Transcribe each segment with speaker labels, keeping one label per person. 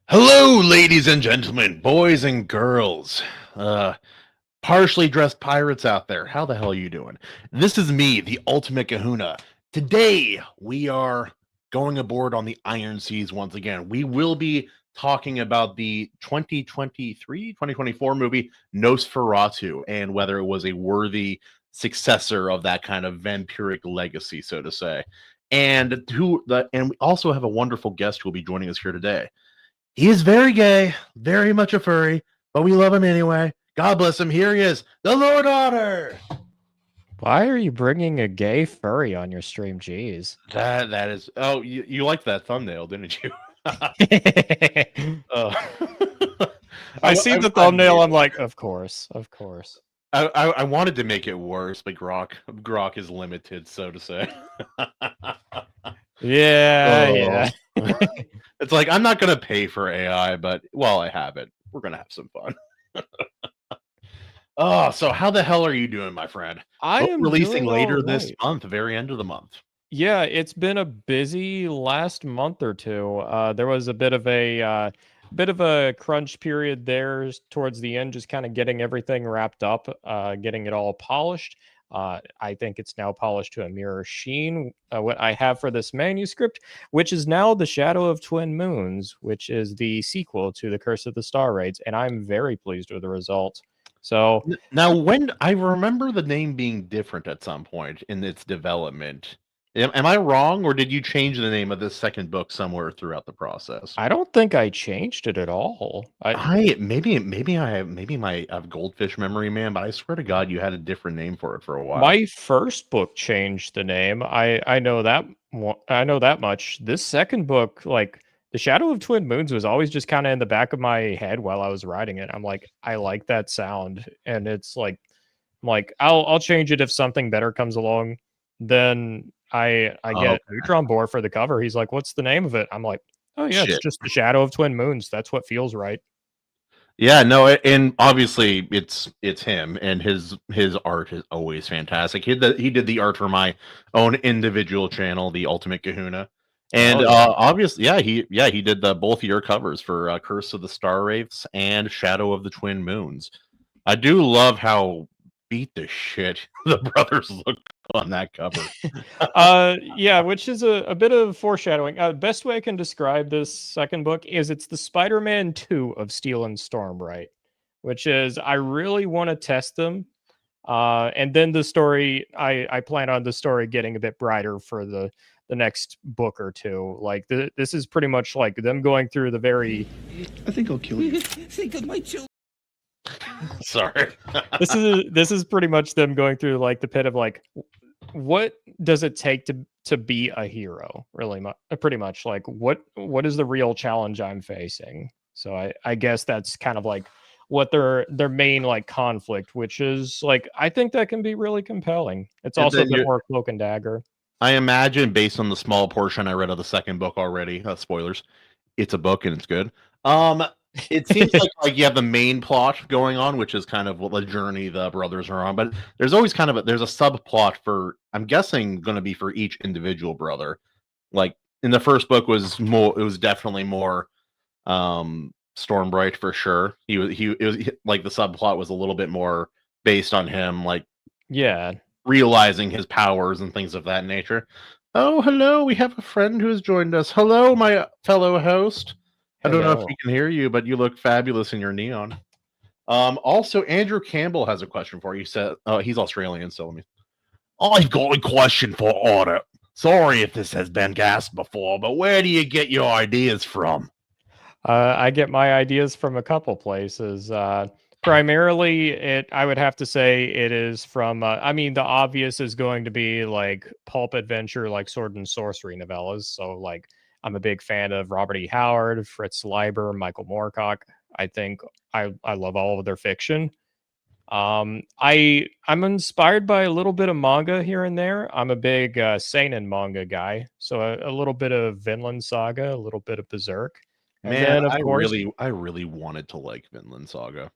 Speaker 1: Hello, ladies and gentlemen, boys and girls, uh, partially dressed pirates out there. How the hell are you doing? This is me, the ultimate Kahuna. Today, we are going aboard on the Iron Seas once again. We will be talking about the 2024 movie Nosferatu and whether it was a worthy successor of that kind of vampiric legacy, so to say. And we also have a wonderful guest who will be joining us here today. He is very gay, very much a furry, but we love him anyway. God bless him. Here he is, the Lord Otter.
Speaker 2: Why are you bringing a gay furry on your stream? Jeez.
Speaker 1: That is. Oh, you liked that thumbnail, didn't you?
Speaker 2: uh, I see the thumbnail. I'm like, of course.
Speaker 1: I wanted to make it worse, but Grok is limited, so to say.
Speaker 2: Yeah.
Speaker 1: It's like I'm not gonna pay for AI, but while I have it, we're gonna have some fun. Oh, so how the hell are you doing, my friend?
Speaker 2: I am
Speaker 1: releasing later
Speaker 2: right.
Speaker 1: this month, very end of the month.
Speaker 2: Yeah, it's been a busy last month or two. There was a bit of a crunch period there towards the end, just kind of getting everything wrapped up, getting it all polished. I think it's now polished to a mirror sheen. What I have for this manuscript, which is now The Shadow of Twin Moons, which is the sequel to The Curse of the Star Raids, and I'm very pleased with the result. So
Speaker 1: now, when I remember the name being different at some point in its development, am I wrong, or did you change the name of this second book somewhere throughout the process?
Speaker 2: I don't think I changed it at all.
Speaker 1: Maybe I have goldfish memory, man, but I swear to God, you had a different name for it for a while.
Speaker 2: My first book changed the name. I know that I know that much. This second book, like The Shadow of Twin Moons, was always just kind of in the back of my head while I was writing it. I'm like, I like that sound, and it's like, I'll change it if something better comes along. Then I get Neutron Boar for the cover. He's like, "What's the name of it?" I'm like, "Oh yeah, it's just The Shadow of Twin Moons. That's what feels right."
Speaker 1: Yeah, no, and obviously it's him, and his art is always fantastic. He did the art for my own individual channel, the Ultimate Kahuna, and obviously, he did both of your covers for Curse of the Star Wraiths and Shadow of the Twin Moons. I do love how beat the shit the brothers look on that cover.
Speaker 2: Yeah, which is a bit of foreshadowing. Best way I can describe this second book is it's the Spider-Man 2 of Steel and Storm, right? Which is I really want to test them. And then the story, I plan on the story getting a bit brighter for the next book or two. Like this is pretty much like them going through the very.
Speaker 3: I think I'll kill you. Think of my children.
Speaker 1: Sorry.
Speaker 2: This is pretty much them going through like the pit of like, what does it take to be a hero? Really, pretty much like what is the real challenge I'm facing? So I guess that's kind of like what their main like conflict, which is like I think that can be really compelling. It's also a bit more cloak and dagger.
Speaker 1: I imagine, based on the small portion I read of the second book already, spoilers, it's a book and it's good. It seems like you have the main plot going on, which is kind of what the journey the brothers are on, but there's always kind of there's a subplot for, I'm guessing, going to be for each individual brother. Like in the first book it was definitely more Stormbright for sure. It was like the subplot was a little bit more based on him, like realizing his powers and things of that nature. Oh, hello, we have a friend who has joined us. Hello, my fellow host. I don't know if we can hear you, but you look fabulous in your neon. Also, Andrew Campbell has a question for you. He said, he's Australian, so let me. I've got a question for Otter. Sorry if this has been gasped before, but where do you get your ideas from?
Speaker 2: I get my ideas from a couple places. Primarily, I would have to say it is from. I mean, the obvious is going to be like pulp adventure, like sword and sorcery novellas. So, like, I'm a big fan of Robert E. Howard, Fritz Leiber, Michael Moorcock. I think I love all of their fiction. I'm inspired by a little bit of manga here and there. I'm a big seinen manga guy, so a little bit of Vinland Saga, a little bit of Berserk.
Speaker 1: And man, then, I really wanted to like Vinland Saga.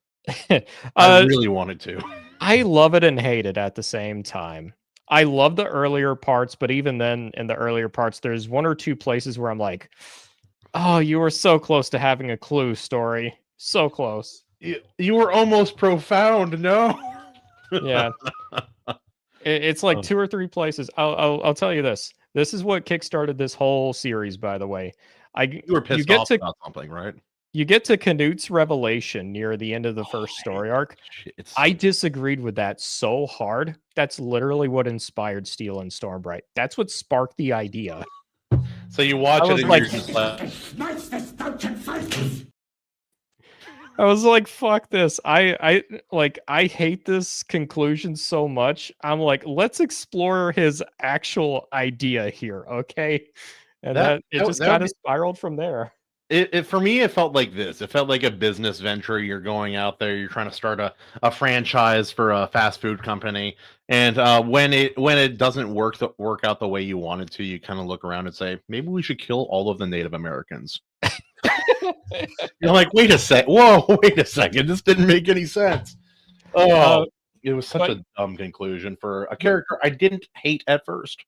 Speaker 1: I really wanted to.
Speaker 2: I love it and hate it at the same time. I love the earlier parts, but even then, in the earlier parts, there's one or two places where I'm like, Oh, you were so close to having a clue, Story. So close.
Speaker 1: You were almost profound. No.
Speaker 2: Yeah. It's like 2 or 3 places. I'll tell you this. This is what kickstarted this whole series, by the way.
Speaker 1: You were
Speaker 2: You
Speaker 1: pissed
Speaker 2: get
Speaker 1: off
Speaker 2: to
Speaker 1: about something, right?
Speaker 2: you get to Canute's revelation near the end of the first story arc.
Speaker 1: It's
Speaker 2: I disagreed with that so hard. That's literally what inspired Steel and Stormbright. That's what sparked the idea.
Speaker 1: so you watch
Speaker 2: I
Speaker 1: it
Speaker 2: was
Speaker 1: and
Speaker 2: like,
Speaker 1: you're just like,
Speaker 2: I was like, fuck this. I hate this conclusion so much. I'm like, let's explore his actual idea here, okay? And
Speaker 1: that
Speaker 2: it just
Speaker 1: that
Speaker 2: kind
Speaker 1: would
Speaker 2: of spiraled from there.
Speaker 1: it for me it felt like this. It felt like a business venture. You're going out there, you're trying to start a franchise for a fast food company, and when it doesn't work out the way you want it to, you kind of look around and say, maybe we should kill all of the Native Americans. You're like, wait a sec, whoa, wait a second, this didn't make any sense. Oh, it was such a dumb conclusion for a character I didn't hate at first.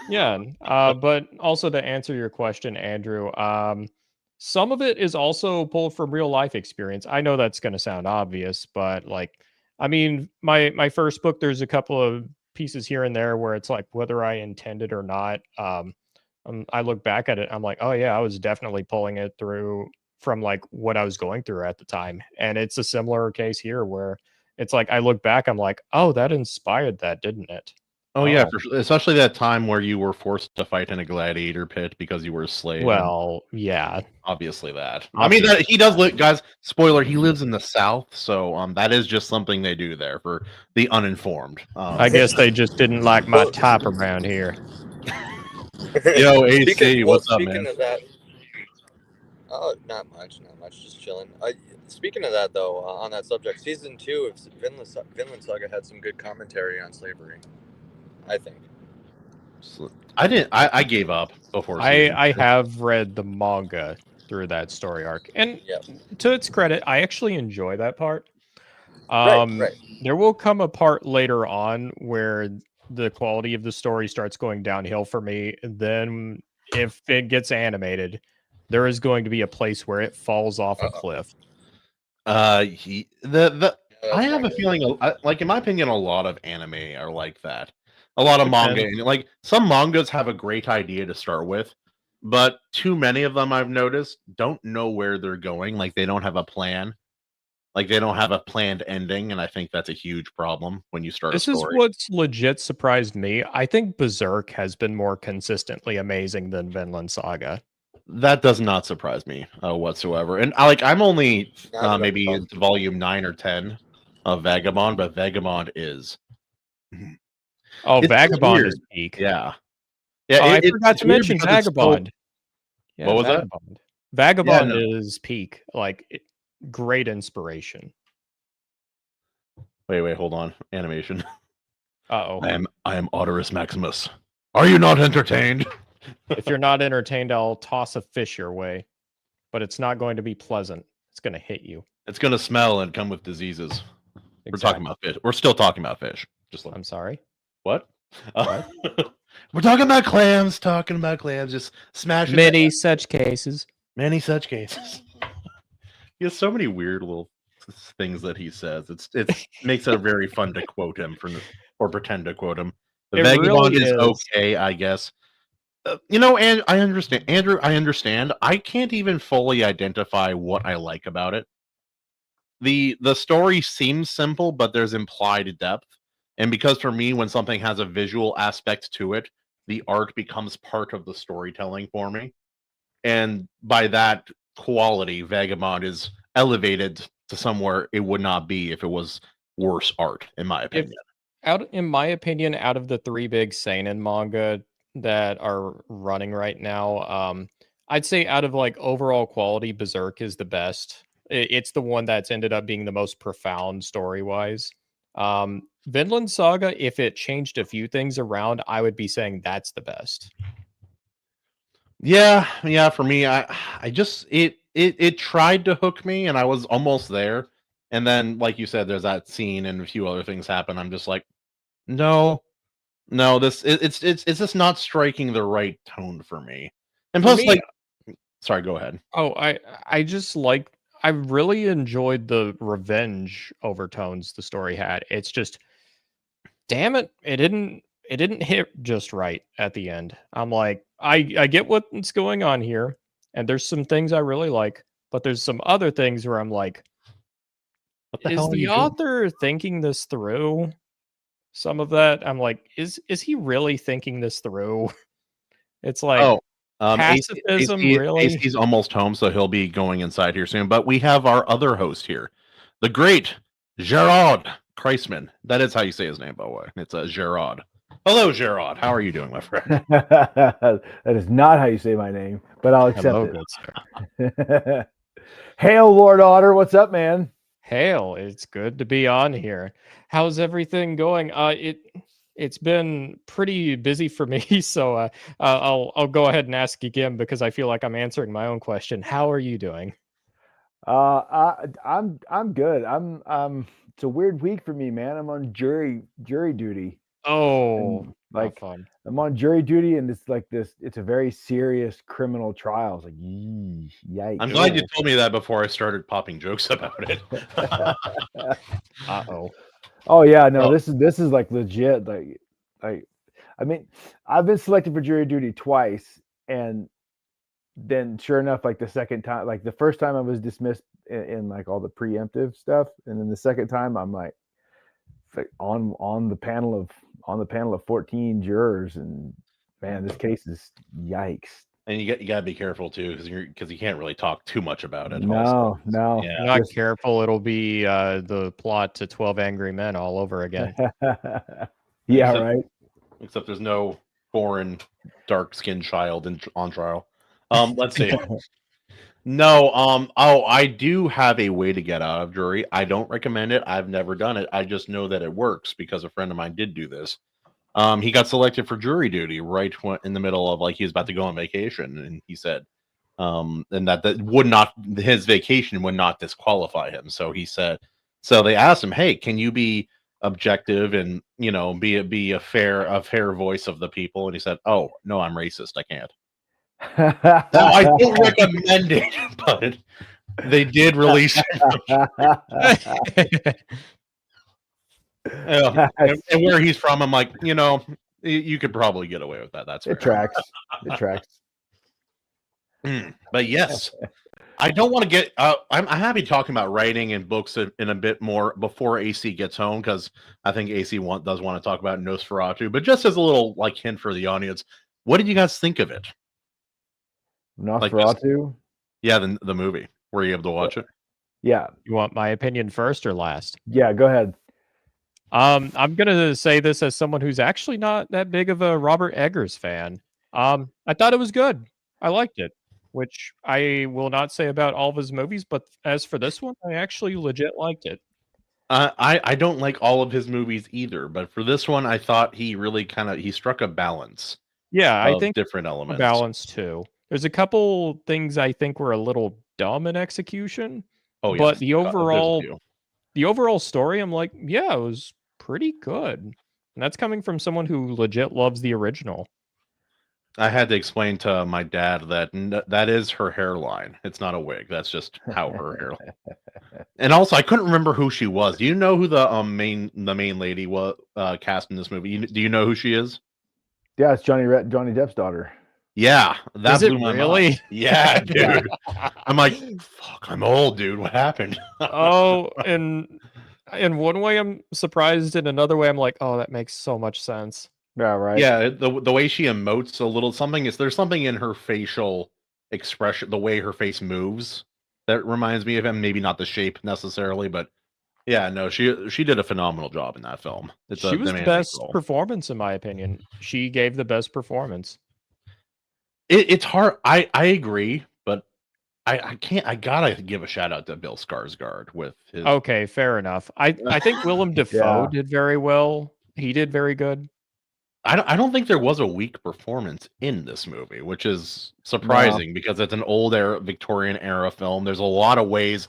Speaker 2: Yeah, but also to answer your question, Andrew, some of it is also pulled from real life experience. I know that's going to sound obvious, but like, I mean, my first book, there's a couple of pieces here and there where it's like whether I intended or not. I look back at it, I'm like, oh yeah, I was definitely pulling it through from like what I was going through at the time, and it's a similar case here where it's like I look back, I'm like, oh, that inspired that, didn't it?
Speaker 1: Oh yeah, for sure. Especially that time where you were forced to fight in a gladiator pit because you were a slave.
Speaker 2: Well, yeah.
Speaker 1: Obviously that. I mean, that he does live, guys. Spoiler: he lives in the South, so that is just something they do there for the uninformed.
Speaker 2: I guess they just didn't like my type around here.
Speaker 1: Yo, AC, what's up, man?
Speaker 4: Speaking of that, not much, just chilling. Speaking of that, though, on that subject, season 2 of Vinland Saga had some good commentary on slavery. I think.
Speaker 1: I didn't. I gave up before.
Speaker 2: I have read the manga through that story arc, and to its credit, I actually enjoy that part.
Speaker 4: Right.
Speaker 2: There will come a part later on where the quality of the story starts going downhill for me. Then, if it gets animated, there is going to be a place where it falls off a cliff.
Speaker 1: I have a feeling, like in my opinion, a lot of anime are like that. A lot of manga, and like some mangas have a great idea to start with, but too many of them I've noticed don't know where they're going. Like they don't have a plan. Like they don't have a planned ending, and I think that's a huge problem when you start a story.
Speaker 2: This is what's legit surprised me. I think Berserk has been more consistently amazing than Vinland Saga.
Speaker 1: That does not surprise me whatsoever. And I'm only maybe into volume 9 or 10 of Vagabond, but Vagabond is.
Speaker 2: Oh, Vagabond is peak.
Speaker 1: Yeah.
Speaker 2: Yeah, I forgot to mention Vagabond.
Speaker 1: Yeah, what was
Speaker 2: Vagabond.
Speaker 1: that?
Speaker 2: Vagabond is peak. Like, great inspiration.
Speaker 1: Wait, hold on. Animation.
Speaker 2: Uh-oh.
Speaker 1: I am Otterus Maximus. Are you not entertained?
Speaker 2: If you're not entertained, I'll toss a fish your way. But it's not going to be pleasant. It's going to hit you.
Speaker 1: It's going to smell and come with diseases.
Speaker 2: Exactly.
Speaker 1: We're talking about fish. We're still talking about fish.
Speaker 2: I'm sorry.
Speaker 1: What? We're talking about clams. Just smashing.
Speaker 2: Many such cases.
Speaker 1: Many such cases. He has so many weird little things that he says. It makes it very fun to quote him or pretend to quote him. The Vagabond really is okay, I guess. And I understand, Andrew. I understand. I can't even fully identify what I like about it. The story seems simple, but there's implied depth. And because for me, when something has a visual aspect to it, the art becomes part of the storytelling for me. And by that quality, Vagabond is elevated to somewhere it would not be if it was worse art, in my opinion.
Speaker 2: In my opinion, out of the 3 big seinen manga that are running right now, I'd say out of like overall quality, Berserk is the best. It's the one that's ended up being the most profound story-wise. Vinland Saga, if it changed a few things around, I would be saying that's the best.
Speaker 1: Yeah. For me, I just it tried to hook me, and I was almost there. And then, like you said, there's that scene and a few other things happen. I'm just like, no, it's just not striking the right tone for me. And plus, Sorry, go ahead.
Speaker 2: Oh, I just like I really enjoyed the revenge overtones the story had. It's just damn it, it didn't hit just right at the end. I'm like, I get what's going on here, and there's some things I really like, but there's some other things where I'm like,
Speaker 1: What the
Speaker 2: is
Speaker 1: hell are
Speaker 2: the
Speaker 1: you doing?
Speaker 2: author thinking this through? Some of that, I'm like, is he really thinking this through? It's like
Speaker 1: Oh,
Speaker 2: pacifism, really?
Speaker 1: AC's almost home, so he'll be going inside here soon. But we have our other host here, the great Jarrod Christman. That is how you say his name, by the way. It's Jarrod. Hello, Jarrod. How are you doing, my friend?
Speaker 5: That is not how you say my name, but I'll accept
Speaker 2: Hello,
Speaker 5: it.
Speaker 2: good sir.
Speaker 5: Hail, Lord Otter. What's up, man?
Speaker 2: Hail, it's good to be on here. How's everything going? It's been pretty busy for me, so I'll go ahead and ask again because I feel like I'm answering my own question. How are you doing?
Speaker 5: I'm good. It's a weird week for me, man. I'm on jury duty.
Speaker 2: Oh,
Speaker 5: And,
Speaker 2: not
Speaker 5: like
Speaker 2: fun.
Speaker 5: I'm on jury duty, and it's like this. It's a very serious criminal trial. It's like, yikes.
Speaker 1: I'm glad you told me that before I started popping jokes about it.
Speaker 2: Uh-oh.
Speaker 5: Oh yeah, no,
Speaker 1: Oh.
Speaker 5: this is like legit. Like, I mean, I've been selected for jury duty twice, and then sure enough, like the second time, like the first time I was dismissed in like all the preemptive stuff, and then the second time I'm like on the panel of 14 jurors, and man, this case is yikes.
Speaker 1: And you gotta be careful too, because you can't really talk too much about it.
Speaker 5: No,
Speaker 1: also.
Speaker 5: no.
Speaker 1: Yeah.
Speaker 2: If you're not
Speaker 5: Just-
Speaker 2: careful, it'll be the plot to 12 Angry Men all over again.
Speaker 5: Yeah,
Speaker 1: Except-
Speaker 5: right.
Speaker 1: Except there's no foreign dark-skinned child on trial. Let's see. No, I do have a way to get out of jury. I don't recommend it. I've never done it. I just know that it works because a friend of mine did do this. He got selected for jury duty right in the middle of like he was about to go on vacation, and he said, and that would not his vacation would not disqualify him. So he said, so they asked him, hey, can you be objective and be a fair voice of the people? And he said, oh no, I'm racist, I can't. So I don't recommend it, but they did release it. And where he's from, I'm like, you could probably get away with that. That's fair.
Speaker 5: It tracks. It tracks.
Speaker 1: But yes, I don't want to get. I'm happy talking about writing and books in a bit more before AC gets home, because I think AC does want to talk about Nosferatu. But just as a little like hint for the audience, what did you guys think of it?
Speaker 5: Nosferatu?
Speaker 1: Yeah, the movie. Were you able to watch it?
Speaker 5: Yeah.
Speaker 2: You want my opinion first or last?
Speaker 5: Yeah, go ahead.
Speaker 2: I'm gonna say this as someone who's actually not that big of a Robert Eggers fan. I thought it was good. I liked it, which I will not say about all of his movies, but as for this one, I actually legit liked it.
Speaker 1: I don't like all of his movies either, but for this one, I thought he really he struck a balance.
Speaker 2: Yeah, I
Speaker 1: of
Speaker 2: think
Speaker 1: different elements.
Speaker 2: balance too. There's a couple things I think were a little dumb in execution.
Speaker 1: Oh,
Speaker 2: but
Speaker 1: yes.
Speaker 2: the overall story, I'm like, yeah, it was pretty good. And that's coming from someone who legit loves the original.
Speaker 1: I had to explain to my dad that that is her hairline. It's not a wig. That's just how her hairline. And also, I couldn't remember who she was. Do you know who the main lady was cast in this movie? Do you know who she is?
Speaker 5: Yeah, it's Johnny Depp's daughter.
Speaker 1: Yeah, that blew my
Speaker 2: really?
Speaker 1: mind. Yeah, dude. I'm like, fuck, I'm old, dude. What happened?
Speaker 2: Oh, and in one way I'm surprised, in another way I'm like, oh, that makes so much sense.
Speaker 5: Yeah, right.
Speaker 1: Yeah, the way she emotes a little there's something in her facial expression, the way her face moves, that reminds me of him. Maybe not the shape necessarily, but yeah, no, she did a phenomenal job in that film.
Speaker 2: She was the best performance, in my opinion. She gave the best performance.
Speaker 1: It's hard. I agree, but I can't. I gotta give a shout out to Bill Skarsgård with his.
Speaker 2: Okay, fair enough. I think Willem Dafoe did very well. He did very good.
Speaker 1: I don't think there was a weak performance in this movie, which is surprising because it's an old era Victorian era film. There's a lot of ways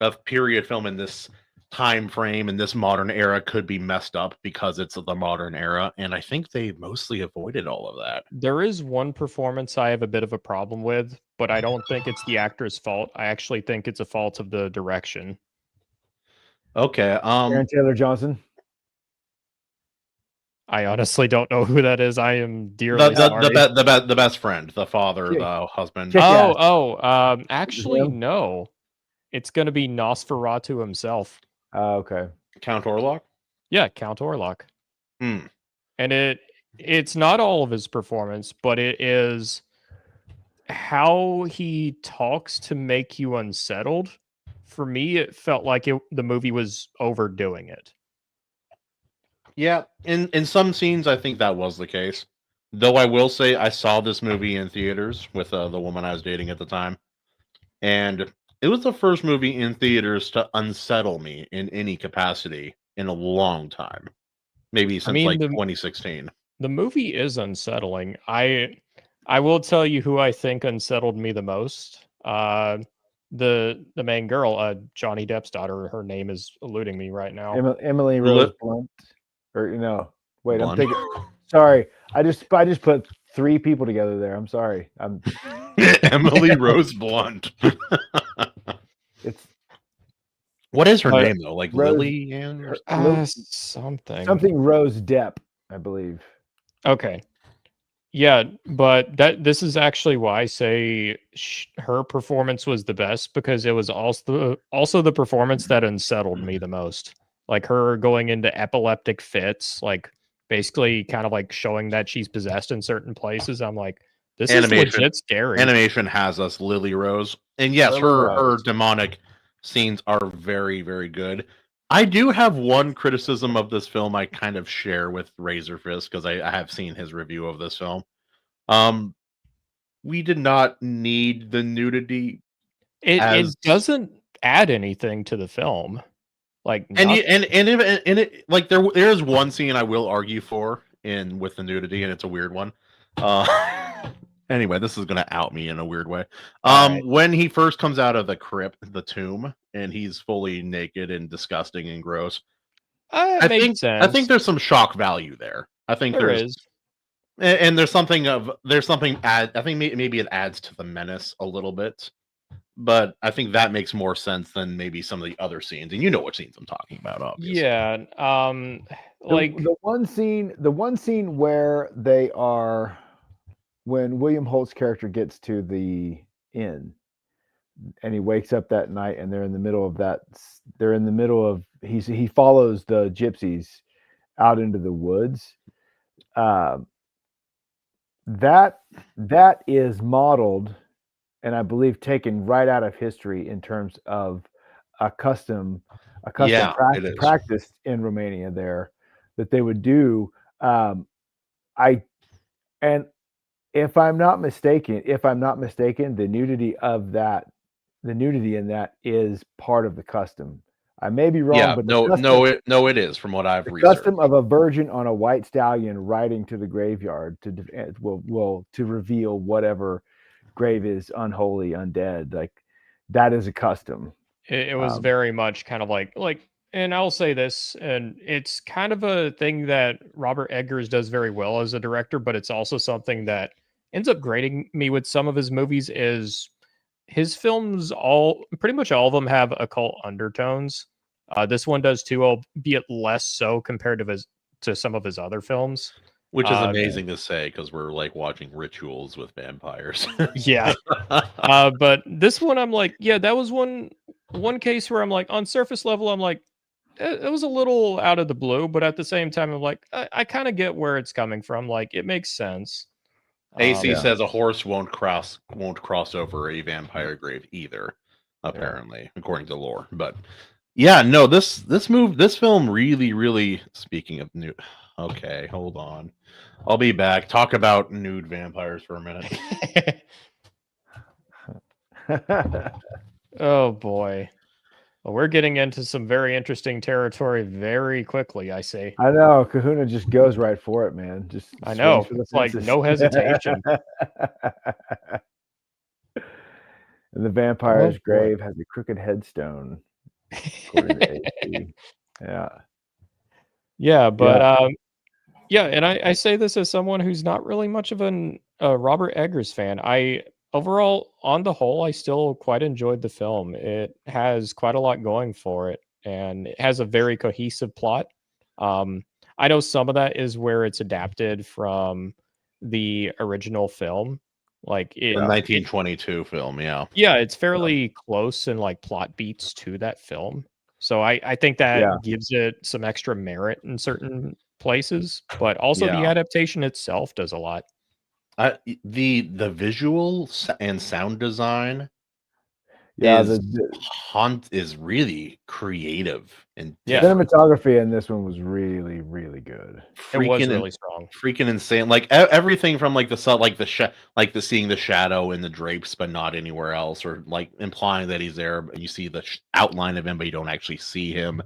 Speaker 1: of period film in this time frame in this modern era could be messed up because it's the modern era, and I think they mostly avoided all of that.
Speaker 2: There is one performance I have a bit of a problem with, but I don't think it's the actor's fault. I actually think it's a fault of the direction.
Speaker 1: Okay.
Speaker 5: Aaron Taylor Johnson.
Speaker 2: I honestly don't know who that is. I am dearly sorry.
Speaker 1: The best friend, the father,
Speaker 5: Kick-
Speaker 1: the husband.
Speaker 5: Kick ass.
Speaker 2: Actually,
Speaker 5: him?
Speaker 2: no. It's going to be Nosferatu himself.
Speaker 5: Okay.
Speaker 1: Count Orlok?
Speaker 2: Yeah, Count Orlok.
Speaker 1: Hmm.
Speaker 2: And it's not all of his performance, but it is how he talks to make you unsettled. For me, it felt like the movie was overdoing it.
Speaker 1: Yeah, in some scenes, I think that was the case. Though I will say, I saw this movie in theaters with the woman I was dating at the time, and it was the first movie in theaters to unsettle me in any capacity in a long time. Maybe since 2016.
Speaker 2: The movie is unsettling. I will tell you who I think unsettled me the most. The main girl, Johnny Depp's daughter. Her name is eluding me right now.
Speaker 5: Emily Rose Blunt. Or no, wait, Blunt. I'm thinking. Sorry, I just put 3 people together there. I'm sorry. I'm
Speaker 1: Emily Rose Blunt.
Speaker 5: It's
Speaker 1: what is her name though? Like
Speaker 5: Rose,
Speaker 1: Lily and
Speaker 5: something Rose Depp, I believe.
Speaker 2: Okay. Yeah, but this is actually why I say her performance was the best, because it was also the performance that unsettled me the most. Like her going into epileptic fits, like basically kind of like showing that she's possessed in certain places. I'm like, this is legit scary.
Speaker 1: Animation has us Lily Rose. And yes, her demonic scenes are very, very good. I do have one criticism of this film I kind of share with Razor Fist, because I have seen his review of this film. We did not need the nudity.
Speaker 2: It doesn't add anything to the film. Like
Speaker 1: it like there is one scene I will argue for with the nudity, and it's a weird one. Anyway, this is gonna out me in a weird way. Right. When he first comes out of the crypt, the tomb, and he's fully naked and disgusting and gross. I think there's some shock value there. I think there is. And there's something I think maybe it adds to the menace a little bit. But I think that makes more sense than maybe some of the other scenes, and you know what scenes I'm talking about, obviously.
Speaker 2: Yeah, like
Speaker 5: the one scene where they are, when William Holt's character gets to the inn, and he wakes up that night, and they're in the middle of that. They're in the middle of he follows the gypsies out into the woods. That is modeled, and I believe taken right out of history in terms of a custom practiced in Romania there that they would do. And if I'm not mistaken, the nudity in that is part of the custom. I may be wrong,
Speaker 1: yeah,
Speaker 5: but
Speaker 1: it is from what I've researched.
Speaker 5: Custom of a virgin on a white stallion riding to the graveyard to reveal whatever grave is unholy, undead. Like that is a custom.
Speaker 2: It was very much kind of like, and I'll say this, and it's kind of a thing that Robert Eggers does very well as a director, but it's also something that ends up grating me with some of his movies. Is his films pretty much all of them have occult undertones. This one does too, albeit less so compared to some of his other films.
Speaker 1: Which is amazing to say, because we're like watching rituals with vampires.
Speaker 2: Yeah. But this one, I'm like, yeah, that was one case where I'm like, on surface level, I'm like, it was a little out of the blue, but at the same time, I'm like, I kind of get where it's coming from. Like, it makes sense.
Speaker 1: AC says a horse won't cross over a vampire grave either, apparently, according to lore. But yeah, no, this film really, really, speaking of nude. Okay, hold on. I'll be back. Talk about nude vampires for a minute.
Speaker 2: Oh boy. Well, we're getting into some very interesting territory very quickly, I see.
Speaker 5: I know. Kahuna just goes right for it, man.
Speaker 2: I know. It's like no hesitation.
Speaker 5: And the vampire's grave has a crooked headstone. according to AC. Yeah.
Speaker 2: Yeah, but yeah, and I say this as someone who's not really much of a Robert Eggers fan. Overall, on the whole, I still quite enjoyed the film. It has quite a lot going for it, and it has a very cohesive plot. I know some of that is where it's adapted from the original film. Like
Speaker 1: The 1922 film, yeah.
Speaker 2: yeah, it's fairly close in like plot beats to that film. So I think that
Speaker 5: Yeah.
Speaker 2: gives it some extra merit in certain places, but also the
Speaker 1: Yeah.
Speaker 2: adaptation itself does a lot.
Speaker 1: The visual and sound design
Speaker 5: Yeah,
Speaker 1: is
Speaker 5: the
Speaker 1: is really creative and
Speaker 2: Yeah.
Speaker 1: different.
Speaker 5: cinematography in this one was really, really good.
Speaker 2: It was
Speaker 1: Freaking
Speaker 2: really strong.
Speaker 1: freaking insane. Like everything from like the sun, like the seeing the shadow in the drapes, but not anywhere else, or like implying that he's there, but you see the outline of him, but you don't actually see him.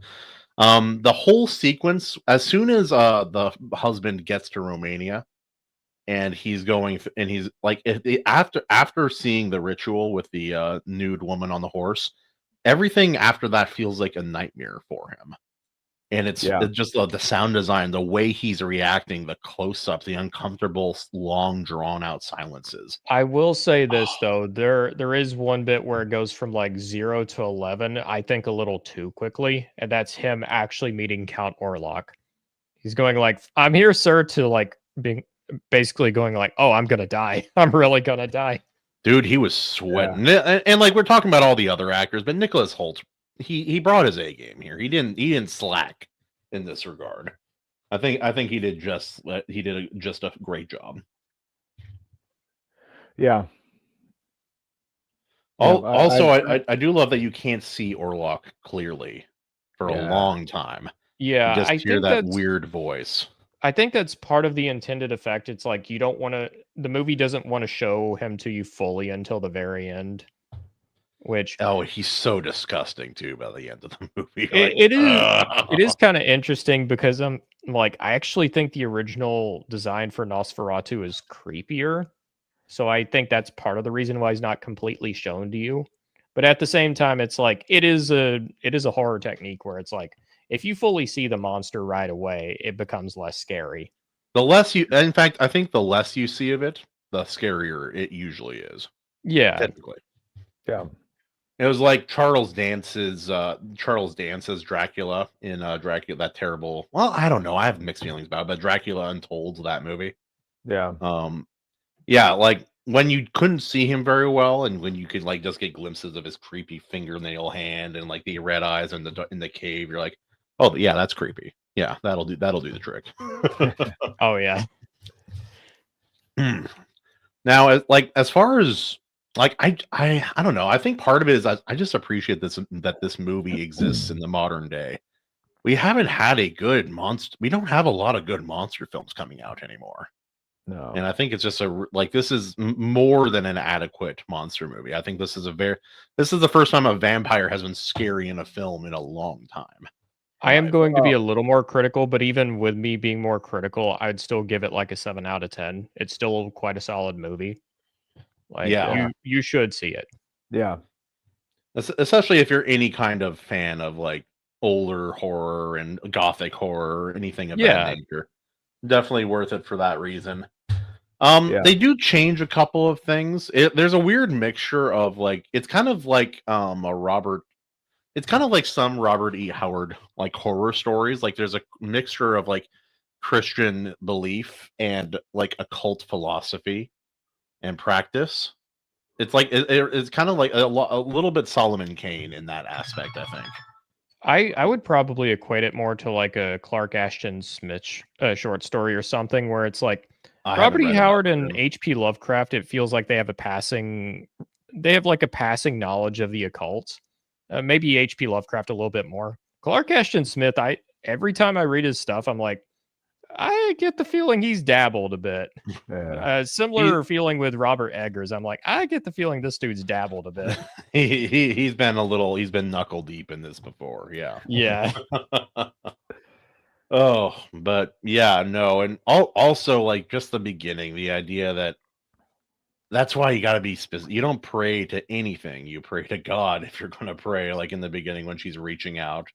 Speaker 1: The whole sequence, as soon as the husband gets to Romania, and he's going, and he's like, after seeing the ritual with the nude woman on the horse, everything after that feels like a nightmare for him. And it's just the sound design, the way he's reacting, the close-ups, the uncomfortable, long, drawn-out silences.
Speaker 2: I will say this though, there is one bit where it goes from like 0 to 11, I think a little too quickly, and that's him actually meeting Count Orlok. He's going like, "I'm here, sir," to like being basically going like, "Oh, I'm gonna die. I'm really gonna die."
Speaker 1: Dude, he was sweating. And like we're talking about all the other actors, but Nicholas Hoult, he brought his A game here. He didn't slack in this regard. I think he did just a great job.
Speaker 5: Yeah.
Speaker 1: Also, I do love that you can't see Orlok clearly for a long time.
Speaker 2: Yeah,
Speaker 1: You just
Speaker 2: I
Speaker 1: hear
Speaker 2: think
Speaker 1: that
Speaker 2: that's
Speaker 1: weird voice.
Speaker 2: I think that's part of the intended effect. It's like you don't want to the movie doesn't want to show him to you fully until the very end. Which
Speaker 1: He's so disgusting too by the end of the movie.
Speaker 2: it is kind of interesting because I'm like I actually think the original design for Nosferatu is creepier. So I think that's part of the reason why he's not completely shown to you. But at the same time, it's like it is a horror technique where it's like if you fully see the monster right away, it becomes less scary.
Speaker 1: In fact, I think the less you see of it, the scarier it usually is.
Speaker 2: Yeah.
Speaker 1: Typically.
Speaker 5: Yeah.
Speaker 1: It was like Charles Dance's Dracula in Dracula, that terrible. Well, I don't know. I have mixed feelings about it, but Dracula Untold, that movie.
Speaker 5: Yeah.
Speaker 1: Yeah, like when you couldn't see him very well, and when you could like just get glimpses of his creepy fingernail hand and like the red eyes in the cave, you're like, oh yeah, that's creepy. Yeah, that'll do the trick.
Speaker 2: Oh yeah.
Speaker 1: Now, as far as like I don't know. I think part of it is I just appreciate that this movie exists in the modern day. We haven't had a good monster. We don't have a lot of good monster films coming out anymore.
Speaker 5: No.
Speaker 1: And I think it's just this is more than an adequate monster movie. I think this is the first time a vampire has been scary in a film in a long time.
Speaker 2: I am going to be a little more critical, but even with me being more critical, I'd still give it like a 7 out of 10. It's still quite a solid movie. Like you should see it.
Speaker 5: Yeah.
Speaker 1: Especially if you're any kind of fan of like older horror and gothic horror, anything of that nature. Definitely worth it for that reason. They do change a couple of things. There's a weird mixture of like it's kind of like some Robert E. Howard like horror stories. Like there's a mixture of like Christian belief and like occult philosophy and practice. It's like it's kind of like a little bit Solomon Kane in that aspect, I think.
Speaker 2: I would probably equate it more to like a Clark Ashton Smith short story or something where it's like Robert E. Howard and H.P. Lovecraft. It feels like they have a passing knowledge of the occult. Maybe H.P. Lovecraft a little bit more. Clark Ashton Smith. Every time I read his stuff, I'm like, I get the feeling he's dabbled a bit. Similar feeling with Robert Eggers. I'm like, I get the feeling this dude's dabbled a bit.
Speaker 1: He's been knuckle deep in this before. Yeah.
Speaker 2: Yeah.
Speaker 1: Oh, but yeah, no. And also like just the beginning, the idea that That's why you got to be specific. You don't pray to anything. You pray to God if you're going to pray, like in the beginning when she's reaching out,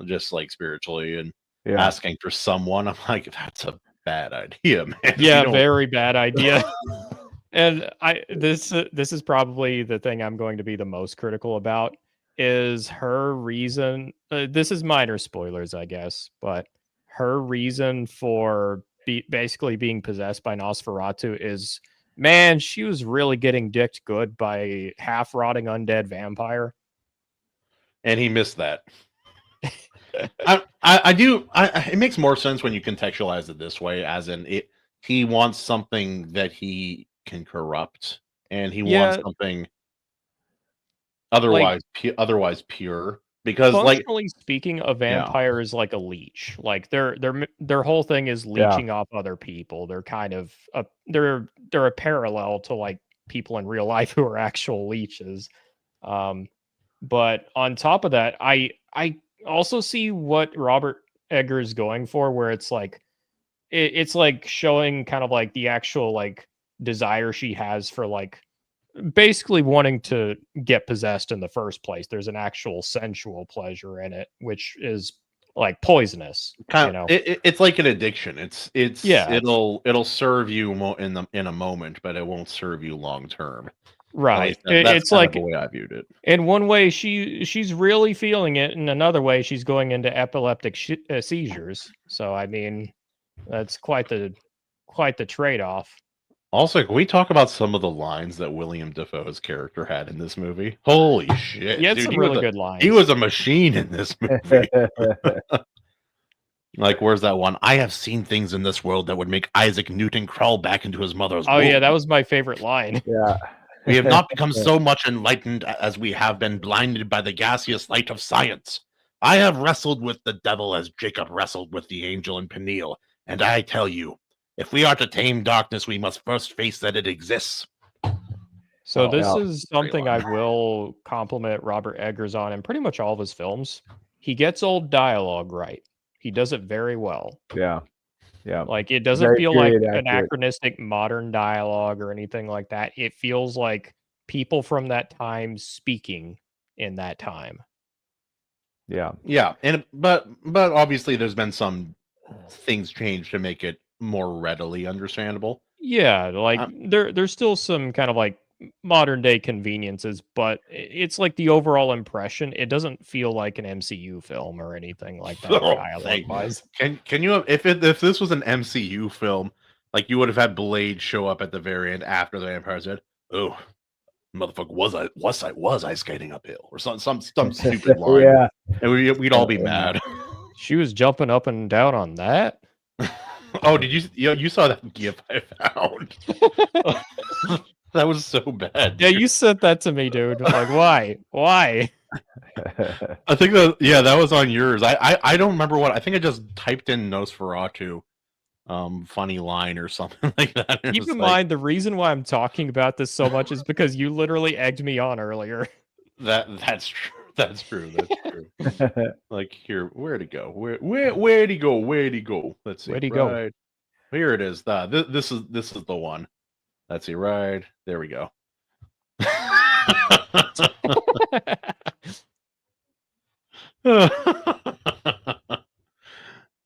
Speaker 1: just like spiritually and
Speaker 5: Yeah.
Speaker 1: asking for someone. I'm like, that's a bad idea, man.
Speaker 2: Yeah, very bad idea. And this is probably the thing I'm going to be the most critical about is her reason. This is minor spoilers, I guess, but her reason for basically being possessed by Nosferatu is, man, she was really getting dicked good by half rotting undead vampire.
Speaker 1: And he missed that. I do. It makes more sense when you contextualize it this way, as in it. He wants something that he can corrupt, and he wants something otherwise pure. Because,
Speaker 2: functionally speaking, a vampire is like a leech. Like their whole thing is leeching off other people. They're kind of they're a parallel to like people in real life who are actual leeches. But on top of that, I also see what Robert Egger is going for, where it's like it's like showing kind of like the actual like desire she has for like basically wanting to get possessed in the first place. There's an actual sensual pleasure in it, which is like poisonous.
Speaker 1: It's like an addiction. It'll serve you in a moment, but it won't serve you long term.
Speaker 2: Right.
Speaker 1: That's like the way I viewed it.
Speaker 2: In one way, she's really feeling it. In another way, she's going into epileptic seizures. So I mean, that's quite the trade-off.
Speaker 1: Also, can we talk about some of the lines that William Dafoe's character had in this movie? Holy shit!
Speaker 2: Yeah, some really good lines.
Speaker 1: He was a machine in this movie. Like, where's that one? I have seen things in this world that would make Isaac Newton crawl back into his mother's womb.
Speaker 2: Yeah, that was my favorite line.
Speaker 5: Yeah.
Speaker 1: We have not become so much enlightened as we have been blinded by the gaseous light of science. I have wrestled with the devil as Jacob wrestled with the angel in Peniel, and I tell you, if we are to tame darkness, we must first face that it exists.
Speaker 2: So this is something I will compliment Robert Eggers on in pretty much all of his films. He gets old dialogue right. He does it very well.
Speaker 5: Yeah.
Speaker 2: Like it doesn't feel like anachronistic modern dialogue or anything like that. It feels like people from that time speaking in that time.
Speaker 5: Yeah.
Speaker 1: And but obviously there's been some things changed to make it more readily understandable.
Speaker 2: Yeah, like there's still some kind of like modern day conveniences, but it's like the overall impression. It doesn't feel like an MCU film or anything like that. Dialogue-wise.
Speaker 1: Can you if this was an MCU film, like you would have had Blade show up at the very end after the Empire said, "Oh, motherfucker, was I skating uphill?" or some stupid line.
Speaker 5: Yeah,
Speaker 1: and we'd all be mad.
Speaker 2: She was jumping up and down on that.
Speaker 1: Oh, did you saw that GIF I found? That was so bad.
Speaker 2: Yeah, you sent that to me, dude. Like, why?
Speaker 1: I think that was on yours. I don't remember what. I think I just typed in Nosferatu, funny line or something like that.
Speaker 2: Keep in mind, the reason why I'm talking about this so much is because you literally egged me on earlier.
Speaker 1: That's true. That's true. Like here, where'd he go? Where'd he go? Let's see.
Speaker 2: Where'd he go?
Speaker 1: Here it is. This is the one. Let's see. Right there we go.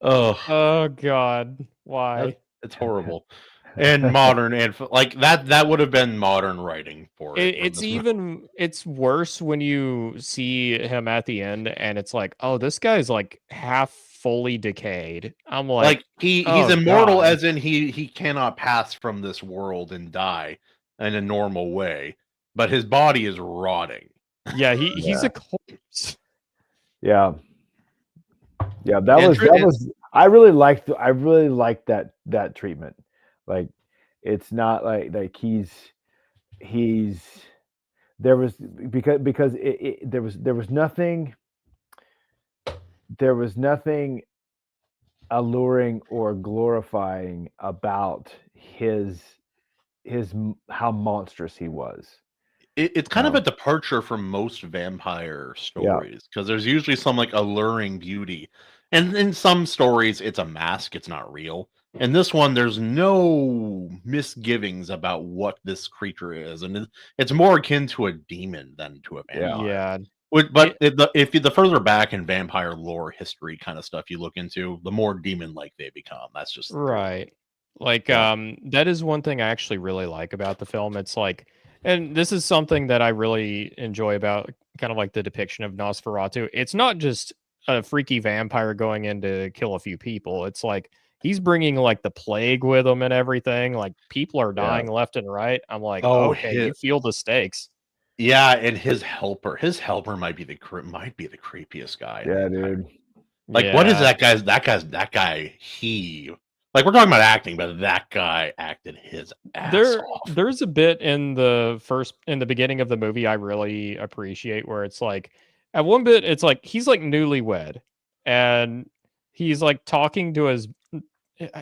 Speaker 2: Oh God! Why?
Speaker 1: It's horrible. And modern and like that would have been modern writing for it.
Speaker 2: It's worse when you see him at the end and it's like, oh, this guy's like half fully decayed. I'm like
Speaker 1: he's immortal, as in he cannot pass from this world and die in a normal way, but his body is rotting.
Speaker 2: Yeah, he's a corpse.
Speaker 5: Yeah, that was I really liked that treatment. Like, it's not like he's there was because there was nothing alluring or glorifying about his how monstrous he was.
Speaker 1: It's kind of a departure from most vampire stories, because there's usually some like alluring beauty, and in some stories it's a mask, it's not real. In this one, there's no misgivings about what this creature is, and it's more akin to a demon than to a vampire.
Speaker 2: Yeah.
Speaker 1: But if the further back in vampire lore history kind of stuff you look into, the more demon-like they become. That's just
Speaker 2: Right. Like,
Speaker 1: Yeah.
Speaker 2: that is one thing I actually really like about the film. It's like, and this is something that I really enjoy about kind of like the depiction of Nosferatu. It's not just a freaky vampire going in to kill a few people. It's like he's bringing like the plague with him and everything. Like people are dying left and right. I'm like,
Speaker 1: Oh,
Speaker 2: okay, you feel the stakes.
Speaker 1: Yeah, and his helper might be the creepiest guy. in the
Speaker 5: Yeah,
Speaker 1: entire-
Speaker 5: dude.
Speaker 1: Like, what is that guy? Like, we're talking about acting, but that guy acted his ass off.
Speaker 2: There's a bit in the beginning of the movie I really appreciate where it's like at one bit it's like he's like newlywed and he's like talking to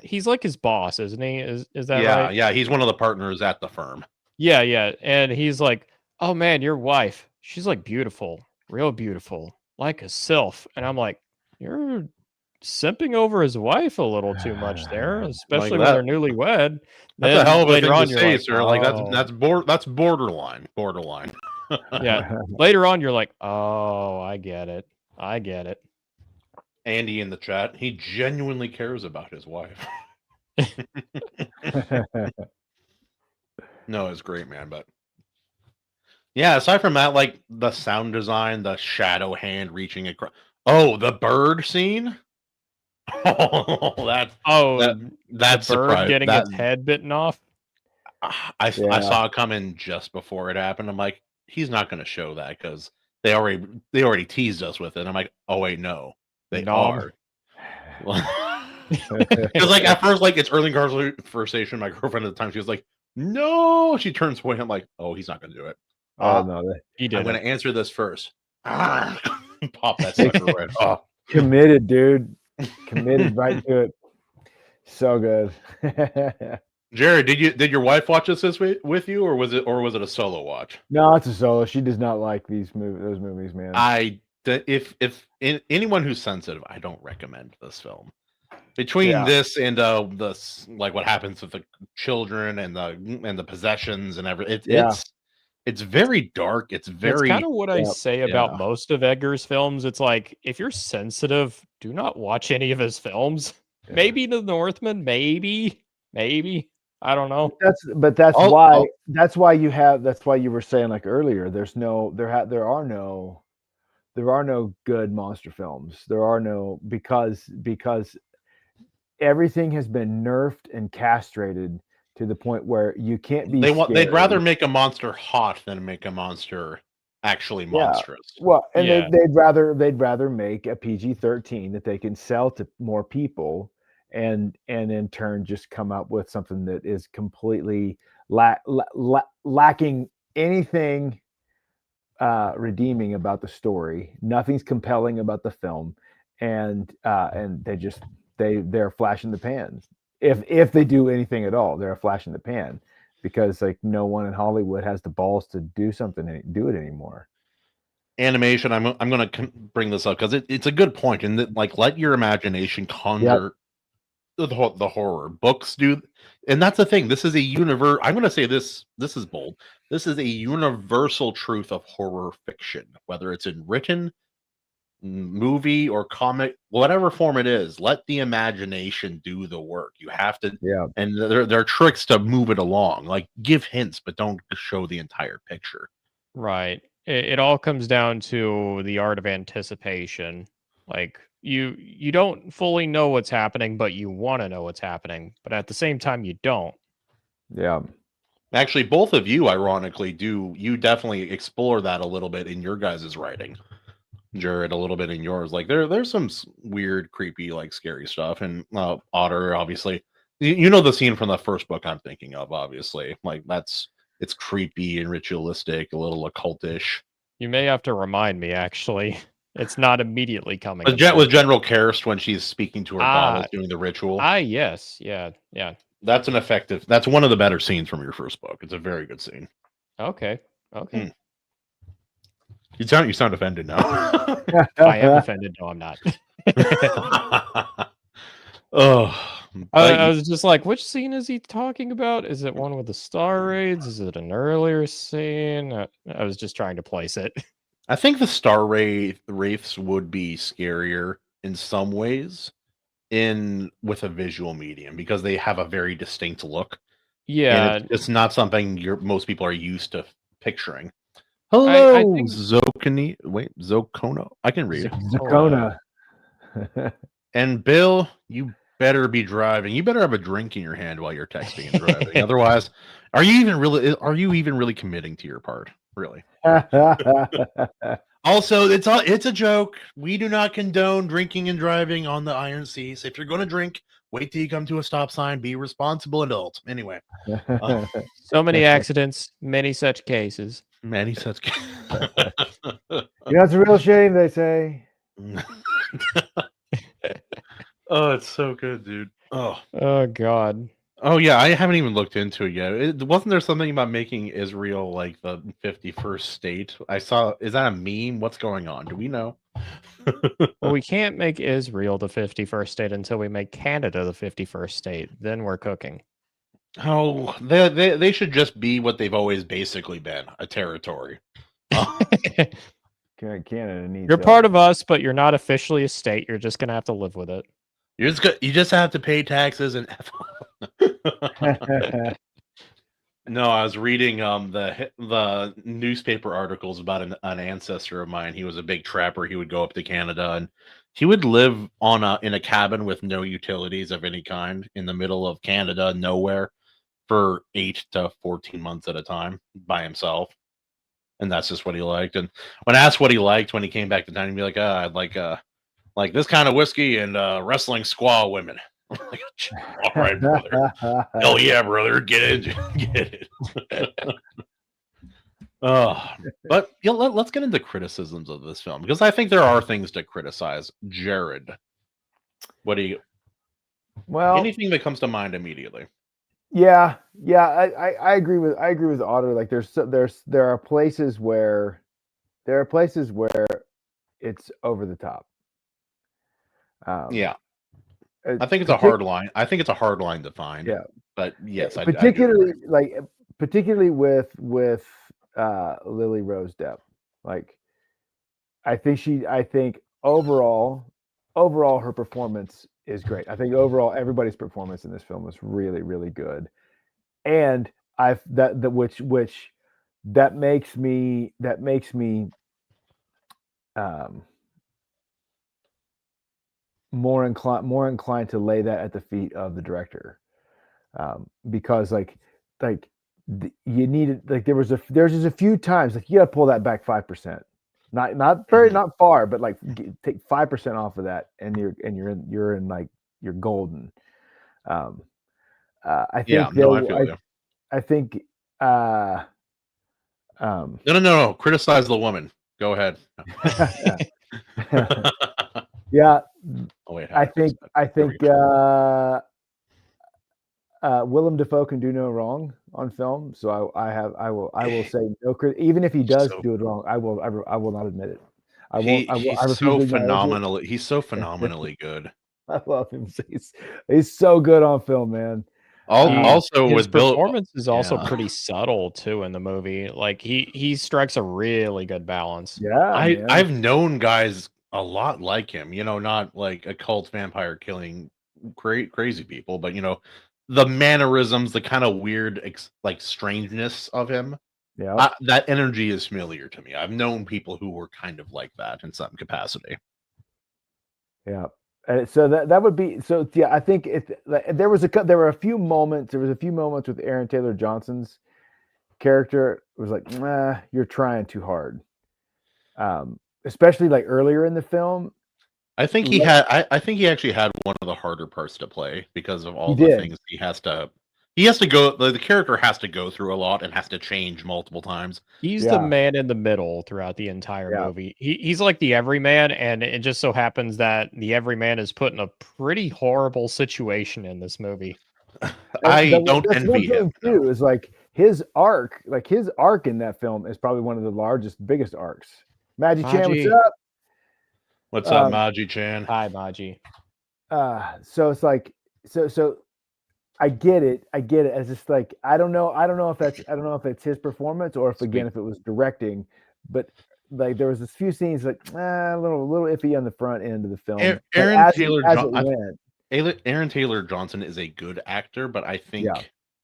Speaker 2: he's like his boss, isn't he? Is that right?
Speaker 1: Yeah, he's one of the partners at the firm.
Speaker 2: Yeah. And he's like, "Oh man, your wife, she's like beautiful, real beautiful, like a sylph." And I'm like, "You're simping over his wife a little too much there, especially when
Speaker 1: that-
Speaker 2: they're newlywed."
Speaker 1: That's a hell of a
Speaker 2: later
Speaker 1: thing
Speaker 2: on,
Speaker 1: to
Speaker 2: you're
Speaker 1: say,
Speaker 2: like,
Speaker 1: sir. Like
Speaker 2: "Oh."
Speaker 1: that's borderline.
Speaker 2: Yeah. Later on, you're like, "Oh, I get it. I get it."
Speaker 1: Andy in the chat, he genuinely cares about his wife. No, it's great, man. But yeah, aside from that, like the sound design, the shadow hand reaching across. Oh, the bird scene. Oh, that's
Speaker 2: the bird
Speaker 1: surprising.
Speaker 2: getting its head bitten off.
Speaker 1: I saw it coming just before it happened. I'm like, he's not going to show that because they already teased us with it. I'm like, oh wait, no, they are. Because like at first, like it's early conversation. My girlfriend at the time, she was like, no. She turns away. I'm like, oh, he's not going to do it.
Speaker 5: Oh no,
Speaker 2: He did.
Speaker 1: I'm going to answer this first. Pop that sucker right off.
Speaker 5: Committed, dude. Committed right to it. So good.
Speaker 1: Jared, did your wife watch this with you, or was it a solo watch?
Speaker 5: No, it's a solo. She does not like those movies, man.
Speaker 1: If anyone who's sensitive, I don't recommend this film. Between this and like what happens with the children and the possessions and everything, it's very dark. It's
Speaker 2: kind of what I say about most of Edgar's films. It's like if you're sensitive, do not watch any of his films. Yeah. Maybe The Northman, maybe. I don't know.
Speaker 5: That's why you were saying like earlier. There are no good monster films. There are no because everything has been nerfed and castrated to the point where you can't be.
Speaker 1: They'd rather make a monster hot than make a monster actually monstrous.
Speaker 5: Well, and they'd rather make a PG-13 that they can sell to more people. And in turn, just come up with something that is completely lacking anything redeeming about the story. Nothing's compelling about the film, and they're flash in the pan. If they do anything at all, they're a flash in the pan because like no one in Hollywood has the balls to do it anymore.
Speaker 1: Animation. I'm going to bring this up because it's a good point, and like let your imagination conjure. The horror books do, and that's the thing. This is a universe. I'm going to say this is bold. This is a universal truth of horror fiction, whether it's in written, movie, or comic, whatever form it is. Let the imagination do the work. You have to, and there are tricks to move it along. Like give hints, but don't show the entire picture.
Speaker 2: Right. It all comes down to the art of anticipation. Like you don't fully know what's happening, but you want to know what's happening. But at the same time, you don't.
Speaker 5: Yeah.
Speaker 1: Actually, both of you, ironically, you definitely explore that a little bit in your guys' writing. Jared, a little bit in yours. Like there's some weird, creepy, like scary stuff. And Otter, obviously, you know the scene from the first book I'm thinking of, obviously. Like it's creepy and ritualistic, a little occultish.
Speaker 2: You may have to remind me, actually. It's not immediately coming.
Speaker 1: With General Karst when she's speaking to her goddess doing the ritual.
Speaker 2: Yes. Yeah.
Speaker 1: That's one of the better scenes from your first book. It's a very good scene.
Speaker 2: Okay.
Speaker 1: You sound offended now.
Speaker 2: I am offended. No, I'm not.
Speaker 1: Oh,
Speaker 2: I was just like, which scene is he talking about? Is it one with the star raids? Is it an earlier scene? I was just trying to place it.
Speaker 1: I think the star wraiths would be scarier in some ways with a visual medium because they have a very distinct look.
Speaker 2: Yeah,
Speaker 1: And it's not something most people are used to picturing.
Speaker 2: I
Speaker 1: Hello,
Speaker 2: think
Speaker 1: Zokono. I can read.
Speaker 5: Zakona.
Speaker 1: And Bill, you better be driving. You better have a drink in your hand while you're texting and driving. Otherwise, are you even really committing to your part? Really? Also, it's a joke. We do not condone drinking and driving on the Iron Seas. If you're going to drink, wait till you come to a stop sign. Be a responsible adult. Anyway,
Speaker 2: so many accidents, many such cases.
Speaker 1: many such.
Speaker 5: It's a real shame, they say.
Speaker 1: Oh, it's so good, dude.
Speaker 2: Oh God.
Speaker 1: Oh yeah, I haven't even looked into it yet. Wasn't there something about making Israel like the 51st state? I saw. Is that a meme? What's going on? Do we know?
Speaker 2: Well, we can't make Israel the 51st state until we make Canada the 51st state. Then we're cooking.
Speaker 1: Oh, they should just be what they've always basically been, a territory.
Speaker 5: Canada needs.
Speaker 2: You're part of us, but you're not officially a state. You're just gonna have to live with it.
Speaker 1: You just have to pay taxes and. No, I was reading the newspaper articles about an ancestor of mine. He was a big trapper. He would go up to Canada and he would live in a cabin with no utilities of any kind in the middle of Canada, nowhere, for 8 to 14 months at a time by himself. And that's just what he liked. And when asked what he liked when he came back to town, he'd be like, I'd like this kind of whiskey and wrestling squaw women. I'm like, all right, brother. Hell yeah, brother. Get it. But let's get into criticisms of this film because I think there are things to criticize. Jared, what do you?
Speaker 5: Well,
Speaker 1: anything that comes to mind immediately.
Speaker 5: Yeah, I agree with Otter. Like there are places where it's over the top.
Speaker 1: Yeah. I think it's a hard line. I think it's a hard line to find.
Speaker 5: Yeah,
Speaker 1: but yes,
Speaker 5: particularly with Lily Rose Depp. Like, I think overall her performance is great. I think overall everybody's performance in this film was really, really good, and that makes me more inclined to lay that at the feet of the director, because you needed, like, there's just a few times like you got to pull that back 5%, not far, but like take 5% off of that, and you're in like you're golden. I think I think
Speaker 1: no. Criticize the woman. Go ahead.
Speaker 5: Yeah.
Speaker 1: Oh, wait,
Speaker 5: I think Willem Dafoe can do no wrong on film, so I will say no. Even if he does do it wrong, I will not admit it.
Speaker 1: He's so phenomenally. He's so phenomenally good.
Speaker 5: I love him. He's so good on film, man.
Speaker 1: Also,
Speaker 2: his
Speaker 1: with Bill,
Speaker 2: performance is also pretty subtle too in the movie. Like he strikes a really good balance.
Speaker 5: Yeah,
Speaker 1: I've known guys a lot like him. Not like a cult vampire killing crazy people, but the mannerisms, the kind of weird like strangeness of him.
Speaker 5: Yeah,
Speaker 1: that energy is familiar to me. I've known people who were kind of like that in some capacity.
Speaker 5: Yeah. So that would be so. Yeah, I think there were a few moments. There was a few moments with Aaron Taylor Johnson's character. It was like, you're trying too hard. Especially like earlier in the film.
Speaker 1: I think he actually had one of the harder parts to play because of all the things he has to go. The character has to go through a lot and has to change multiple times.
Speaker 2: He's the man in the middle throughout the entire movie. He's like the everyman, and it just so happens that the everyman is put in a pretty horrible situation in this movie.
Speaker 1: I don't envy him.
Speaker 5: Too, is like his arc in that film is probably one of the biggest arcs. Maggie Chan, what's up?
Speaker 1: What's up, Maggie Chan?
Speaker 2: Hi, Maggie.
Speaker 5: So it's like so I get it. It's just like I don't know if it's his performance or if again if it was directing, but like there was a few scenes like a little iffy on the front end of the film.
Speaker 1: Aaron
Speaker 5: Aaron
Speaker 1: Taylor Johnson is a good actor, but I think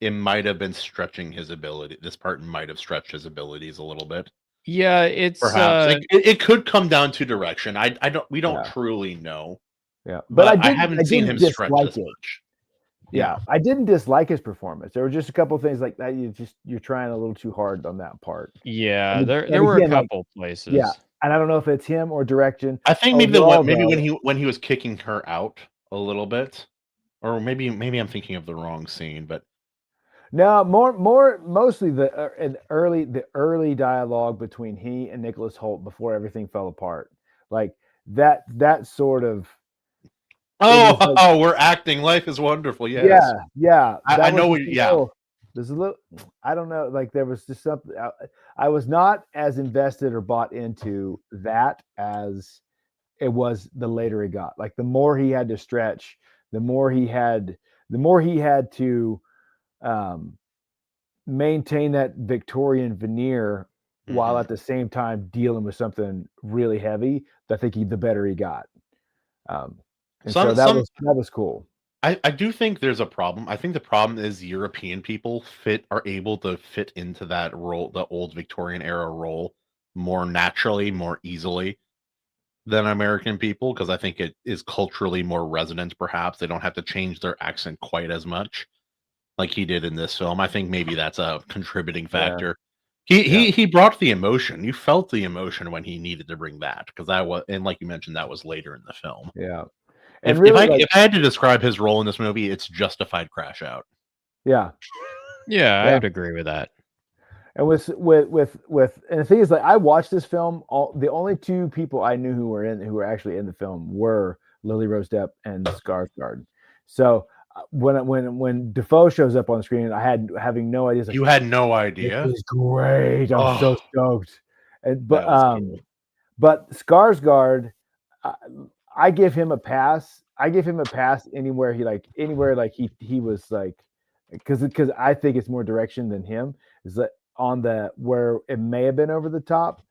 Speaker 1: it might have been stretching his ability. This part might have stretched his abilities a little bit.
Speaker 2: Yeah, it's
Speaker 1: perhaps it could come down to direction. We don't truly know.
Speaker 5: Yeah,
Speaker 1: but I haven't seen him stretch as much.
Speaker 5: Yeah, I didn't dislike his performance. There were just a couple of things like that. You're trying a little too hard on that part.
Speaker 2: Yeah, there were a couple places.
Speaker 5: Yeah, and I don't know if it's him or direction.
Speaker 1: I think maybe when he was kicking her out a little bit, or maybe I'm thinking of the wrong scene. But
Speaker 5: no, mostly the early dialogue between he and Nicholas Hoult before everything fell apart, like that sort of.
Speaker 1: Oh, we're acting. Life is wonderful. Yes.
Speaker 5: Yeah.
Speaker 1: I know.
Speaker 5: There's a little. I don't know. Like there was just something. I was not as invested or bought into that as it was the later he got. Like the more he had to stretch, the more he had to maintain that Victorian veneer while at the same time dealing with something really heavy. I think the better he got. So that was cool.
Speaker 1: I do think there's a problem. I think the problem is European people are able to fit into that role, the old Victorian era role, more naturally, more easily than American people, because I think it is culturally more resonant. Perhaps they don't have to change their accent quite as much, like he did in this film. I think maybe that's a contributing factor. He brought the emotion. You felt the emotion when he needed to bring that, because and like you mentioned, that was later in the film.
Speaker 5: Yeah.
Speaker 1: And if I had to describe his role in this movie, it's justified crash out.
Speaker 2: Yeah, I would agree with that.
Speaker 5: And with and the thing is, like, I watched this film. The only two people I knew who were actually in the film were Lily Rose Depp and Skarsgård. So when Defoe shows up on the screen, having no idea.
Speaker 1: You had no idea.
Speaker 5: This is great. I'm so stoked. But Skarsgård. I give him a pass. Anywhere he was like, because I think it's more direction than him. Is that on where it may have been over the top,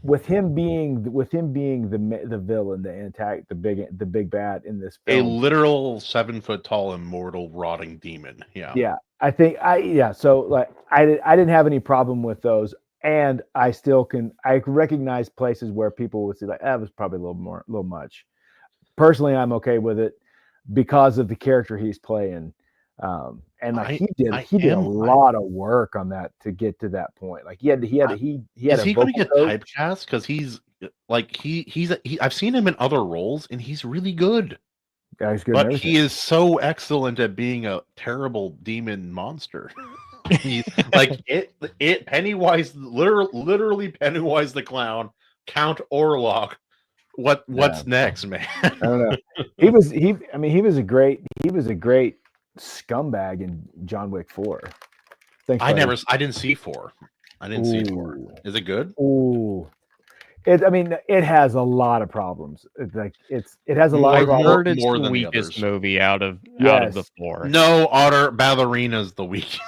Speaker 5: with him being the villain, the big bad in this film.
Speaker 1: A literal 7 foot tall immortal rotting demon. Yeah.
Speaker 5: I think So like I didn't have any problem with those. And I recognize places where people would say like, that was probably a little much. Personally, I'm okay with it because of the character he's playing. And like he did a lot of work on that to get to that point. Like he had. Is he going to get
Speaker 1: typecast? Because he's like I've seen him in other roles, and he's really good.
Speaker 5: Yeah, he's good.
Speaker 1: But he is so excellent at being a terrible demon monster. He's like it Pennywise, literally Pennywise the clown, Count Orlok. What's next, man?
Speaker 5: I don't know. He was a great scumbag in John Wick 4.
Speaker 1: I didn't see 4. I didn't see 4. Is it good?
Speaker 5: Ooh. It has a lot of problems. It has a lot of problems.
Speaker 2: I've heard it's the weakest movie out of the 4.
Speaker 1: No, Otter Ballerina's the weakest.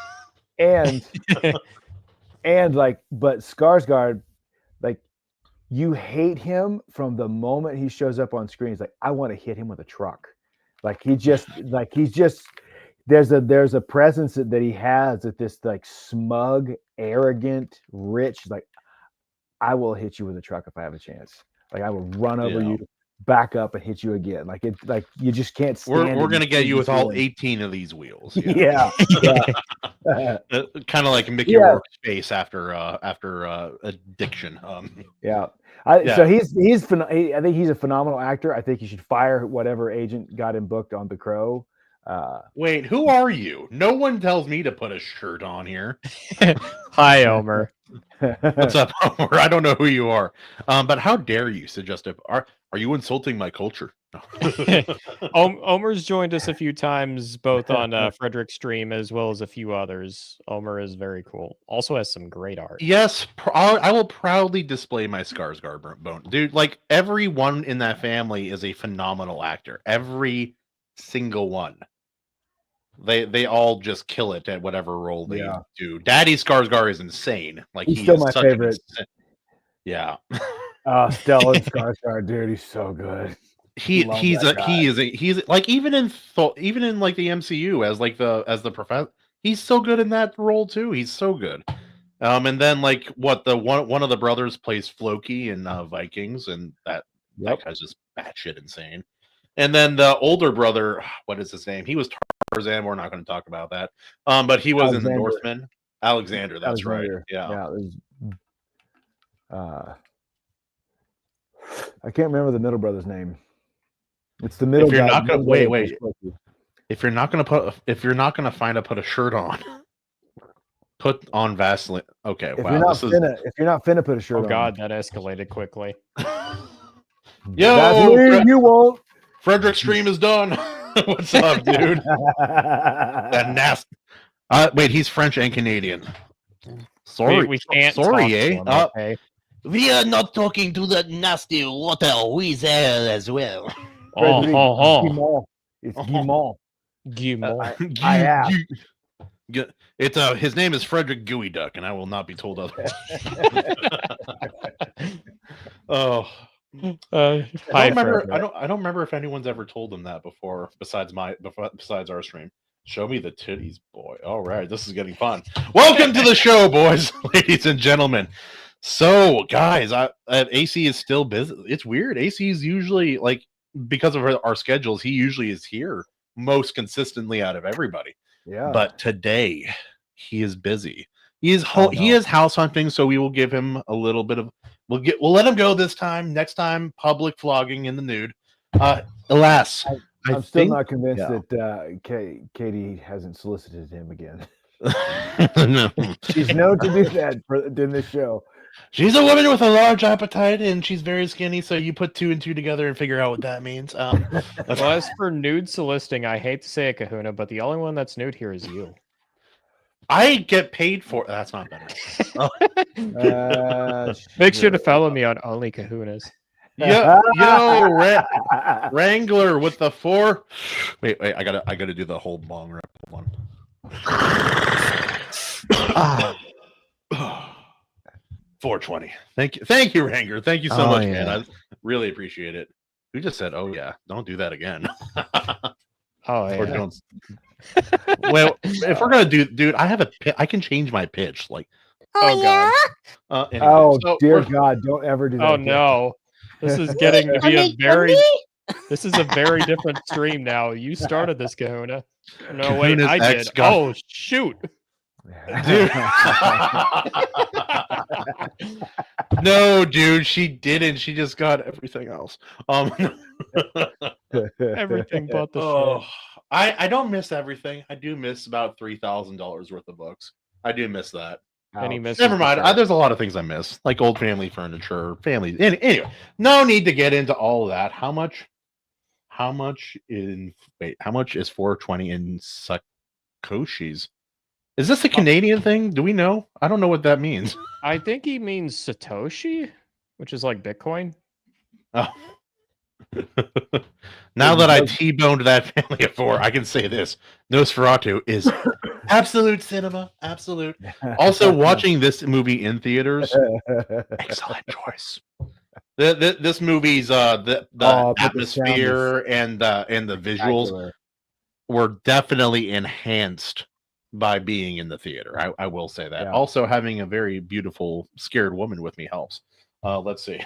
Speaker 5: And but Skarsgård, like, you hate him from the moment he shows up on screen. He's like, I want to hit him with a truck. There's a presence that he has, that this like smug, arrogant, rich, like, I will hit you with a truck if I have a chance. Like, I will run over you, back up, and hit you again. Like you just can't stand.
Speaker 1: We're gonna get you with all 18 of these wheels.
Speaker 5: Yeah.
Speaker 1: Kind of like Mickey Rourke's face after addiction.
Speaker 5: So I think he's a phenomenal actor. I think you should fire whatever agent got him booked on The Crow.
Speaker 1: Wait, who are you? No one tells me to put a shirt on here.
Speaker 2: Hi, Omer.
Speaker 1: What's up, Omer? I don't know who you are. But how dare you suggest it? Are you insulting my culture?
Speaker 2: Omer's joined us a few times, both on Frederick's stream as well as a few others. Omer is very cool. Also has some great art.
Speaker 1: Yes, I will proudly display my Skarsgård bone. Dude, like, everyone in that family is a phenomenal actor. Every single one. They all just kill it at whatever role they
Speaker 5: Yeah.
Speaker 1: do. Daddy Skarsgård is insane. Like
Speaker 5: He's
Speaker 1: he
Speaker 5: still
Speaker 1: is
Speaker 5: my
Speaker 1: such an
Speaker 5: favorite. Oh,
Speaker 1: yeah.
Speaker 5: Stellan Skarsgård, dude, he's so good.
Speaker 1: He's like even in like the MCU as the professor, he's so good in that role too. He's so good. And then like what the one of the brothers plays Floki in Vikings, and that guy's just batshit insane. And then the older brother, what is his name? He was Tarzan. We're not going to talk about that. But he was in the Northman. Alexander, that's right. Yeah.
Speaker 5: I can't remember the middle brother's name. It's the middle
Speaker 1: If you're
Speaker 5: guy.
Speaker 1: not gonna wait. If you're not gonna find a put a shirt on, put on Vaseline. Okay,
Speaker 5: if you're not finna put a shirt on.
Speaker 2: Oh God, that escalated quickly.
Speaker 1: Yo,
Speaker 5: Vaseline, you won't.
Speaker 1: Frederick's stream is done. What's up, dude? That nasty. Wait, he's French and Canadian. Sorry,
Speaker 2: we can't.
Speaker 1: Sorry, eh?
Speaker 2: Him, okay.
Speaker 6: We are not talking to the nasty water wizard as well.
Speaker 5: It's Guimont.
Speaker 1: It's his name is Frederick Gooey Duck, and I will not be told otherwise. Oh, I don't remember if anyone's ever told him that before, besides our stream. Show me the titties, boy. All right, this is getting fun. Welcome to the show, boys, ladies and gentlemen. So, guys, AC is still busy. It's weird. AC is usually like, because of our schedules, he usually is here most consistently out of everybody.
Speaker 5: Yeah.
Speaker 1: But today he is busy. He is house hunting, so we will give him a little bit of we'll let him go this time. Next time, public flogging in the nude. Alas,
Speaker 5: I'm still not convinced that Katie hasn't solicited him again.
Speaker 1: No.
Speaker 5: She's known to do that in this show.
Speaker 1: She's a woman with a large appetite, and she's very skinny. So you put 2 and 2 together and figure out what that means.
Speaker 2: Well, as for nude soliciting, I hate to say it, Kahuna, but the only one that's nude here is you.
Speaker 1: I get paid for. That's not better.
Speaker 2: Make sure to follow me on Only Kahunas.
Speaker 1: Yo, Wrangler with the 4. Wait, I gotta do the whole bong rip one. 420. Thank you, Wrangler. Thank you so much, man. I really appreciate it. We just said, "Oh yeah, don't do that again."
Speaker 2: Oh yeah.
Speaker 1: Well, if we're gonna dude, I can change my pitch. Like,
Speaker 6: God.
Speaker 1: Anyway,
Speaker 5: dear God, don't ever do that.
Speaker 2: Oh no, this is getting to be a very. This is a very different stream now. You started this, Kahuna. No, wait, I did. Oh shoot.
Speaker 1: Dude. No, dude, she didn't. She just got everything else.
Speaker 2: Everything but the shit.
Speaker 1: I don't miss everything. I do miss about $3,000 worth of books. I do miss that.
Speaker 2: And he missed.
Speaker 1: Never mind. There's a lot of things I miss, like old family furniture, family. Anyway, no need to get into all of that. How much is 420 in Sakoshis? Is this a Canadian thing? Do we know? I don't know what that means.
Speaker 2: I think he means Satoshi, which is like Bitcoin.
Speaker 1: Oh. Now that I T-boned that family of 4, I can say this. Nosferatu is absolute cinema. Absolute. Also, watching this movie in theaters, excellent choice. This movie's the atmosphere and the visuals were definitely enhanced by being in the theater. I will say that. Yeah. Also, having a very beautiful scared woman with me helps. Let's see.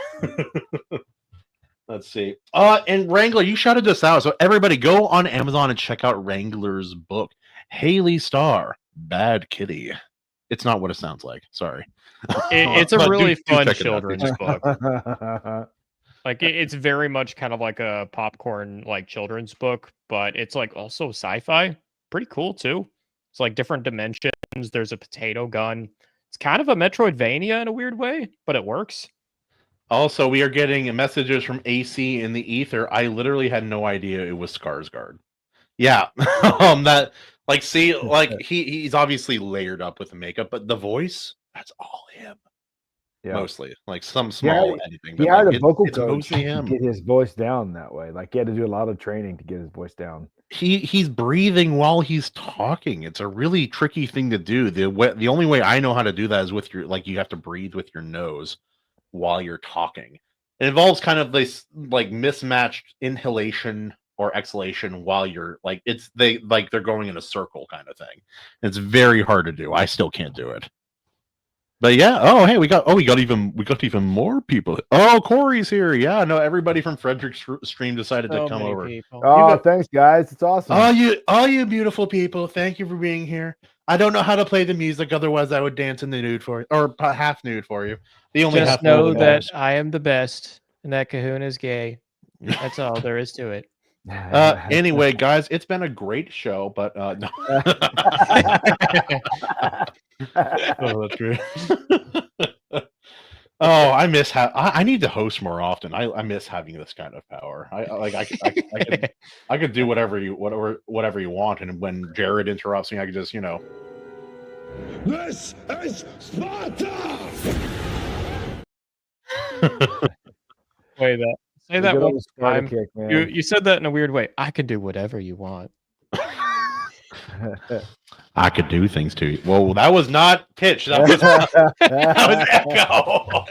Speaker 1: Let's see. And Wrangler, you shouted this out. So everybody go on Amazon and check out Wrangler's book, Haley Starr, Bad Kitty. It's not what it sounds like. Sorry.
Speaker 2: It's a really fun children's book. Like it's very much kind of like a popcorn like children's book, but it's like also sci-fi. Pretty cool too. It's like different dimensions. There's a potato gun. It's kind of a Metroidvania in a weird way, but it works.
Speaker 1: Also, we are getting messages from AC in the ether. I literally had no idea it was Skarsgård. Yeah. That like see, like he's obviously layered up with the makeup, but the voice, that's all him. Yeah. Mostly. Like some small anything.
Speaker 5: He hired a vocal coach to get his voice down that way. Like he had to do a lot of training to get his voice down.
Speaker 1: he's breathing while he's talking. It's a really tricky thing to do. The only way I know how to do that is with your you have to breathe with your nose while you're talking. It involves kind of this mismatched inhalation or exhalation while you're they're going in a circle kind of thing. It's very hard to do. I still can't do it. But yeah, hey, we got even more people. Oh, Corey's here. Yeah, no, everybody from Frederick's stream decided to come over.
Speaker 5: Oh, thanks guys. It's awesome.
Speaker 1: All you beautiful people, thank you for being here. I don't know how to play the music, otherwise I would dance in the nude for you, or half nude for you. The only
Speaker 2: just know that I am the best and that Kahuna is gay. That's all there is to it.
Speaker 1: Anyway, guys, it's been a great show, but no. Oh, that's great. Oh, I miss I need to host more often. I miss having this kind of power. I could do whatever you want, and when Jarrod interrupts me, I could just
Speaker 3: This is Sparta.
Speaker 2: Say that one time.
Speaker 5: Kick,
Speaker 2: You said that in a weird way. I could do whatever you want.
Speaker 1: I could do things to you. Well, that was not pitch. That was echo.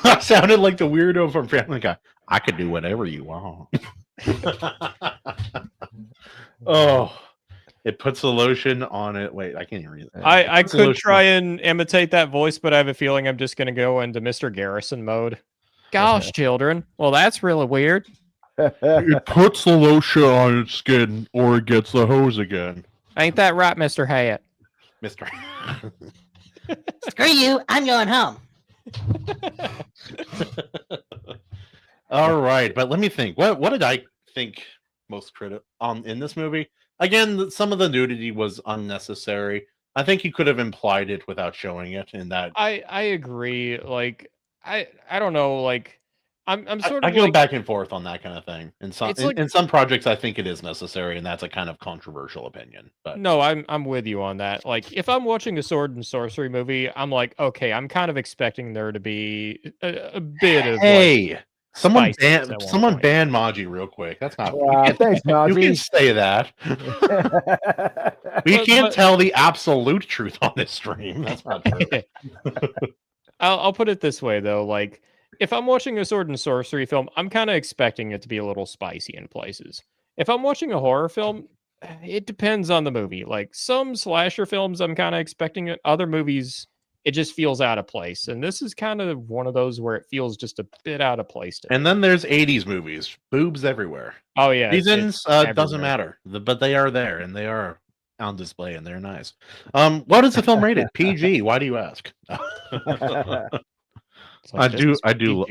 Speaker 1: I sounded like the weirdo from Family Guy. I could do whatever you want. Oh, it puts the lotion on it. Wait, I can't even read that.
Speaker 2: I could try and imitate that voice, but I have a feeling I'm just going to go into Mr. Garrison mode. Gosh, children. Well, that's really weird.
Speaker 1: It puts the lotion on its skin, or it gets the hose again.
Speaker 2: Ain't that right, Mr. Hat?
Speaker 1: Mr.
Speaker 6: Screw you, I'm going home.
Speaker 1: All right, but let me think. What did I think most in this movie? Again, some of the nudity was unnecessary. I think he could have implied it without showing it. In that,
Speaker 2: I agree. Like I don't know. Like I'm sort of.
Speaker 1: I go back and forth on that kind of thing. In some projects, I think it is necessary, and that's a kind of controversial opinion. But
Speaker 2: no, I'm with you on that. Like if I'm watching a sword and sorcery movie, I'm like, okay, I'm kind of expecting there to be a bit of.
Speaker 1: Hey, someone ban Maji real quick. That's not.
Speaker 5: Thanks, Maji.
Speaker 1: You can say that. We can't tell the absolute truth on this stream. That's not true.
Speaker 2: I'll put it this way though, like. If I'm watching a sword and sorcery film, I'm kind of expecting it to be a little spicy in places. If I'm watching a horror film, it depends on the movie. Like some slasher films, I'm kind of expecting it. Other movies, it just feels out of place. And this is kind of one of those where it feels just a bit out of place.
Speaker 1: And then there's 80s movies. Boobs everywhere.
Speaker 2: Oh, yeah.
Speaker 1: Reasons doesn't matter. But they are there, and they are on display, and they're nice. What is the film rated? PG. Why do you ask? I do.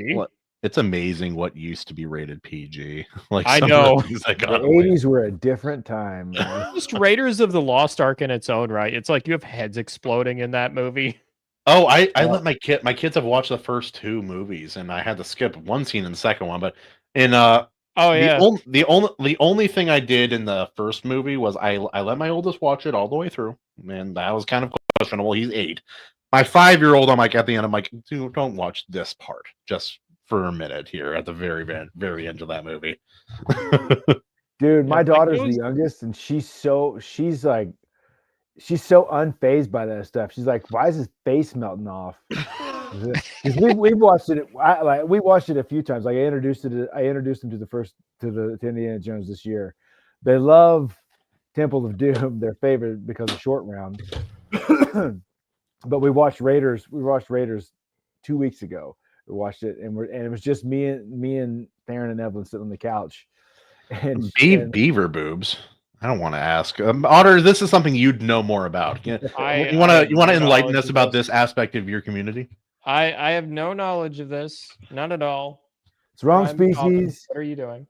Speaker 1: It's amazing what used to be rated PG. Like
Speaker 2: I know
Speaker 5: the 80s were a different time.
Speaker 2: Just Raiders of the Lost Ark in its own right. It's like you have heads exploding in that movie.
Speaker 1: Oh, I let my kids have watched the first two movies, and I had to skip one scene in the second one. But in the only thing I did in the first movie was I let my oldest watch it all the way through, and that was kind of questionable. He's 8. My 5-year-old, I'm like, at the end, I'm like, dude, don't watch this part just for a minute here at the very end of that movie.
Speaker 5: Dude, my daughter's the youngest, and she's so unfazed by that stuff. She's like, why is his face melting off? We've watched it. We watched it a few times. Like I introduced them to Indiana Jones this year. They love Temple of Doom, their favorite because of Short Round. But we watched Raiders. We watched Raiders 2 weeks ago. We watched it, and it was just me and Theron and Evelyn sitting on the couch. And
Speaker 1: beaver boobs. I don't want to ask Otter. This is something you'd know more about. You want to enlighten us about this aspect of your community?
Speaker 2: I have no knowledge of this, none at all.
Speaker 5: It's wrong species.
Speaker 2: What are you doing?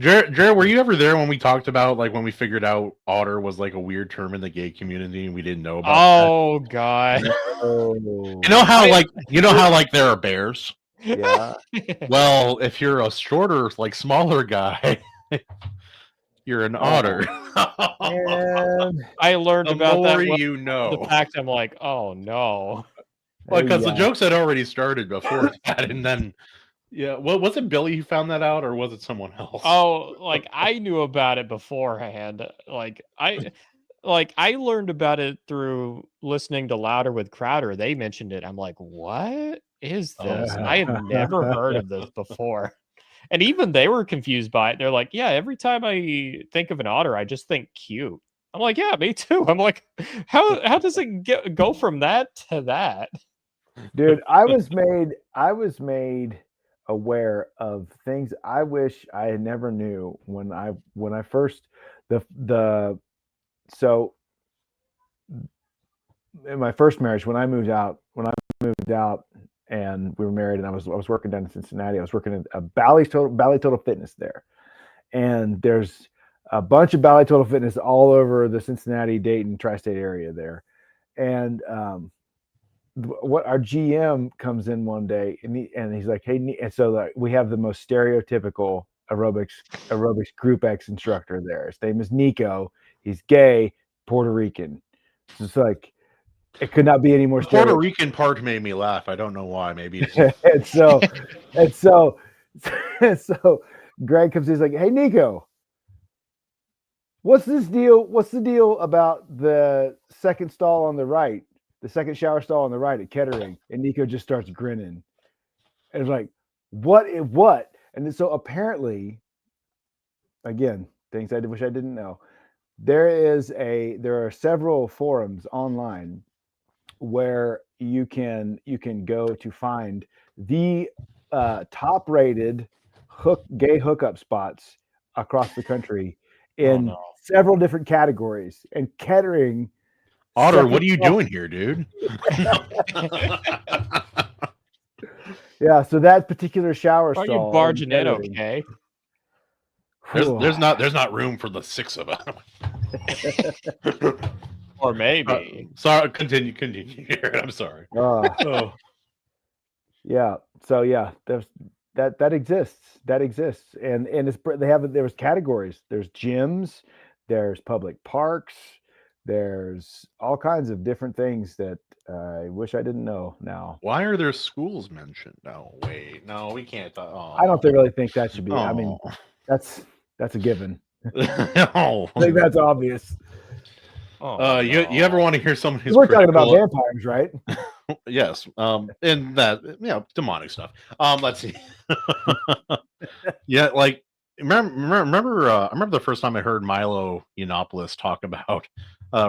Speaker 1: Jared, were you ever there when we talked about when we figured out otter was like a weird term in the gay community and we didn't know about
Speaker 2: that? God.
Speaker 1: You know how there are bears?
Speaker 5: Yeah.
Speaker 1: Well, if you're a shorter, smaller guy, you're an otter.
Speaker 2: I learned about that. The fact I'm like, oh no.
Speaker 1: Well, because the jokes had already started before that, and then Yeah, well, was it Billy who found that out, or was it someone else?
Speaker 2: Oh, like I knew about it beforehand. I learned about it through listening to Louder with Crowder. They mentioned it. I'm like, what is this? I had never heard of this before. And even they were confused by it. They're like, yeah, every time I think of an otter, I just think cute. I'm like, yeah, me too. I'm like, how does it go from that to that?
Speaker 5: Dude, I was made aware of things I wish I never knew when I first the so in my first marriage when I moved out and we were married and I was working down in Cincinnati. I was working at a Bally Total Fitness there. And there's a bunch of Bally Total Fitness all over the Cincinnati, Dayton, tri-state area there. And what our GM comes in one day and he's like, hey, and so like we have the most stereotypical aerobics group X instructor there. His name is Nico. He's gay, Puerto Rican. So it's like it could not be any more
Speaker 1: The Puerto Rican part made me laugh. I don't know why. Maybe it's
Speaker 5: and so Greg comes in, he's like, hey Nico, what's this deal? What's the deal about the second stall on the right? The second shower stall on the right at Kettering. And Nico just starts grinning. And it's like, what? And then, so apparently, again, things I wish I didn't know. There are several forums online where you can go to find the top rated gay hookup spots across the country in several different categories. And Kettering,
Speaker 1: Otter, what are you doing here, dude?
Speaker 5: Yeah, so that particular shower stall.
Speaker 2: Are you barging in, okay?
Speaker 1: There's not room for the 6 of them.
Speaker 2: Or maybe.
Speaker 1: Sorry, continue here. I'm sorry.
Speaker 5: Yeah. So yeah, there's that exists. And there's categories. There's gyms, there's public parks, there's all kinds of different things that I wish I didn't know now.
Speaker 1: Why are there schools mentioned? No, wait. No, we can't.
Speaker 5: I don't really think that should be. I mean, that's a given. I think that's obvious.
Speaker 1: You ever want to hear someone who's
Speaker 5: we're talking about vampires, right?
Speaker 1: Yes. And that, demonic stuff. Let's see. Yeah, like remember the first time I heard Milo Yiannopoulos talk about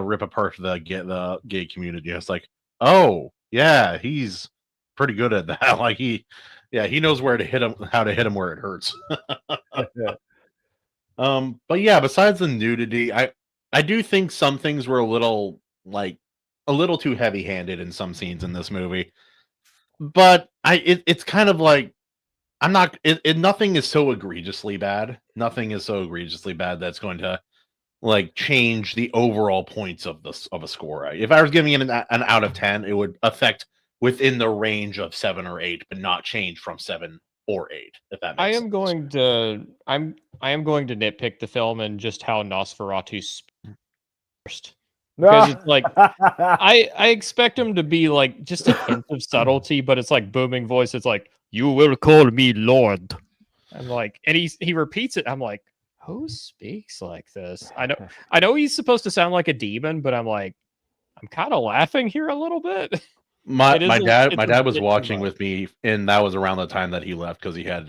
Speaker 1: rip apart the gay community. I was like, oh yeah, he's pretty good at that. Like he knows where to hit him, how to hit him where it hurts. But yeah, besides the nudity, I do think some things were a little too heavy-handed in some scenes in this movie. But it's kind of like nothing is so egregiously bad. Nothing is so egregiously bad that's going to change the overall points of a score. If I was giving it an out of 10, it would affect within the range of 7 or 8, but not change from 7 or 8. If that makes sense.
Speaker 2: I am going to nitpick the film and just how Nosferatu first. Because it's like I expect him to be like just a hint of subtlety, but it's like booming voice. It's like, you will call me Lord. I'm like, and he repeats it. I'm like, who speaks like this? I know he's supposed to sound like a demon, but I'm like, I'm kind of laughing here a little bit.
Speaker 1: My dad was watching with me, and that was around the time that he left because he had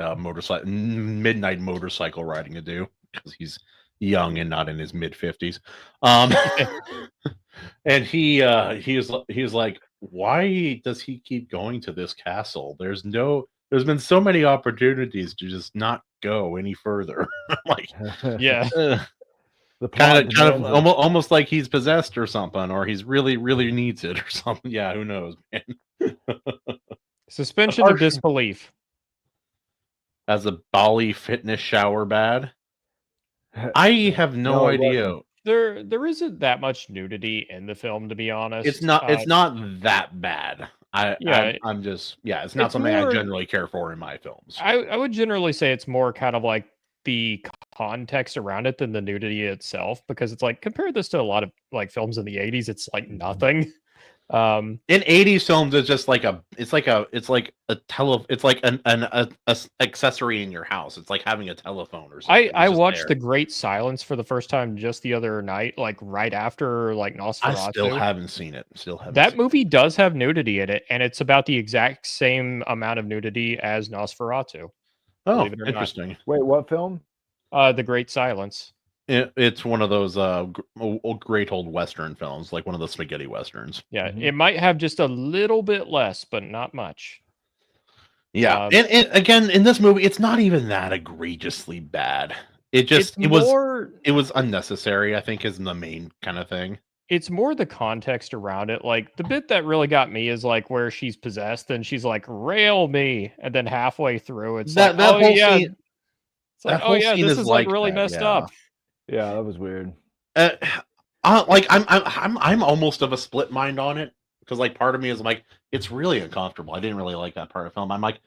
Speaker 1: midnight motorcycle riding to do because he's young and not in his mid-50s. And he was like, why does he keep going to this castle? There's been so many opportunities to just not go any further. Like,
Speaker 2: yeah.
Speaker 1: Kind of almost like he's possessed or something, or he's really needs it or something. Yeah, who knows, man.
Speaker 2: Suspension of disbelief.
Speaker 1: As a Bali fitness shower bad? I have no idea.
Speaker 2: There isn't that much nudity in the film, to be honest.
Speaker 1: It's not that bad. It's not something I generally care for in my films.
Speaker 2: I would generally say it's more kind of like the context around it than the nudity itself, because it's like, compare this to a lot of like films in the 80s, it's like nothing.
Speaker 1: In 80s films, it's just like it's like an accessory in your house. It's like having a telephone or something.
Speaker 2: I
Speaker 1: It's just
Speaker 2: watched
Speaker 1: there.
Speaker 2: The Great Silence for the first time just the other night, like right after like
Speaker 1: I
Speaker 2: Nosferatu.
Speaker 1: still haven't seen it.
Speaker 2: That movie does have nudity in it, and it's about the exact same amount of nudity as Nosferatu.
Speaker 1: Oh,
Speaker 2: believe it or not.
Speaker 1: interesting.
Speaker 5: Wait, what film?
Speaker 2: The Great Silence.
Speaker 1: It's one of those great old Western films, like one of the spaghetti westerns.
Speaker 2: Yeah, it might have just a little bit less, but not much.
Speaker 1: Yeah, and again, in this movie, it's not even that egregiously bad. It was unnecessary, I think, is the main kind of thing.
Speaker 2: It's more the context around it. Like the bit that really got me is like where she's possessed and she's like, "Rail me," and then halfway through, it's
Speaker 1: That
Speaker 2: like, "Oh
Speaker 1: whole
Speaker 2: yeah."
Speaker 1: scene-
Speaker 2: It's like,
Speaker 1: that
Speaker 2: "Oh
Speaker 1: whole
Speaker 2: yeah,
Speaker 1: scene
Speaker 2: this
Speaker 1: is
Speaker 2: is like
Speaker 1: like
Speaker 2: really
Speaker 1: that,
Speaker 2: messed
Speaker 1: yeah.
Speaker 2: up."
Speaker 5: Yeah, that was weird.
Speaker 1: Like I'm almost of a split mind on it, because like part of me is like, it's really uncomfortable. I didn't really like that part of the film. I'm like,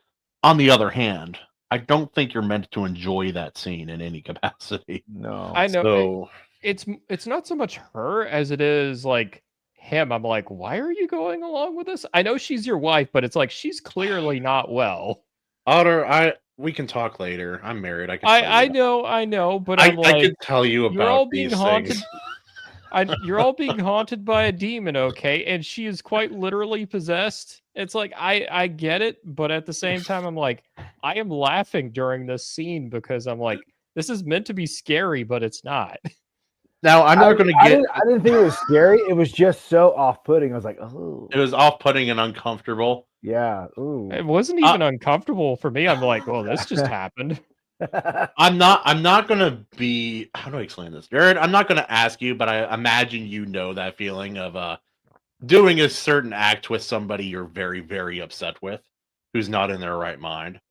Speaker 1: on the other hand, I don't think you're meant to enjoy that scene in any capacity.
Speaker 5: No,
Speaker 2: I know.
Speaker 1: So
Speaker 2: It's not so much her as it is like him. I'm like, why are you going along with this? I know she's your wife, but it's like she's clearly not well.
Speaker 1: Otter, we can talk later. I'm married.
Speaker 2: I know, but I'm
Speaker 1: I
Speaker 2: like,
Speaker 1: could tell you
Speaker 2: you're all
Speaker 1: about
Speaker 2: being
Speaker 1: these
Speaker 2: haunted.
Speaker 1: things.
Speaker 2: You're all being haunted by a demon, okay? And she is quite literally possessed. It's like I get it, but at the same time, I'm like, I am laughing during this scene because I'm like, this is meant to be scary, but it's not.
Speaker 1: Now I'm not going to get.
Speaker 5: I didn't think it was scary. It was just so off-putting. I was like, oh.
Speaker 1: It was off-putting and uncomfortable.
Speaker 5: Yeah. Ooh.
Speaker 2: It wasn't even uncomfortable for me. I'm like, well, this just happened.
Speaker 1: I'm not gonna be. How do I explain this, Jared? I'm not gonna ask you, but I imagine you know that feeling of doing a certain act with somebody you're very, very upset with, who's not in their right mind.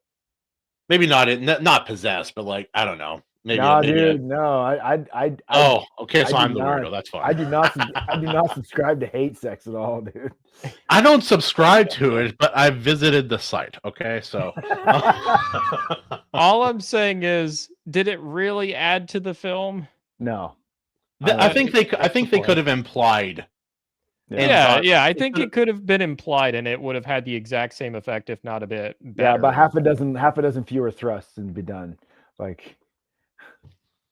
Speaker 1: Maybe not possessed, but like, I don't know. Maybe.
Speaker 5: No,
Speaker 1: maybe
Speaker 5: dude. No, I.
Speaker 1: Oh, okay. So
Speaker 5: I
Speaker 1: I'm
Speaker 5: do
Speaker 1: the
Speaker 5: not-
Speaker 1: weirdo. That's fine.
Speaker 5: I do not subscribe to hate sex at all, dude.
Speaker 1: I don't subscribe to it, but I've visited the site. Okay, so
Speaker 2: All I'm saying is, did it really add to the film?
Speaker 5: No.
Speaker 1: I think they could have implied.
Speaker 2: Yeah. I think it could have been implied, and it would have had the exact same effect, if not a bit better.
Speaker 5: Yeah, about half a dozen fewer thrusts and be done. Like,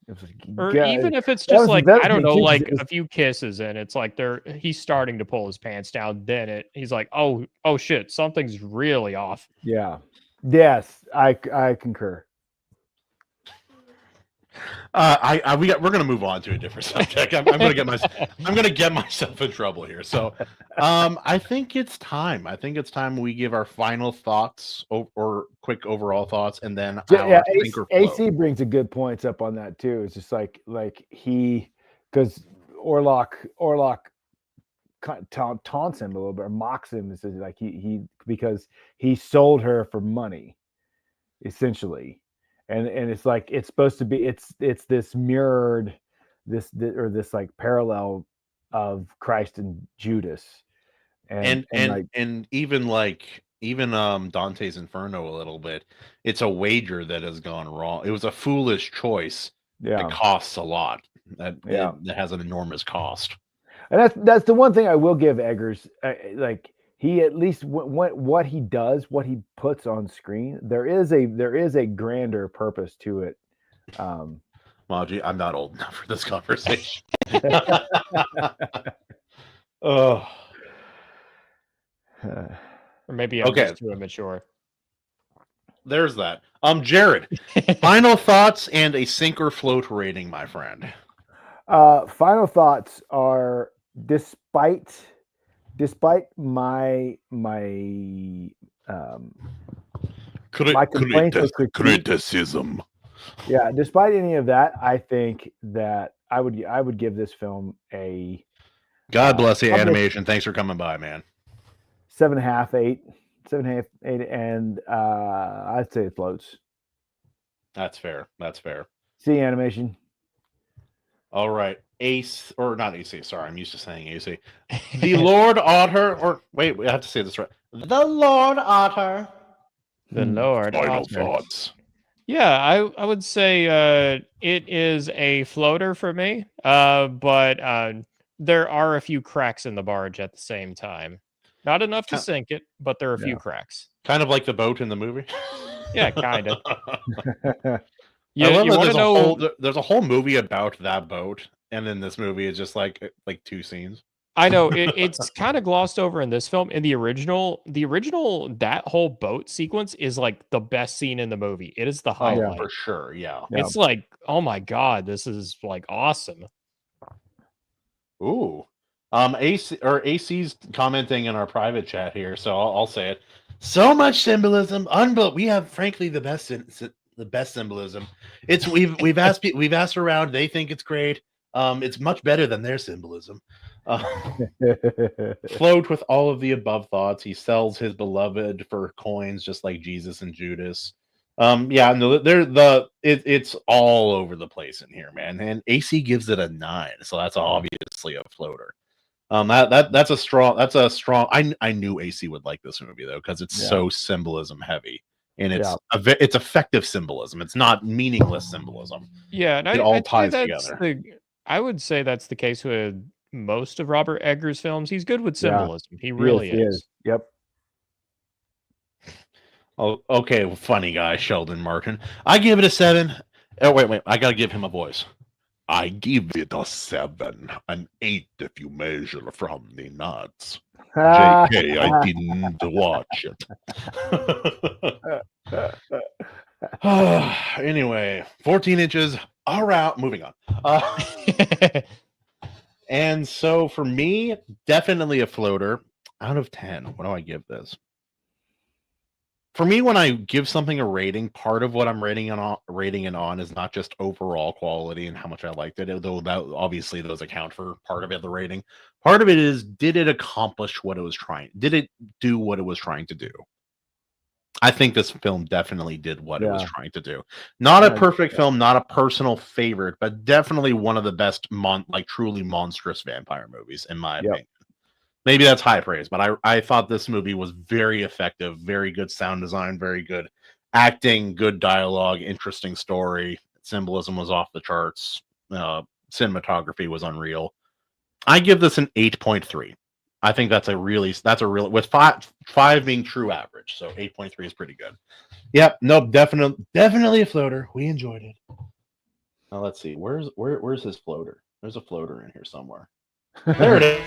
Speaker 5: it was like,
Speaker 2: or
Speaker 5: God,
Speaker 2: even if it's
Speaker 5: that
Speaker 2: just
Speaker 5: was-
Speaker 2: like,
Speaker 5: that
Speaker 2: I don't
Speaker 5: was
Speaker 2: know,
Speaker 5: the
Speaker 2: like
Speaker 5: Jesus.
Speaker 2: a few kisses, and it's like he's starting to pull his pants down. Then he's like, oh shit, something's really off.
Speaker 5: Yeah. Yes, I concur.
Speaker 1: We're gonna move on to a different subject. I'm gonna get myself in trouble here. So, I think it's time. We give our final thoughts or quick overall thoughts, and then
Speaker 5: Yeah,
Speaker 1: think or
Speaker 5: AC
Speaker 1: flow.
Speaker 5: brings a good points up on that too. It's just like he, because Orlok taunts him a little bit, or mocks him, and says like he because he sold her for money, essentially, and it's like it's supposed to be it's this mirrored this like parallel of Christ and Judas, and
Speaker 1: even Dante's Inferno a little bit. It's a wager that has gone wrong. It was a foolish choice.
Speaker 5: Yeah,
Speaker 1: that costs a lot. That has an enormous cost.
Speaker 5: And that's the one thing I will give Eggers. Like, he at least what he does, what he puts on screen, there is a grander purpose to it.
Speaker 1: Maji, I'm not old enough for this conversation. Oh,
Speaker 2: Or maybe I'm just too immature.
Speaker 1: There's that. Jared, final thoughts and a sink or float rating, my friend.
Speaker 5: Final thoughts are, despite my complaints or
Speaker 1: criticism.
Speaker 5: Yeah, despite any of that, I think that I would give this film a
Speaker 1: God bless the animation. Thanks for coming by, man.
Speaker 5: 7.5, 8. 7.5, 8, and I'd say it floats.
Speaker 1: That's fair.
Speaker 5: See animation.
Speaker 1: All right. Ace, or not AC, sorry, I'm used to saying AC. The Lord Otter, or wait, we have to say this right. The Lord Otter.
Speaker 2: The Lord
Speaker 1: Final
Speaker 2: Otter.
Speaker 1: thoughts.
Speaker 2: Yeah, I would say it is a floater for me. But there are a few cracks in the barge at the same time. Not enough to
Speaker 1: Ki-
Speaker 2: sink it, but there are a few
Speaker 5: Yeah.
Speaker 2: cracks.
Speaker 1: Kind of like the boat in the movie.
Speaker 2: Yeah, kinda.
Speaker 1: I
Speaker 2: You
Speaker 1: love that
Speaker 2: want to know?
Speaker 1: there's a whole movie about that boat, and then this movie is just like 2 scenes.
Speaker 2: I know it's kind of glossed over in this film. In the original, that whole boat sequence is like the best scene in the movie. It is the
Speaker 1: Oh,
Speaker 2: highlight.
Speaker 1: for sure, yeah.
Speaker 5: Yeah.
Speaker 2: It's like, oh my god, this is like awesome.
Speaker 1: Ooh. AC's commenting in our private chat here, so I'll say it. So much symbolism, we have frankly the best symbolism. It's we've asked around, they think it's great. It's much better than their symbolism. Float with all of the above thoughts. He sells his beloved for coins, just like Jesus and Judas. Yeah, no, it's all over the place in here, man. And AC gives it a 9, so that's obviously a floater. That's a strong. I knew AC would like this movie though, because it's so symbolism heavy, and it's effective symbolism. It's not meaningless symbolism.
Speaker 2: Yeah, and
Speaker 1: It all ties together.
Speaker 2: I would say that's the case with most of Robert Eggers' films. He's good with symbolism. He really is.
Speaker 5: Yep.
Speaker 1: Oh, okay, funny guy, Sheldon Martin. I give it a 7. Oh, wait, I gotta give him a voice. I give it a 7, an 8 if you measure from the nuts. JK, I didn't watch it. Anyway, 14 inches around. Moving on. And so for me, definitely a floater. Out of 10, what do I give this? For me, when I give something a rating, part of what I'm rating it on is not just overall quality and how much I liked it, though that obviously those account for part of it, the rating. Part of it is, did it accomplish what it was trying? Did it do what it was trying to do? I think this film definitely did what it was trying to do. Not a perfect film, not a personal favorite, but definitely one of the best, truly monstrous vampire movies, in my opinion. Maybe that's high praise, but I thought this movie was very effective, very good sound design, very good acting, good dialogue, interesting story. Symbolism was off the charts. Cinematography was unreal. I give this an 8.3. I think that's a real, with five being true average. So 8.3 is pretty good. Yep. Nope. Definitely a floater. We enjoyed it. Now let's see. Where's his floater? There's a floater in here somewhere. There it is.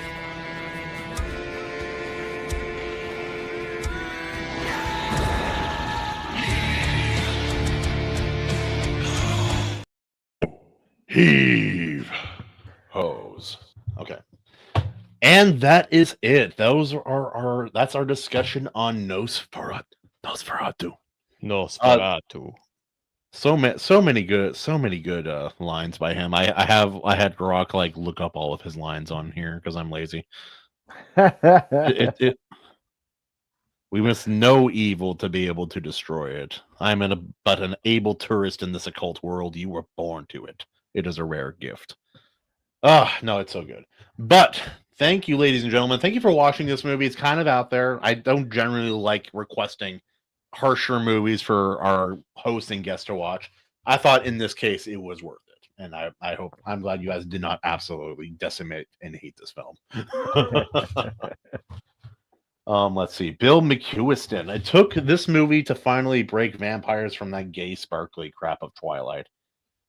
Speaker 1: Heave hose. Okay. And that is it. That's our discussion on Nosferatu. So many good lines by him. I had Grok look up all of his lines on here because I'm lazy. We must know evil to be able to destroy it. but an able tourist in this occult world. You were born to it. It is a rare gift. Oh, no, it's so good. But thank you, ladies and gentlemen. Thank you for watching this movie. It's kind of out there. I don't generally like requesting harsher movies for our host and guest to watch. I thought in this case it was worth it. And I'm glad you guys did not absolutely decimate and hate this film. Let's see. Bill McEwiston. It took this movie to finally break vampires from that gay, sparkly crap of Twilight.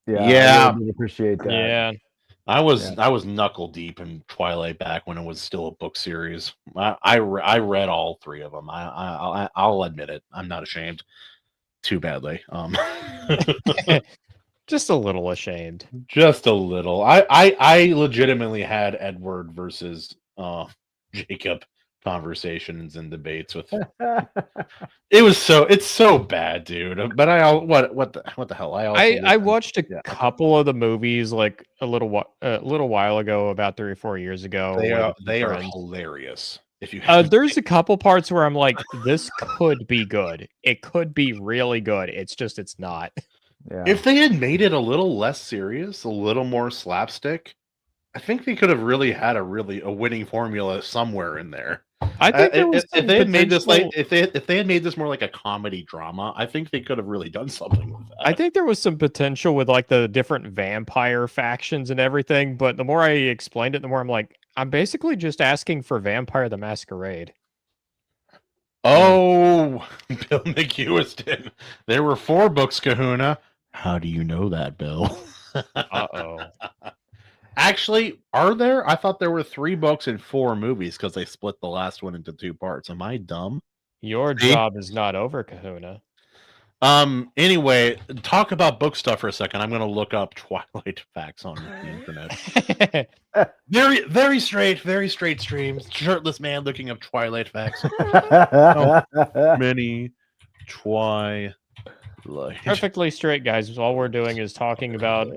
Speaker 5: Yeah. I really appreciate that.
Speaker 2: Yeah.
Speaker 1: I was knuckle deep in Twilight back when it was still a book series. I read all 3 of them. I'll admit it. I'm not ashamed. Too badly.
Speaker 2: Just a little ashamed.
Speaker 1: Just a little. I legitimately had Edward versus Jacob conversations and debates with. It's so bad, dude. But what the hell?
Speaker 2: I watched a couple of the movies like a little while ago, about 3 or 4 years ago.
Speaker 1: They are hilarious. If you
Speaker 2: there's a couple parts where I'm like, this could be good. It could be really good. It's just it's not.
Speaker 5: Yeah.
Speaker 1: If they had made it a little less serious, a little more slapstick, I think they could have really had a winning formula somewhere in there.
Speaker 2: I think there was
Speaker 1: if
Speaker 2: some
Speaker 1: they had made this like
Speaker 2: potential-
Speaker 1: if they had made this more like a comedy drama, I think they could have really done something with that.
Speaker 2: I think there was some potential with like the different vampire factions and everything, but the more I explained it, the more I'm like, I'm basically just asking for Vampire the Masquerade.
Speaker 1: Oh, Bill McEwiston. There were 4 books, Kahuna. How do you know that, Bill?
Speaker 2: Uh-oh.
Speaker 1: Actually, are there? I thought there were 3 books and 4 movies because they split the last one into 2 parts. Am I dumb?
Speaker 2: Your
Speaker 1: See?
Speaker 2: job is not over, Kahuna.
Speaker 1: Anyway, talk about book stuff for a second. I'm gonna look up Twilight facts on the internet. Very straight streams. Shirtless man looking up Twilight facts. Many Twilight.
Speaker 2: Perfectly straight, guys. All we're doing is talking about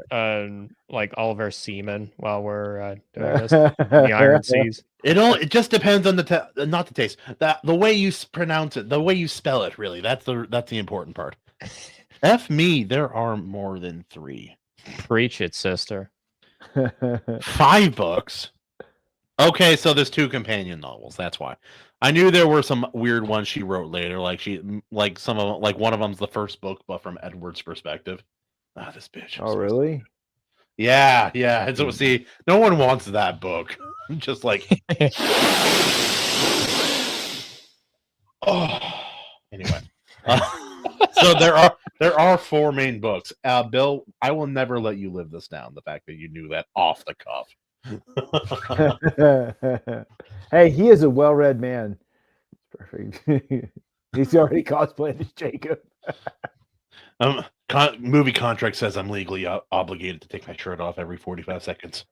Speaker 2: like all of our semen while we're doing this. The Iron Seas.
Speaker 1: It just depends on not the taste. The way you pronounce it, the way you spell it. Really, that's the important part. F me, there are more than 3.
Speaker 2: Preach it, sister.
Speaker 1: 5 books. Okay, so there's 2 companion novels. That's why. I knew there were some weird ones she wrote later, like some of them, like one of them's the first book, but from Edward's perspective. Ah, this bitch.
Speaker 5: Oh, really?
Speaker 1: Yeah. And so see, no one wants that book. Just like anyway. So there are 4 main books. Bill, I will never let you live this down. The fact that you knew that off the cuff.
Speaker 5: Hey, he is a well-read man. Perfect. He's already cosplayed as Jacob.
Speaker 1: Movie contract says I'm legally obligated to take my shirt off every 45 seconds.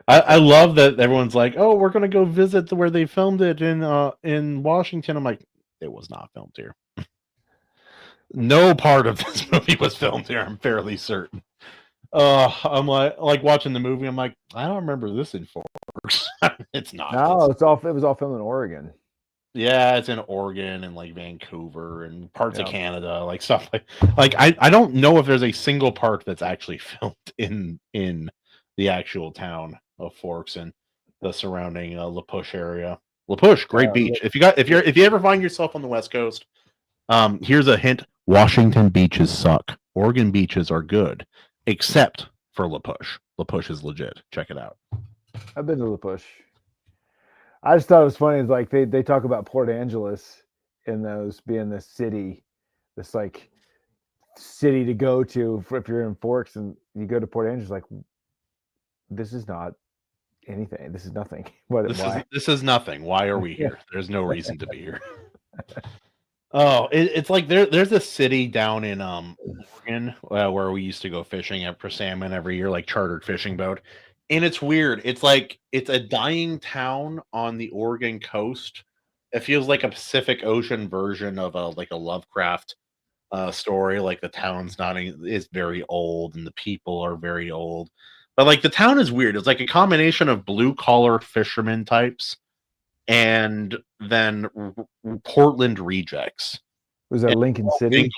Speaker 1: I love that everyone's like, "Oh, we're gonna go visit where they filmed it in Washington." I'm like, it was not filmed here. No part of this movie was filmed here. I'm fairly certain. I'm like watching the movie. I'm like, I don't remember this in Forks. It's not.
Speaker 5: No, it was all filmed in Oregon.
Speaker 1: Yeah, it's in Oregon and like Vancouver and parts of Canada, like stuff like I don't know if there's a single part that's actually filmed in the actual town of Forks and the surrounding La Push area. La Push, great beach. If you ever find yourself on the West Coast, here's a hint: Washington beaches suck. Oregon beaches are good, except for La Push. La Push is legit. Check it out.
Speaker 5: I've been to La Push. I just thought it was funny. It's like they talk about Port Angeles and those being this city, this like city to go to if you're in Forks and you go to Port Angeles. Like, this is not anything. This is nothing.
Speaker 1: This is nothing. Why are we here? There's no reason to be here. Oh, it's like there's a city down in Oregon where we used to go fishing for salmon every year, like chartered fishing boat. And it's weird. It's like it's a dying town on the Oregon coast. It feels like a Pacific Ocean version of a Lovecraft story. Like the town's is very old and the people are very old. But like the town is weird. It's like a combination of blue collar fisherman types and then Portland rejects.
Speaker 5: Was that Lincoln City?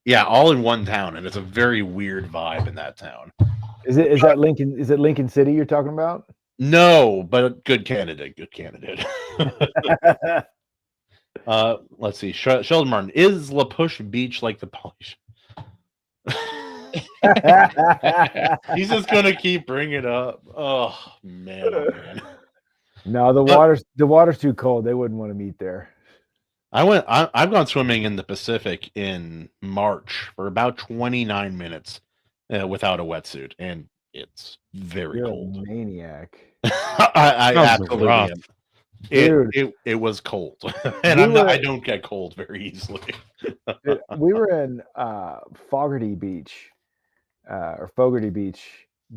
Speaker 1: Yeah, all in one town, and it's a very weird vibe in that town.
Speaker 5: Is that Lincoln? Is it Lincoln City you're talking about?
Speaker 1: No, but good candidate. Let's see. Sheldon Martin, is La Push Beach like the Polish? He's just gonna keep bringing it up. Oh man.
Speaker 5: No, the water's too cold. They wouldn't want to meet there.
Speaker 1: I've gone swimming in the Pacific in March for about 29 minutes without a wetsuit, and it's very cold.
Speaker 5: A maniac.
Speaker 1: I absolutely am. It was cold, and I don't get cold very easily.
Speaker 5: We were in Fogarty Beach,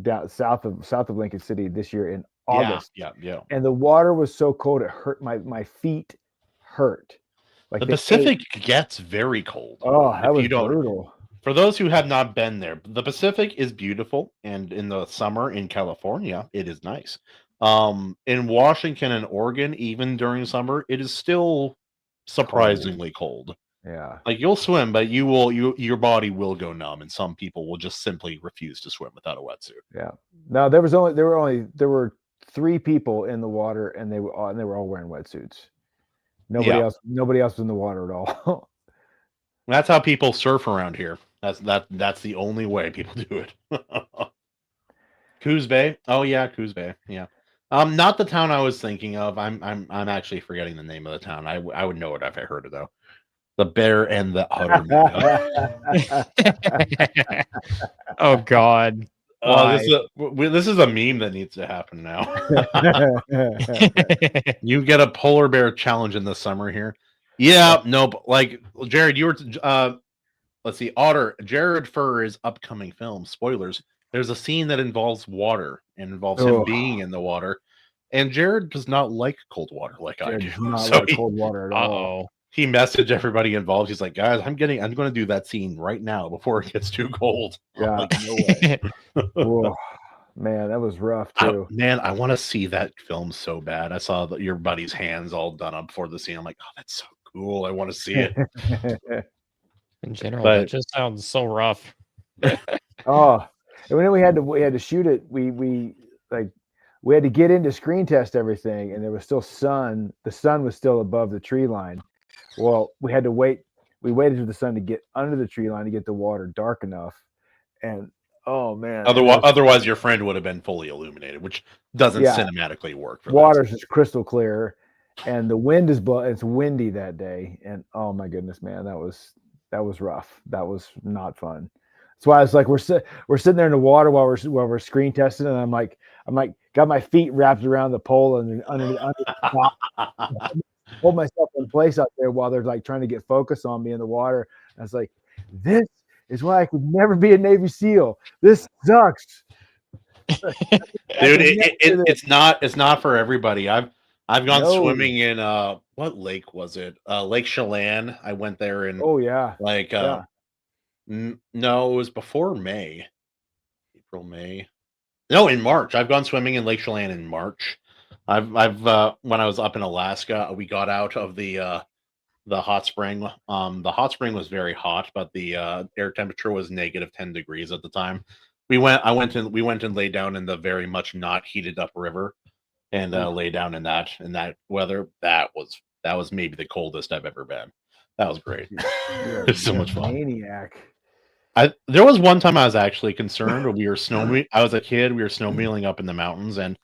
Speaker 5: down south of Lincoln City this year in August.
Speaker 1: Yeah.
Speaker 5: And the water was so cold it hurt my feet hurt. Like
Speaker 1: the Pacific gets very cold.
Speaker 5: Oh, that was brutal.
Speaker 1: For those who have not been there, the Pacific is beautiful, and in the summer in California, it is nice. In Washington and Oregon, even during summer, it is still surprisingly cold.
Speaker 5: Yeah,
Speaker 1: like you'll swim, but your body will go numb, and some people will just simply refuse to swim without a wetsuit.
Speaker 5: Yeah. No, there were 3 people in the water, and they were all wearing wetsuits. Nobody else was in the water at all.
Speaker 1: That's how people surf around here. That's the only way people do it. Coos Bay. Oh yeah, Coos Bay. Yeah. Not the town I was thinking of. I'm actually forgetting the name of the town. I would know it if I heard it though. The Bear and the Otter.
Speaker 2: Oh God.
Speaker 1: This is a meme that needs to happen now. You get a polar bear challenge in the summer here. Yeah, no, but like Jared, you were let's see, Otter, Jared Furr's upcoming film, spoilers. There's a scene that involves water and involves him being in the water. And Jared does not like cold water like
Speaker 5: Jared
Speaker 1: I
Speaker 5: does
Speaker 1: do.
Speaker 5: not
Speaker 1: So
Speaker 5: like cold water at all.
Speaker 1: he messaged everybody involved. He's like, guys, I'm going to do that scene right now before it gets too cold.
Speaker 5: Yeah,
Speaker 1: Like, no way.
Speaker 5: Whoa, man, that was rough too.
Speaker 1: I want to see that film so bad. I saw your buddy's hands all done up before the scene. I'm like, oh, that's so cool. I want to see it.
Speaker 2: In general, that just sounds so rough.
Speaker 5: Oh, and then we had to shoot it. We had to get in to screen test everything, and there was still sun. The sun was still above the tree line. Well, we had to wait. We waited for the sun to get under the tree line to get the water dark enough. And oh man,
Speaker 1: otherwise your friend would have been fully illuminated, which doesn't cinematically work.
Speaker 5: Water's just crystal clear, and the wind is it's windy that day. And oh my goodness, man, that was rough. That was not fun. That's why it's like we're sitting there in the water while we're screen testing, and I'm like got my feet wrapped around the pole and under the top, hold myself in place out there while they're like trying to get focus on me in the water. And I was like, this is why I could never be a Navy SEAL. This sucks.
Speaker 1: Dude, it's not for everybody. I've gone swimming in what lake was it? Lake Chelan. I went there in no, it was before May. April, May. No, in March. I've gone swimming in Lake Chelan in March. I've when I was up in Alaska, we got out of the hot spring. The hot spring was very hot, but the air temperature was -10 degrees at the time. We went and laid down in the very much not heated up river, and lay down in that weather. That was maybe the coldest I've ever been. That was great. It was so much fun.
Speaker 5: Maniac.
Speaker 1: There was one time I was actually concerned. We were I was a kid. We were snowmobiling up in the mountains, and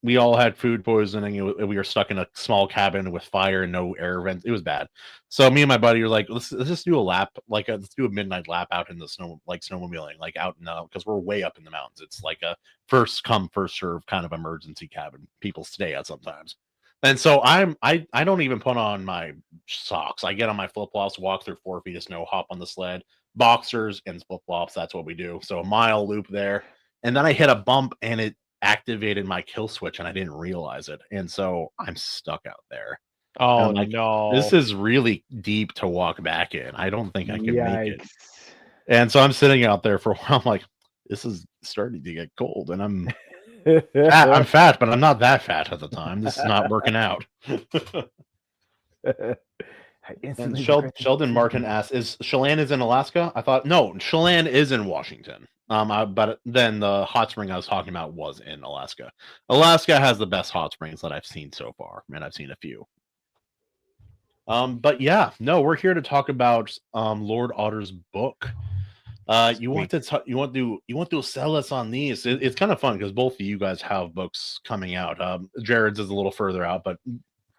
Speaker 1: we all had food poisoning. We were stuck in a small cabin with fire and no air vents. It was bad. So me and my buddy were like, let's just do a lap, let's do a midnight lap out in the snow, like snowmobiling, like out in because we're way up in the mountains. It's like a first come first serve kind of emergency cabin. People stay at sometimes. And so I don't even put on my socks. I get on my flip flops, walk through 4 feet of snow, hop on the sled, boxers and flip flops. That's what we do. So a mile loop there, and then I hit a bump and it activated my kill switch, and I didn't realize it, and so I'm stuck out there.
Speaker 2: Oh no!
Speaker 1: This is really deep to walk back in. I don't think I can make it. And so I'm sitting out there for a while. I'm like, this is starting to get cold, and I'm fat, but I'm not that fat at the time. This is not working out. And Sheldon Martin asks, "Is Chelan in Alaska?" I thought no, Chelan is in Washington. But then the hot spring I was talking about was in Alaska. Alaska has the best hot springs that I've seen so far, and I've seen a few. But yeah, no, we're here to talk about Lord Otter's book. You want to sell us on these? It's kind of fun because both of you guys have books coming out. Jared's is a little further out, but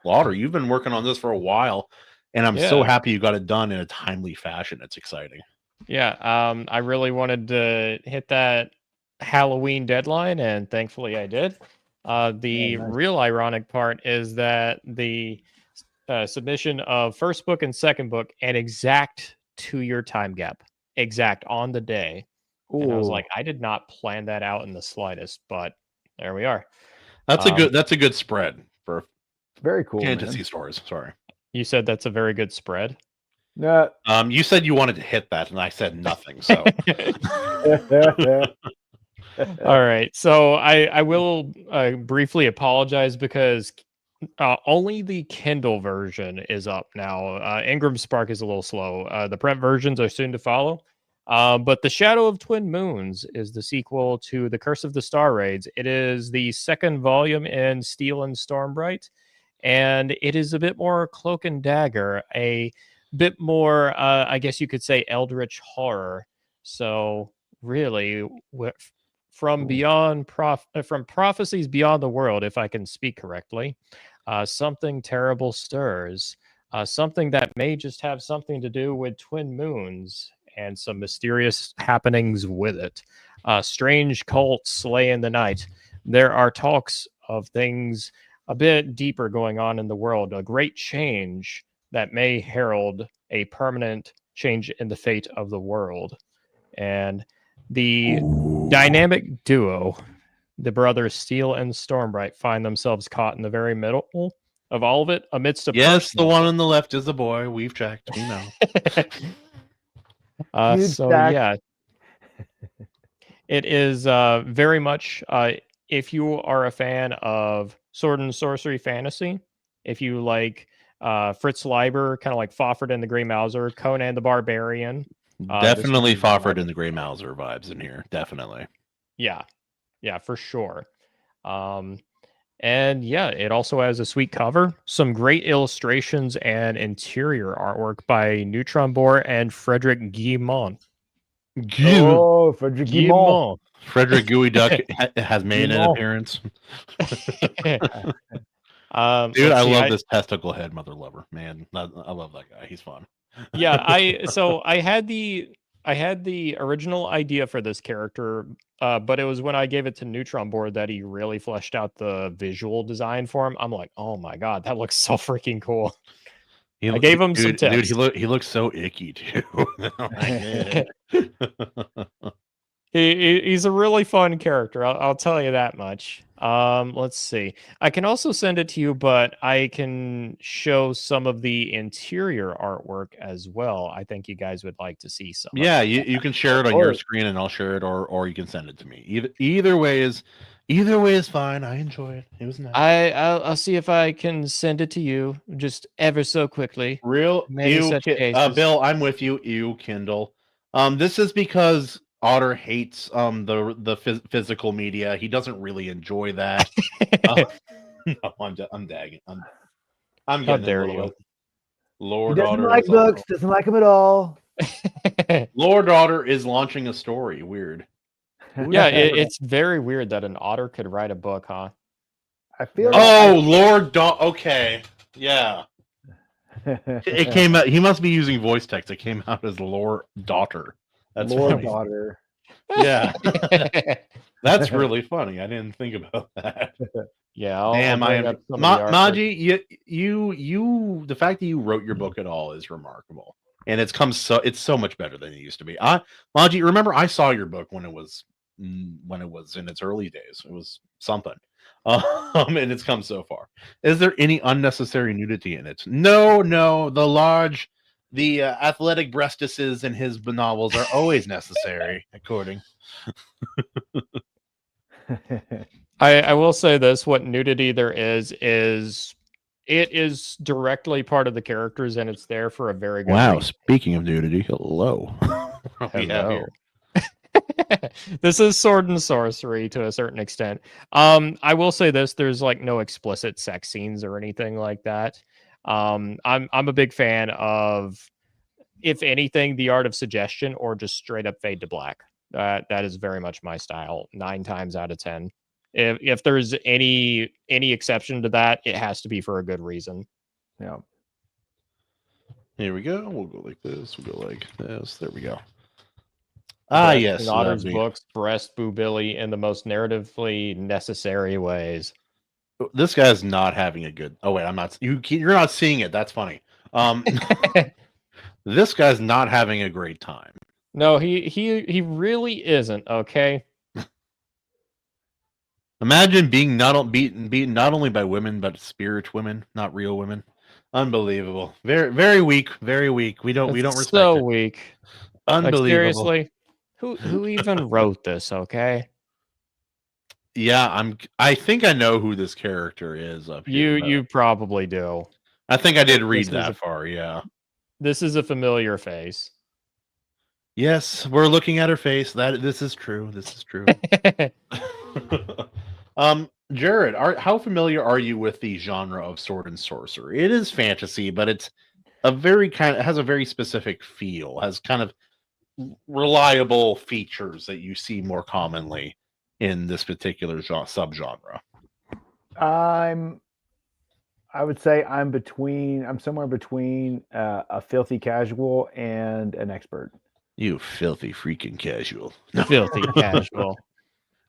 Speaker 1: Otter, you've been working on this for a while, and I'm so happy you got it done in a timely fashion. It's exciting.
Speaker 2: Yeah, I really wanted to hit that Halloween deadline, and thankfully I did. Real ironic part is that the submission of first book and second book an exact 2-year time gap, exact on the day. Ooh. And I was like, I did not plan that out in the slightest, but there we are.
Speaker 1: That's a good spread for
Speaker 5: very cool
Speaker 1: fantasy stories. Sorry,
Speaker 2: you said that's a very good spread.
Speaker 5: No.
Speaker 1: You said you wanted to hit that, and I said nothing. So,
Speaker 2: all right. So I will briefly apologize because only the Kindle version is up now. Ingram Spark is a little slow. The print versions are soon to follow. But The Shadow of Twin Moons is the sequel to The Curse of the Star Raids. It is the second volume in Steel and Stormbright, and it is a bit more cloak and dagger, a bit more, I guess you could say, eldritch horror. So really, from from prophecies beyond the world, if I can speak correctly, something terrible stirs. Something that may just have something to do with twin moons and some mysterious happenings with it. Strange cults slay in the night. There are talks of things a bit deeper going on in the world, a great change that may herald a permanent change in the fate of the world. And the dynamic duo, the brothers Steel and Stormbright, find themselves caught in the very middle of all of it amidst a
Speaker 1: Yes, the
Speaker 2: personal-
Speaker 1: one on the left is the boy. We've checked. We know.
Speaker 5: Huge
Speaker 2: So
Speaker 5: stack.
Speaker 2: yeah, it is very much if you are a fan of sword and sorcery fantasy, if you like Fritz Leiber, kind of like Fafhrd and the Grey Mouser, Conan the Barbarian.
Speaker 1: Definitely
Speaker 2: this one is
Speaker 1: Fafhrd and the Grey Mouser vibes in here. Definitely.
Speaker 2: Yeah, for sure. And yeah, it also has a sweet cover, some great illustrations, and interior artwork by Neutron Boar and Frederick Guillemot.
Speaker 5: Oh, Frederick Guillemot.
Speaker 1: Frederick Gooey Duck has made an
Speaker 5: Guillemot.
Speaker 1: appearance. Dude,
Speaker 2: Let's
Speaker 1: I
Speaker 2: see,
Speaker 1: love this testicle head mother lover. Man, I love that guy. He's fun.
Speaker 2: Yeah, I had the original idea for this character, but it was when I gave it to Neutron Board that he really fleshed out the visual design for him. I'm like, oh my god, that looks so freaking cool. I gave him some tips.
Speaker 1: Dude, he looks so icky too.
Speaker 2: He's a really fun character. I'll tell you that much. Let's see. I can also send it to you, but I can show some of the interior artwork as well. I think you guys would like to see some.
Speaker 1: Yeah, you can share it on your screen, and I'll share it, or you can send it to me. Either way is fine. I enjoy it. It was nice.
Speaker 2: I'll see if I can send it to you just ever so quickly.
Speaker 1: Real Bill, I'm with you. Ew, Kindle. This is because Otter hates the physical media. He doesn't really enjoy that. No, I'm dagging. I'm
Speaker 2: How
Speaker 1: getting
Speaker 2: dare
Speaker 1: a little
Speaker 2: you.
Speaker 1: bit. Lord
Speaker 5: He doesn't
Speaker 1: Otter
Speaker 5: like
Speaker 1: is
Speaker 5: books. Doesn't like them at all.
Speaker 1: Lord Otter is launching a story. Weird.
Speaker 2: Yeah, it's very weird that an otter could write a book, huh?
Speaker 5: I feel.
Speaker 1: Oh, Lord Okay. Yeah. It came out. He must be using voice text. It came out as Lord Daughter. That's
Speaker 5: Lord
Speaker 1: funny.
Speaker 5: Daughter.
Speaker 1: Yeah. That's really funny. I didn't think about that.
Speaker 2: Yeah,
Speaker 1: Damn,
Speaker 2: I'll
Speaker 1: I
Speaker 2: bring
Speaker 1: am
Speaker 2: up some of the artwork.
Speaker 1: Maji. You. The fact that you wrote your book at all is remarkable, and it's so much better than it used to be. Maji, remember I saw your book when it was in its early days. It was something, and it's come so far. Is there any unnecessary nudity in it? No. The athletic breastises in his novels are always necessary, according.
Speaker 2: I will say this: what nudity there is it is directly part of the characters, and it's there for a very good
Speaker 1: Wow.
Speaker 2: reason.
Speaker 1: Speaking of nudity, hello. What we have
Speaker 2: Hello.
Speaker 1: here.
Speaker 2: This is sword and sorcery to a certain extent. I will say this: there's like no explicit sex scenes or anything like that. I'm a big fan of, if anything, the art of suggestion or just straight up fade to black. That is very much my style. 9 times out of 10. If there's any exception to that, it has to be for a good reason.
Speaker 5: Yeah.
Speaker 1: Here we go. We'll go like this. We'll go like this. There we go.
Speaker 2: Breast
Speaker 1: Yes.
Speaker 2: in Otter's
Speaker 1: lovely.
Speaker 2: books breast Boobilly in the most narratively necessary ways.
Speaker 1: This guy's not having a good. Oh wait, I'm not. You're not seeing it. That's funny. This guy's not having a great time.
Speaker 2: No, he really isn't. Okay.
Speaker 1: Imagine being beaten not only by women but spirit women, not real women. Unbelievable. Very very weak. Very weak. We don't respect
Speaker 2: so
Speaker 1: it.
Speaker 2: weak.
Speaker 1: Unbelievable.
Speaker 2: Like, seriously, who even wrote this? Okay.
Speaker 1: Yeah, I think I know who this character is up here.
Speaker 2: You probably do.
Speaker 1: I think I did read
Speaker 2: This is
Speaker 1: that far. Yeah.
Speaker 2: This is a familiar face.
Speaker 1: Yes, we're looking at her face. This is true. This is true. Jared, how familiar are you with the genre of sword and sorcery? It is fantasy, but it's it has a very specific feel, has kind of reliable features that you see more commonly in this particular subgenre.
Speaker 5: I would say I'm somewhere between a filthy casual and an expert.
Speaker 1: You filthy freaking casual.
Speaker 2: Filthy casual.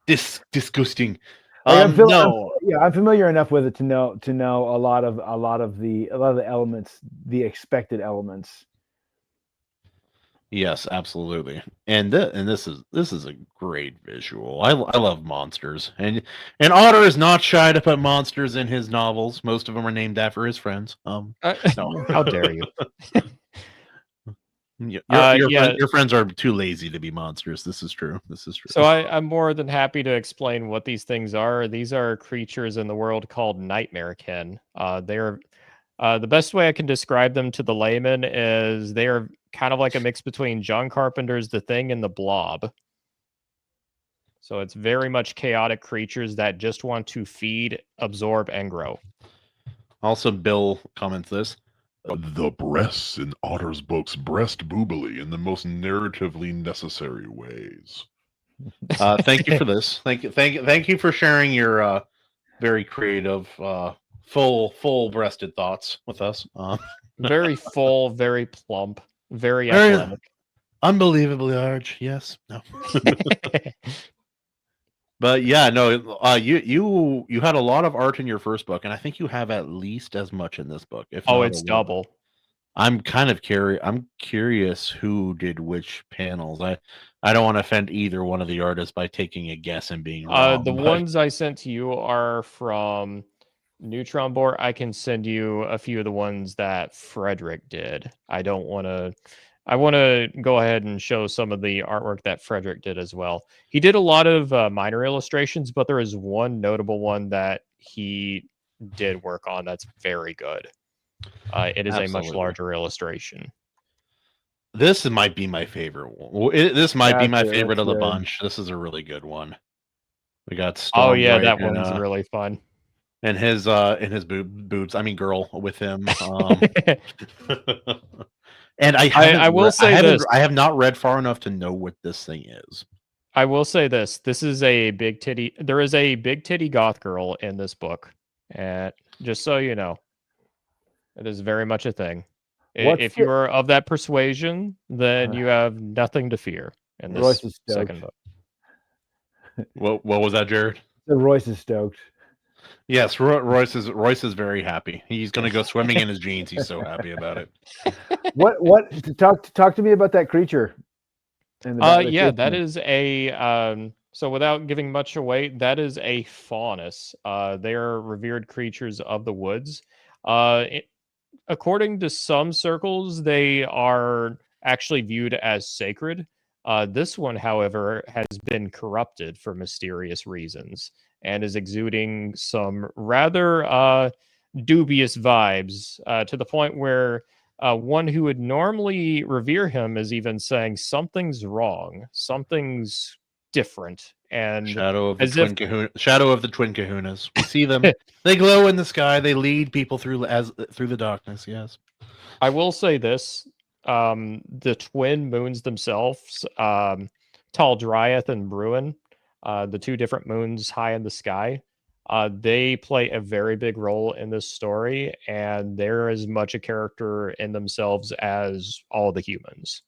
Speaker 1: Disgusting.
Speaker 5: I'm familiar enough with it to know a lot of the elements, the expected elements.
Speaker 1: Yes, absolutely. And this is a great visual. I love monsters, and Otter is not shy to put monsters in his novels. Most of them are named after his friends. No,
Speaker 2: how dare you?
Speaker 1: Your friends are too lazy to be monsters. This is true. This is true.
Speaker 2: So I'm more than happy to explain what these things are. These are creatures in the world called nightmarekin. They're the best way I can describe them to the layman is they are kind of like a mix between John Carpenter's The Thing and The Blob. So it's very much chaotic creatures that just want to feed, absorb, and grow.
Speaker 1: Also, Bill comments this.
Speaker 3: The breasts in Otter's books breast boobily in the most narratively necessary ways.
Speaker 1: Thank you for this. Thank you for sharing your very creative, full-breasted thoughts with us.
Speaker 2: Very full, very plump, very athletic.
Speaker 1: Unbelievably large. Yes. No. But yeah, no. You had a lot of art in your first book, and I think you have at least as much in this book. If not
Speaker 2: it's double.
Speaker 1: I'm kind of curious. I'm curious who did which panels. I don't want to offend either one of the artists by taking a guess and being wrong.
Speaker 2: The ones I sent to you are from Neutron Board. I can send you a few of the ones that Frederick did. I want to go ahead and show some of the artwork that Frederick did as well. He did a lot of minor illustrations, but there is one notable one that he did work on that's very good. It is a much larger illustration.
Speaker 1: This might be my favorite one. This might be my favorite of the bunch. This is a really good one. We got Storm.
Speaker 2: Oh yeah, that one's really fun.
Speaker 1: And his boobs. I mean, girl with him. And I will say this: I have not read far enough to know what this thing is.
Speaker 2: I will say this: this is a big titty. There is a big titty goth girl in this book, and just so you know, it is very much a thing. If you are of that persuasion, then you have nothing to fear in this second book.
Speaker 1: What was that, Jared?
Speaker 5: Royce is stoked.
Speaker 1: Yes, Royce is very happy. He's going to go swimming in his jeans. He's so happy about it.
Speaker 5: What talk to me about that creature?
Speaker 2: That is a so without giving much away, that is a faunus. They are revered creatures of the woods. According to some circles, they are actually viewed as sacred. This one, however, has been corrupted for mysterious reasons and is exuding some rather dubious vibes to the point where one who would normally revere him is even saying something's wrong, something's different. And
Speaker 1: Shadow of the twin kahunas. We see them. They glow in the sky. They lead people through the darkness. Yes.
Speaker 2: I will say this: the twin moons themselves, Tal Dryeth and Bruin, the two different moons high in the sky, they play a very big role in this story, and they're as much a character in themselves as all the humans.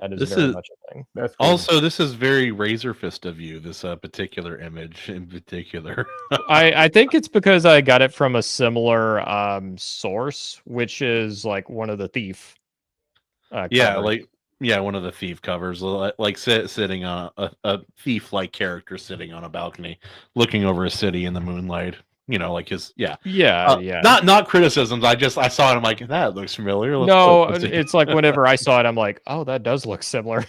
Speaker 2: That is very much a thing.
Speaker 5: That's cool.
Speaker 1: Also, this is very Razor Fist of you, this particular image in particular.
Speaker 2: I think it's because I got it from a similar source, which is like one of the thief.
Speaker 1: One of the thief covers, like sitting on a thief-like character sitting on a balcony, looking over a city in the moonlight. You know, like his Not criticisms. I saw it. I'm like, that looks familiar.
Speaker 2: It's like whenever I saw it, I'm like, oh, that does look similar.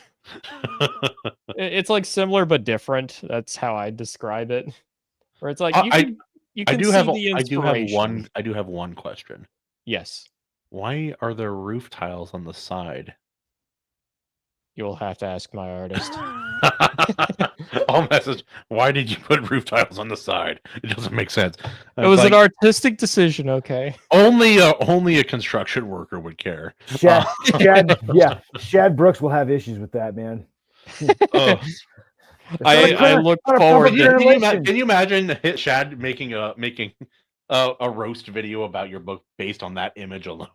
Speaker 2: It's like similar but different. That's how I describe it. Where it's like I do have one question. Yes.
Speaker 1: Why are there roof tiles on the side?
Speaker 2: You'll have to ask my artist.
Speaker 1: All message. Why did you put roof tiles on the side? It doesn't make sense.
Speaker 2: It was an artistic decision, okay?
Speaker 1: Only a construction worker would care.
Speaker 5: Shad Brooks will have issues with that, man.
Speaker 2: I look forward.
Speaker 1: Can you imagine Shad making a roast video about your book based on that image alone?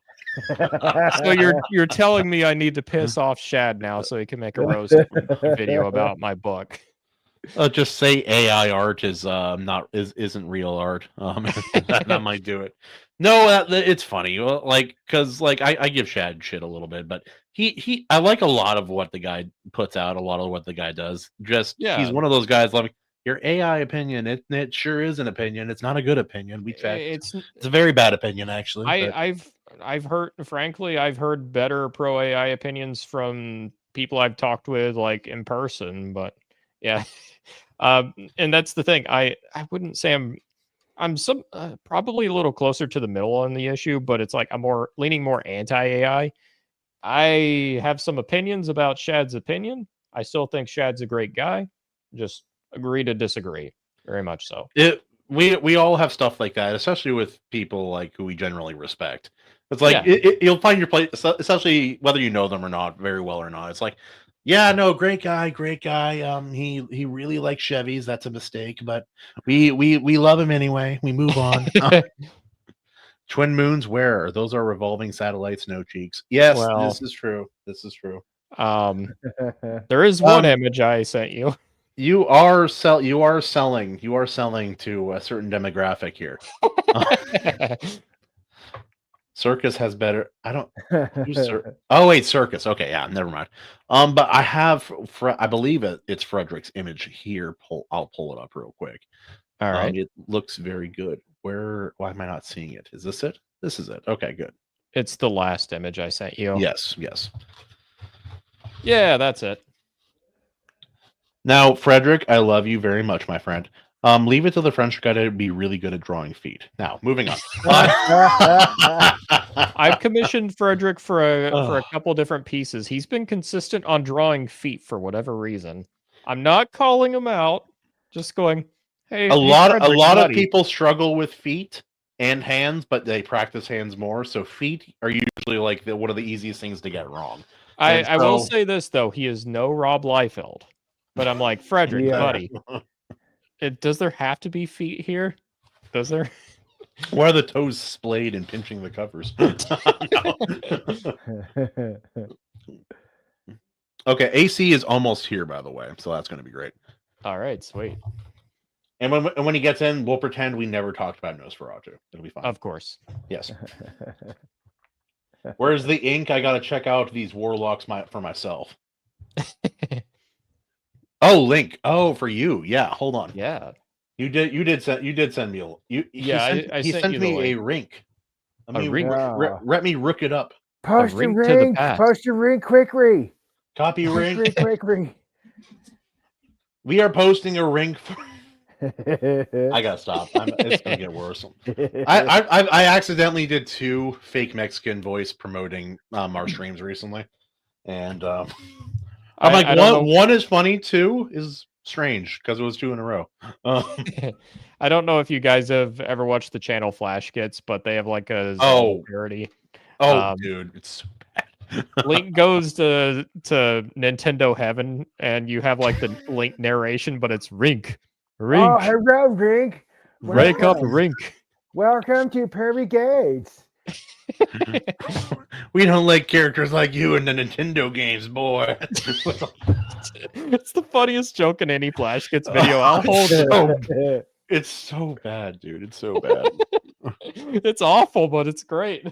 Speaker 2: So you're telling me I need to piss off Shad now so he can make a roast video about my book?
Speaker 1: Just say AI art isn't real art. That might do it. No, it's funny. Because I give Shad shit a little bit, but I like a lot of what the guy puts out, a lot of what the guy does. He's one of those guys like your AI opinion. It sure is an opinion. It's not a good opinion. We checked. It's a very bad opinion, actually.
Speaker 2: I've heard better pro AI opinions from people I've talked with like in person, but yeah. And that's the thing. I wouldn't say I'm probably a little closer to the middle on the issue, but it's like I'm leaning more anti-AI. I have some opinions about Shad's opinion. I still think Shad's a great guy. Just agree to disagree. Very much so.
Speaker 1: We all have stuff like that, especially with people like who we generally respect. It's like you'll find your place, especially whether you know them or not, very well or not. It's like, yeah, no, great guy. He really likes Chevys. That's a mistake, but we love him anyway. We move on. Twin moons, where? Those are revolving satellites, no cheeks. Yes, this is true.
Speaker 2: There is one image I sent you.
Speaker 1: You are selling to a certain demographic here. Circus has better. I don't. Oh wait, Circus. Okay, yeah, never mind. But I have. I believe it's Frederick's image here. I'll pull it up real quick.
Speaker 2: All right.
Speaker 1: It looks very good. Why am I not seeing it? Is this it? This is it. Okay, good.
Speaker 2: It's the last image I sent you.
Speaker 1: Yes.
Speaker 2: Yeah, that's it.
Speaker 1: Now, Frederick, I love you very much, my friend. Leave it to the French guy to be really good at drawing feet. Now, moving on.
Speaker 2: I've commissioned Frederick for a couple different pieces. He's been consistent on drawing feet for whatever reason. I'm not calling him out. Just going, hey.
Speaker 1: A lot of people struggle with feet and hands, but they practice hands more. So feet are usually like one of the easiest things to get wrrong.
Speaker 2: I will say this though, he is no Rob Liefeld, but I'm like, Frederick, buddy. Does there have to be feet here? Does there?
Speaker 1: Why are the toes splayed and pinching the covers? Okay, AC is almost here, by the way, so that's going to be great.
Speaker 2: All right, sweet.
Speaker 1: And when he gets in, we'll pretend we never talked about Nosferatu. It'll be fine.
Speaker 2: Of course.
Speaker 1: Yes. Where's the ink? I got to check out these warlocks for myself. Oh, Link. Oh, for you. Yeah, hold on.
Speaker 2: Yeah.
Speaker 1: You did send me he sent me a rink.
Speaker 2: Rink.
Speaker 1: Let me rook it up.
Speaker 5: Post your rink quickly.
Speaker 1: Copy rink.
Speaker 5: Quickly.
Speaker 1: We are posting a rink for I gotta stop. It's gonna get worse. I accidentally did 2 fake Mexican voice promoting our streams recently, and I'm like, one is funny, 2 is strange because it was 2 in a row.
Speaker 2: I don't know if you guys have ever watched the channel Flash Gets, but they have like a parody.
Speaker 1: Dude, it's so bad.
Speaker 2: Link goes to Nintendo Heaven, and you have like the Link narration, but it's Rink.
Speaker 5: Oh, hello, Rink.
Speaker 2: Wake up, Rink.
Speaker 5: Welcome to Perry Gates.
Speaker 1: We don't like characters like you in the Nintendo games, boy.
Speaker 2: It's the funniest joke in any Flash Gets video. I'll hold it.
Speaker 1: It's so bad, dude. It's so bad.
Speaker 2: It's awful, but it's great.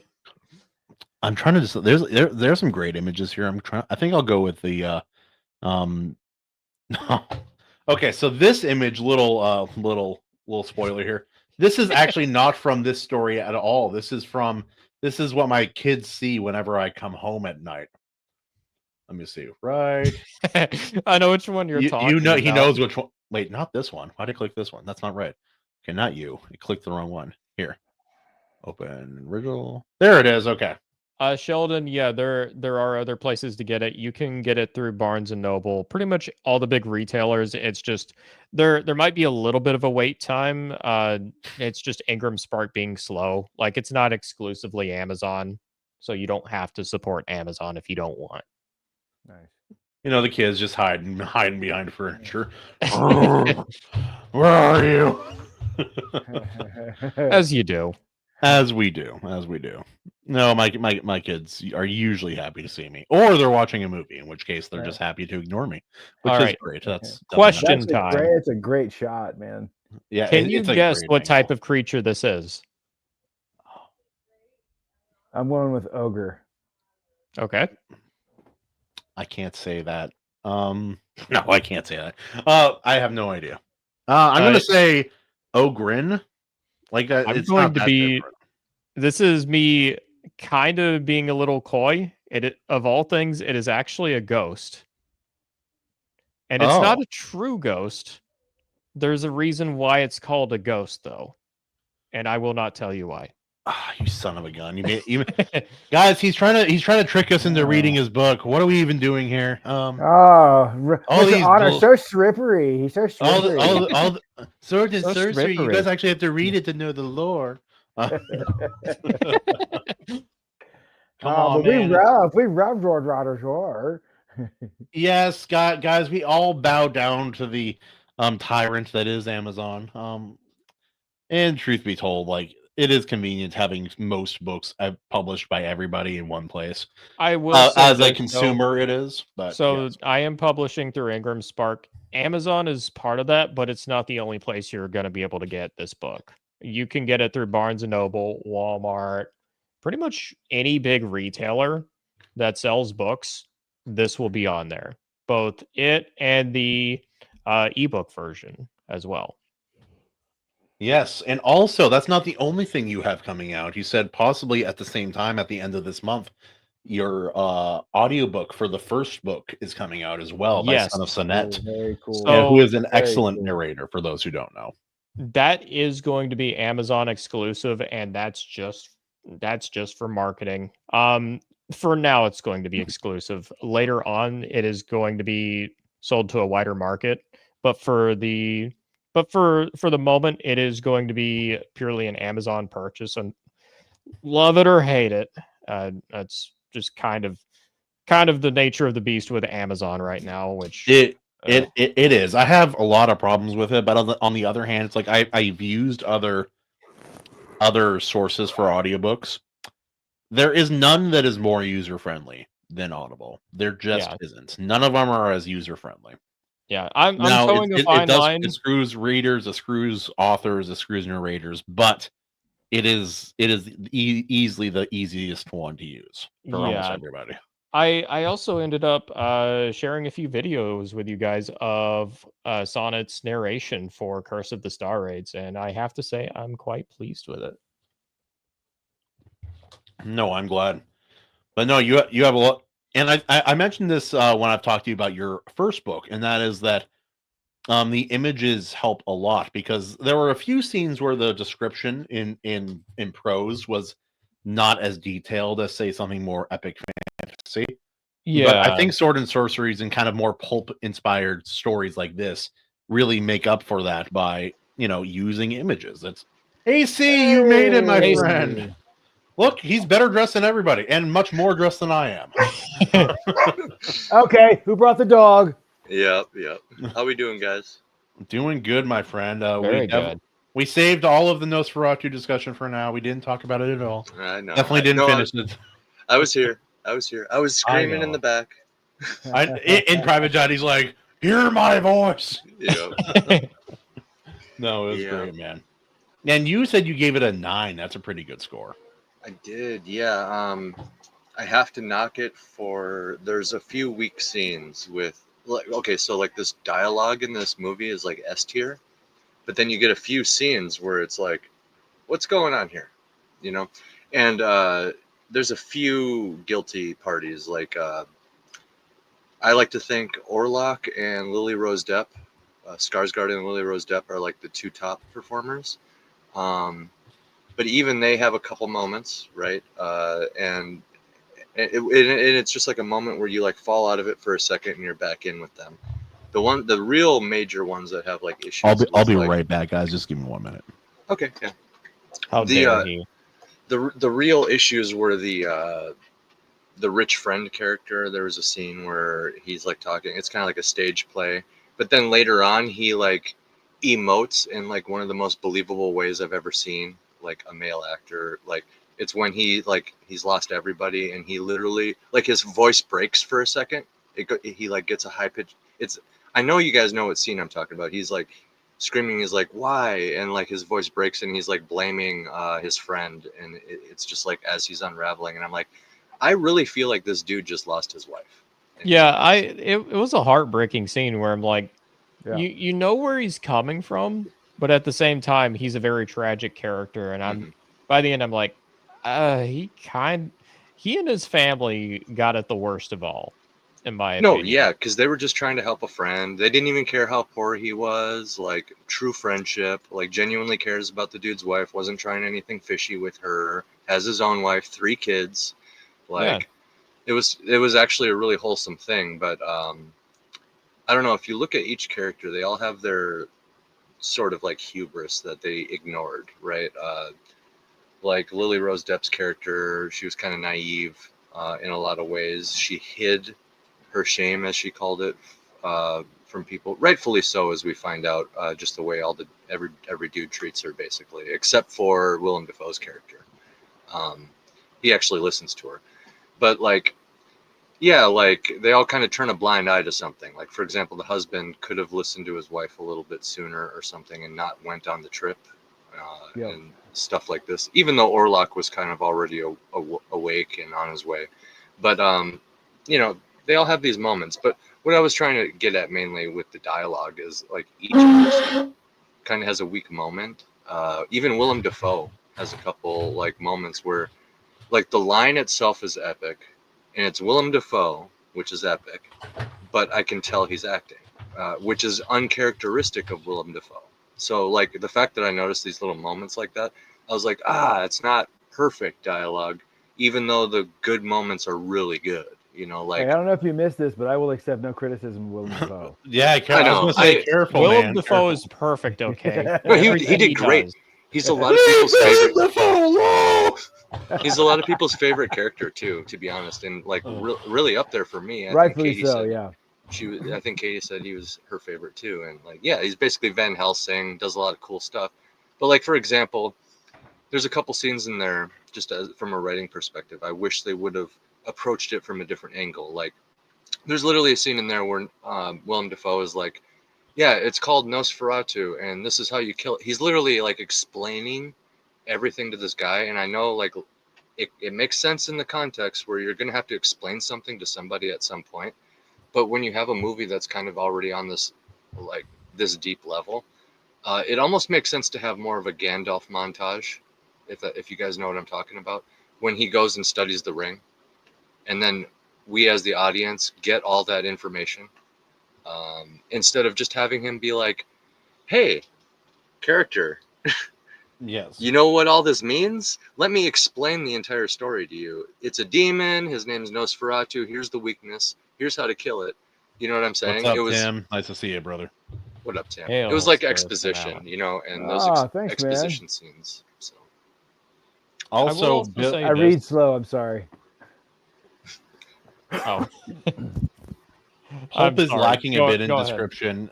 Speaker 1: I'm trying to there's some great images here. I think I'll go with the Okay, so this image, little spoiler here. This is actually not from this story at all. This is what my kids see whenever I come home at night. Let me see. Right.
Speaker 2: I know which one you're talking about.
Speaker 1: He knows which one. Wait, not this one. Why did I click this one? That's not right. Okay, not you. I clicked the wrong one. Here. Open original. There it is. Okay.
Speaker 2: Sheldon, yeah, there are other places to get it. You can get it through Barnes and Noble, pretty much all the big retailers. It's just there might be a little bit of a wait time. It's just Ingram Spark being slow. Like it's not exclusively Amazon, so you don't have to support Amazon if you don't want.
Speaker 5: Nice.
Speaker 1: You know, the kids just hiding behind furniture. Where are you?
Speaker 2: As you do.
Speaker 1: As we do. No, my kids are usually happy to see me, or they're watching a movie, in which case they're just happy to ignore me, which
Speaker 2: All
Speaker 1: is
Speaker 2: right.
Speaker 1: great. That's
Speaker 2: Question
Speaker 5: That's
Speaker 2: time.
Speaker 5: it's a great shot, man.
Speaker 1: Yeah.
Speaker 2: Can you
Speaker 1: it's a
Speaker 2: guess
Speaker 1: great
Speaker 2: what type
Speaker 1: angle.
Speaker 2: of creature this is?
Speaker 5: I'm going with ogre.
Speaker 2: Okay.
Speaker 1: I can't say that. No, I can't say that. I have no idea. I'm gonna say Ogrin. Like that.
Speaker 2: I'm
Speaker 1: It's
Speaker 2: going
Speaker 1: not
Speaker 2: to
Speaker 1: that
Speaker 2: be.
Speaker 1: different.
Speaker 2: This is me kind of being a little coy. Of all things, it is actually a ghost. And it's not
Speaker 1: Oh.
Speaker 2: a true ghost. There's a reason why it's called a ghost, though. And I will not tell you why.
Speaker 1: Ah, you son of a gun! Guys, he's trying to trick us into reading his book. What are we even doing here?
Speaker 5: Oh,
Speaker 1: all
Speaker 5: Mr.
Speaker 1: these
Speaker 5: Otter,
Speaker 1: bull-
Speaker 5: so slippery. He's so slippery.
Speaker 1: all the sword and
Speaker 2: So
Speaker 1: sorcery. You
Speaker 2: slippery.
Speaker 1: guys actually have to read it to know the lore. Come on,
Speaker 5: but
Speaker 1: man.
Speaker 5: we rough George Rogers war.
Speaker 1: Yes, guys, we all bow down to the tyrant that is Amazon. And truth be told, like it is convenient having most books published by everybody in one place.
Speaker 2: I will say
Speaker 1: as a
Speaker 2: this,
Speaker 1: consumer, it is. But
Speaker 2: so
Speaker 1: yes.
Speaker 2: I am publishing through Ingram Spark. Amazon is part of that, but it's not the only place you're going to be able to get this book. You can get it through Barnes and Noble, Walmart, pretty much any big retailer that sells books. This will be on there, both it and the ebook version as well.
Speaker 1: Yes, and also that's not the only thing you have coming out. You said possibly at the same time at the end of this month, your audiobook for the first book is coming out as well by
Speaker 2: Yes.
Speaker 1: Son of Sonnet,
Speaker 5: Very cool.
Speaker 1: who is an
Speaker 5: Very
Speaker 1: excellent
Speaker 5: cool.
Speaker 1: narrator for those who don't know.
Speaker 2: That is going to be Amazon exclusive, and that's just for marketing. For now, it's going to be exclusive. Later on, it is going to be sold to a wider market. But for the moment, it is going to be purely an Amazon purchase, and love it or hate it, that's just kind of the nature of the beast with Amazon right now. Which
Speaker 1: It is. I have a lot of problems with it, but on the other hand, it's like I've used other sources for audiobooks. There is none that is more user friendly than Audible. There just isn't. None of them are as user friendly.
Speaker 2: Yeah, I'm towing a fine line.
Speaker 1: It screws readers, it screws authors, it screws narrators, but it is easily the easiest one to use for almost everybody.
Speaker 2: I also ended up sharing a few videos with you guys of Sonnet's narration for Curse of the Star Raids, and I have to say I'm quite pleased with it.
Speaker 1: No, I'm glad. But no, you have a lot, and I mentioned this when I've talked to you about your first book, and that is that the images help a lot because there were a few scenes where the description in prose was not as detailed as say something more epic fantasy.
Speaker 2: Yeah,
Speaker 1: but I think Sword and Sorceries and kind of more pulp inspired stories like this really make up for that by using images. It's AC, you made it, my friend. Look, he's better dressed than everybody and much more dressed than I am.
Speaker 5: Okay, who brought the dog?
Speaker 7: Yep. How we doing, guys?
Speaker 1: Doing good, my friend.
Speaker 2: Very good.
Speaker 1: We saved all of the Nosferatu discussion for now. We didn't talk about it at all.
Speaker 7: I know.
Speaker 1: Definitely didn't finish it.
Speaker 7: I was here. I was screaming in the back.
Speaker 1: In Private Johnny, he's like, "Hear my voice."
Speaker 7: Yep.
Speaker 1: No, it was great, man. And you said you gave it a 9. That's a pretty good score.
Speaker 7: I did, yeah. I have to knock it for. There's a few weak scenes with like this dialogue in this movie is like S tier, but then you get a few scenes where it's like, what's going on here, And there's a few guilty parties. Like I like to think Orlok and Lily Rose Depp, Skarsgård and Lily Rose Depp are like the two top performers. But even they have a couple moments, right? And and it's just like a moment where you like fall out of it for a second and you're back in with them. The real major ones that have like issues.
Speaker 1: I'll be
Speaker 7: like,
Speaker 1: right back, guys. Just give me 1 minute.
Speaker 7: Okay, yeah.
Speaker 2: How dare he?
Speaker 7: The real issues were the rich friend character. There was a scene where he's like talking. It's kind of like a stage play, but then later on he like emotes in like one of the most believable ways I've ever seen. Like a male actor, like it's when he's lost everybody and he literally like his voice breaks for a second. He like gets a high pitch. I know you guys know what scene I'm talking about. He's like screaming. He's like, "Why?" And like his voice breaks and he's like blaming his friend. And it's just like as he's unraveling. And I'm like, I really feel like this dude just lost his wife.
Speaker 2: Yeah, it was a heartbreaking scene where I'm like,
Speaker 5: Yeah.
Speaker 2: you know where he's coming from, but at the same time, he's a very tragic character, and I'm by the end, I'm like, he and his family got it the worst of all, in my opinion.
Speaker 7: No, yeah, because they were just trying to help a friend. They didn't even care how poor he was. Like true friendship, like genuinely cares about the dude's wife. Wasn't trying anything fishy with her. Has his own wife, 3 kids. Like it was actually a really wholesome thing. But I don't know, if you look at each character, they all have their sort of like hubris that they ignored, right? Like Lily Rose Depp's character, she was kind of naive in a lot of ways. She hid her shame, as she called it, from people, rightfully so, as we find out, just the way every dude treats her, basically, except for Willem Dafoe's character. He actually listens to her, but like, yeah, like they all kind of turn a blind eye to something. Like, for example, the husband could have listened to his wife a little bit sooner or something and not went on the trip and stuff like this, even though Orlok was kind of already awake and on his way. But, you know, they all have these moments. But what I was trying to get at mainly with the dialogue is like each person kind of has a weak moment. Even Willem Dafoe has a couple like moments where like the line itself is epic. And it's Willem Dafoe, which is epic, but I can tell he's acting, which is uncharacteristic of Willem Dafoe. So, like, the fact that I noticed these little moments like that, I was like, it's not perfect dialogue, even though the good moments are really good. You know, like,
Speaker 5: Hey, I don't know if you missed this, but I will accept no criticism of Willem Dafoe.
Speaker 1: Yeah,
Speaker 7: I know.
Speaker 1: I was gonna say, careful,
Speaker 2: Willem
Speaker 1: man.
Speaker 2: Dafoe
Speaker 1: Careful.
Speaker 2: is perfect, okay?
Speaker 7: No, he
Speaker 2: Everything
Speaker 7: did great.
Speaker 2: does.
Speaker 7: He's a lot of people's favorite.
Speaker 1: Dafoe,
Speaker 7: He's a lot of people's favorite character too, to be honest, and like really up there for me.
Speaker 5: Rightfully so, yeah.
Speaker 7: I think Katie said he was her favorite too, and like, yeah, he's basically Van Helsing, does a lot of cool stuff. But like, for example, there's a couple scenes in there just from a writing perspective. I wish they would have approached it from a different angle. Like, there's literally a scene in there where Willem Dafoe is like, yeah, it's called Nosferatu, and this is how you kill it. He's literally like explaining everything to this guy, and I know like it makes sense in the context where you're going to have to explain something to somebody at some point. But when you have a movie that's kind of already on this like this deep level, it almost makes sense to have more of a Gandalf montage, if you guys know what I'm talking about, when he goes and studies the ring, and then we as the audience get all that information, instead of just having him be like, hey, character,
Speaker 1: yes,
Speaker 7: you know what all this means? Let me explain the entire story to you. It's a demon. His name's Nosferatu. Here's the weakness. Here's how to kill it. You know what I'm saying?
Speaker 1: What's up, Tim? Nice to see you, brother.
Speaker 7: What up, Tim?
Speaker 2: Hail
Speaker 7: it was like
Speaker 2: to
Speaker 7: exposition, you know, and those
Speaker 5: Thanks,
Speaker 7: exposition
Speaker 5: man.
Speaker 7: scenes. So.
Speaker 1: Also,
Speaker 2: say
Speaker 5: I
Speaker 2: this.
Speaker 5: read slow. I'm sorry.
Speaker 2: Oh.
Speaker 1: Pulp is
Speaker 2: sorry.
Speaker 1: lacking a bit in
Speaker 2: Go ahead.
Speaker 1: description.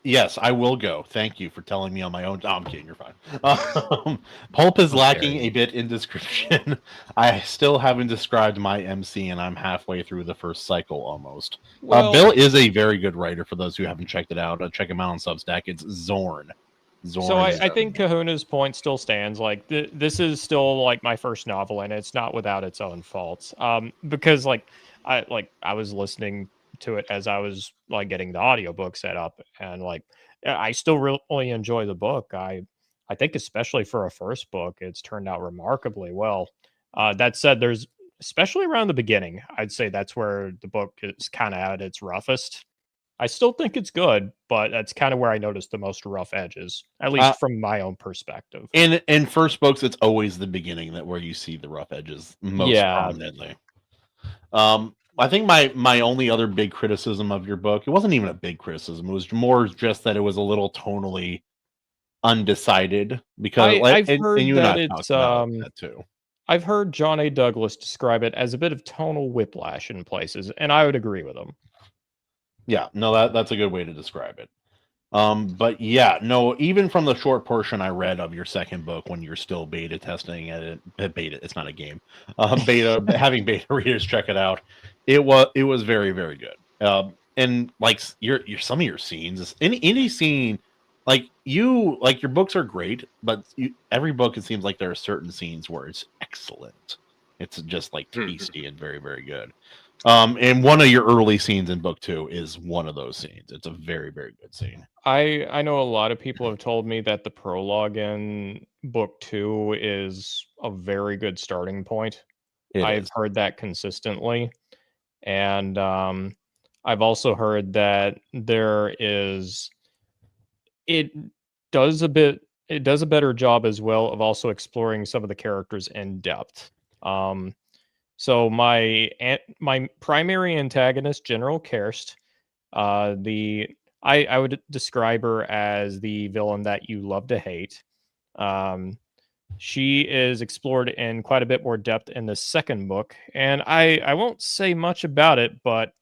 Speaker 1: Yes, I will go. Thank you for telling me on my own. Oh, I'm kidding. You're fine. Pulp is lacking a bit in description. I still haven't described my MC, and I'm halfway through the first cycle almost.
Speaker 2: Well,
Speaker 1: Bill is a very good writer. For those who haven't checked it out, check him out on Substack. It's Zorn.
Speaker 2: So I think Kahuna's point still stands. Like this is still like my first novel, and it's not without its own faults. Because I was listening to it as I was like getting the audiobook set up, and like I still really enjoy the book. I think especially for a first book, it's turned out remarkably well. That said, there's especially around the beginning, I'd say that's where the book is kind of at its roughest. I still think it's good, but that's kind of where I noticed the most rough edges, at least from my own perspective.
Speaker 1: In first books, it's always the beginning where you see the rough edges most prominently. I think my only other big criticism of your book, it wasn't even a big criticism. It was more just that it was a little tonally undecided because,
Speaker 2: I've
Speaker 1: and
Speaker 2: heard
Speaker 1: you and I
Speaker 2: that
Speaker 1: have
Speaker 2: it's
Speaker 1: talked about that too.
Speaker 2: I've heard John A. Douglas describe it as a bit of tonal whiplash in places, and I would agree with him.
Speaker 1: Yeah, no, that's a good way to describe it. But yeah, no, even from the short portion I read of your second book when you're still beta testing it, beta, it's not a game. Beta having beta readers check it out, it was very, very good. And like your some of your scenes, any scene, like your books are great, but every book it seems like there are certain scenes where it's excellent. It's just like tasty and very, very good. And one of your early scenes in book 2 is one of those scenes. It's a very, very good scene.
Speaker 2: I know a lot of people have told me that the prologue in book 2 is a very good starting point. I've heard that consistently. And I've also heard that it does a better job as well of also exploring some of the characters in depth. So my primary antagonist, General Kerst, I would describe her as the villain that you love to hate. She is explored in quite a bit more depth in the second book, and I won't say much about it, but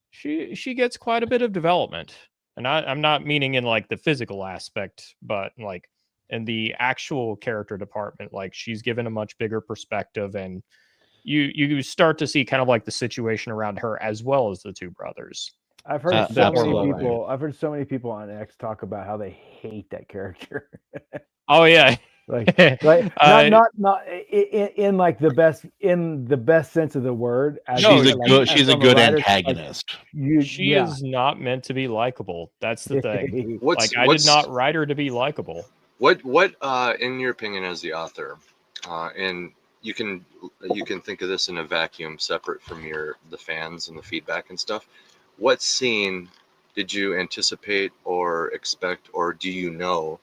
Speaker 2: she gets quite a bit of development. And I'm not meaning in like the physical aspect, but like in the actual character department. Like she's given a much bigger perspective, and you start to see kind of like the situation around her as well as the two brothers.
Speaker 5: I've heard I've heard so many people on X talk about how they hate that character.
Speaker 2: Oh yeah,
Speaker 5: like not in like the best sense of the word.
Speaker 1: She's a good antagonist.
Speaker 2: She is not meant to be likable. That's the thing. I did not write her to be likable.
Speaker 7: What in your opinion as the author, and you can think of this in a vacuum separate from the fans and the feedback and stuff. What scene did you anticipate or expect, or do you know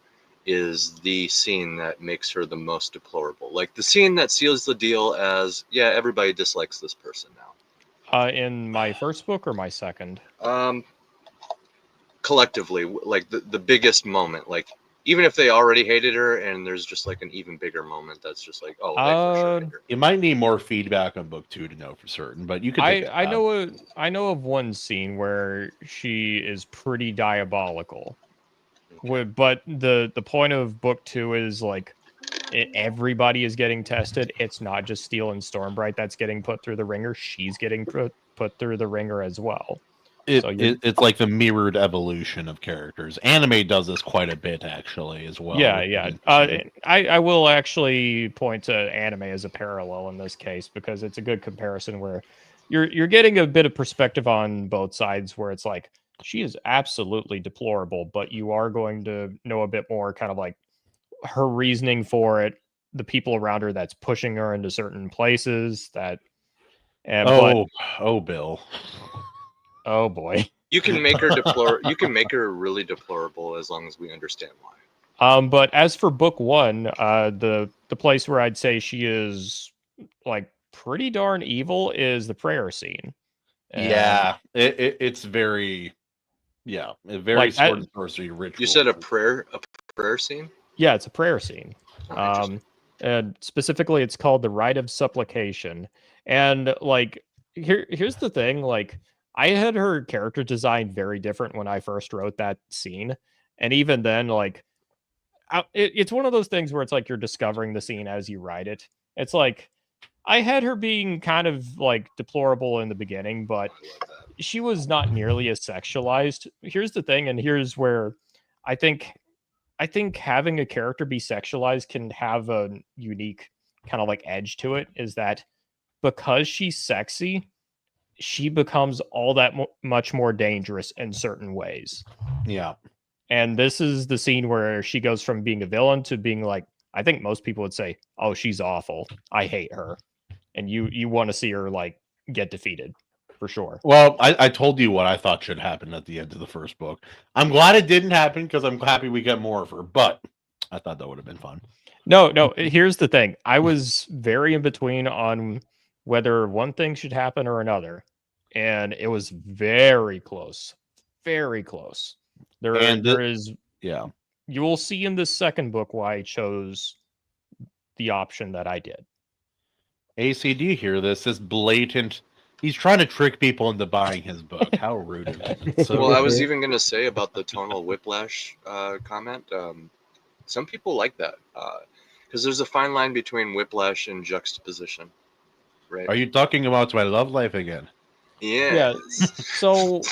Speaker 7: is the scene that makes her the most deplorable? Like the scene that seals the deal as, yeah, everybody dislikes this person now.
Speaker 2: In my first book or my second?
Speaker 7: Collectively, like the biggest moment, like even if they already hated her and there's just like an even bigger moment that's just like, oh, they for sure hate her.
Speaker 1: You might need more feedback on book 2 to know for certain, but you could
Speaker 2: I know of one scene where she is pretty diabolical. Okay. But the point of book 2 is like everybody is getting tested. It's not just Steel and Stormbright that's getting put through the ringer. She's getting put through the ringer as well.
Speaker 1: It's like the mirrored evolution of characters. Anime does this quite a bit, actually, as well.
Speaker 2: Yeah. I will actually point to anime as a parallel in this case because it's a good comparison where you're getting a bit of perspective on both sides. Where it's like she is absolutely deplorable, but you are going to know a bit more, kind of like her reasoning for it, the people around her that's pushing her into certain places.
Speaker 1: Bill.
Speaker 2: Oh boy.
Speaker 7: You can make her you can make her really deplorable as long as we understand why.
Speaker 2: But as for book 1, the place where I'd say she is like pretty darn evil is the prayer scene.
Speaker 1: Yeah, it's very very like, sword and sorcery ritual.
Speaker 7: You said a prayer scene?
Speaker 2: Yeah, it's a prayer scene. And specifically it's called the Rite of Supplication. And like here's the thing, like I had her character design very different when I first wrote that scene. And even then, like, it's one of those things where it's like you're discovering the scene as you write it. It's like, I had her being kind of like deplorable in the beginning, but she was not nearly as sexualized. Here's the thing, and here's where I think having a character be sexualized can have a unique kind of like edge to it, is that because she's sexy, she becomes all that much more dangerous in certain ways.
Speaker 1: Yeah.
Speaker 2: And this is the scene where she goes from being a villain to being like, I think most people would say, oh, she's awful. I hate her. And you want to see her like get defeated for sure.
Speaker 1: Well, I told you what I thought should happen at the end of the first book. I'm glad it didn't happen because I'm happy we get more of her, but I thought that would have been fun.
Speaker 2: No, here's the thing. I was very in between on whether one thing should happen or another. And it was very close. Very close.
Speaker 1: And
Speaker 2: There is
Speaker 1: yeah.
Speaker 2: you will see in this second book why I chose the option that I did.
Speaker 1: AC, do you hear this? This blatant. He's trying to trick people into buying his book. How rude of him. So,
Speaker 7: Well, I was even going to say about the tonal whiplash comment. Some people like that because there's a fine line between whiplash and juxtaposition, right?
Speaker 1: are you talking about my love life again?
Speaker 7: Yeah.
Speaker 2: So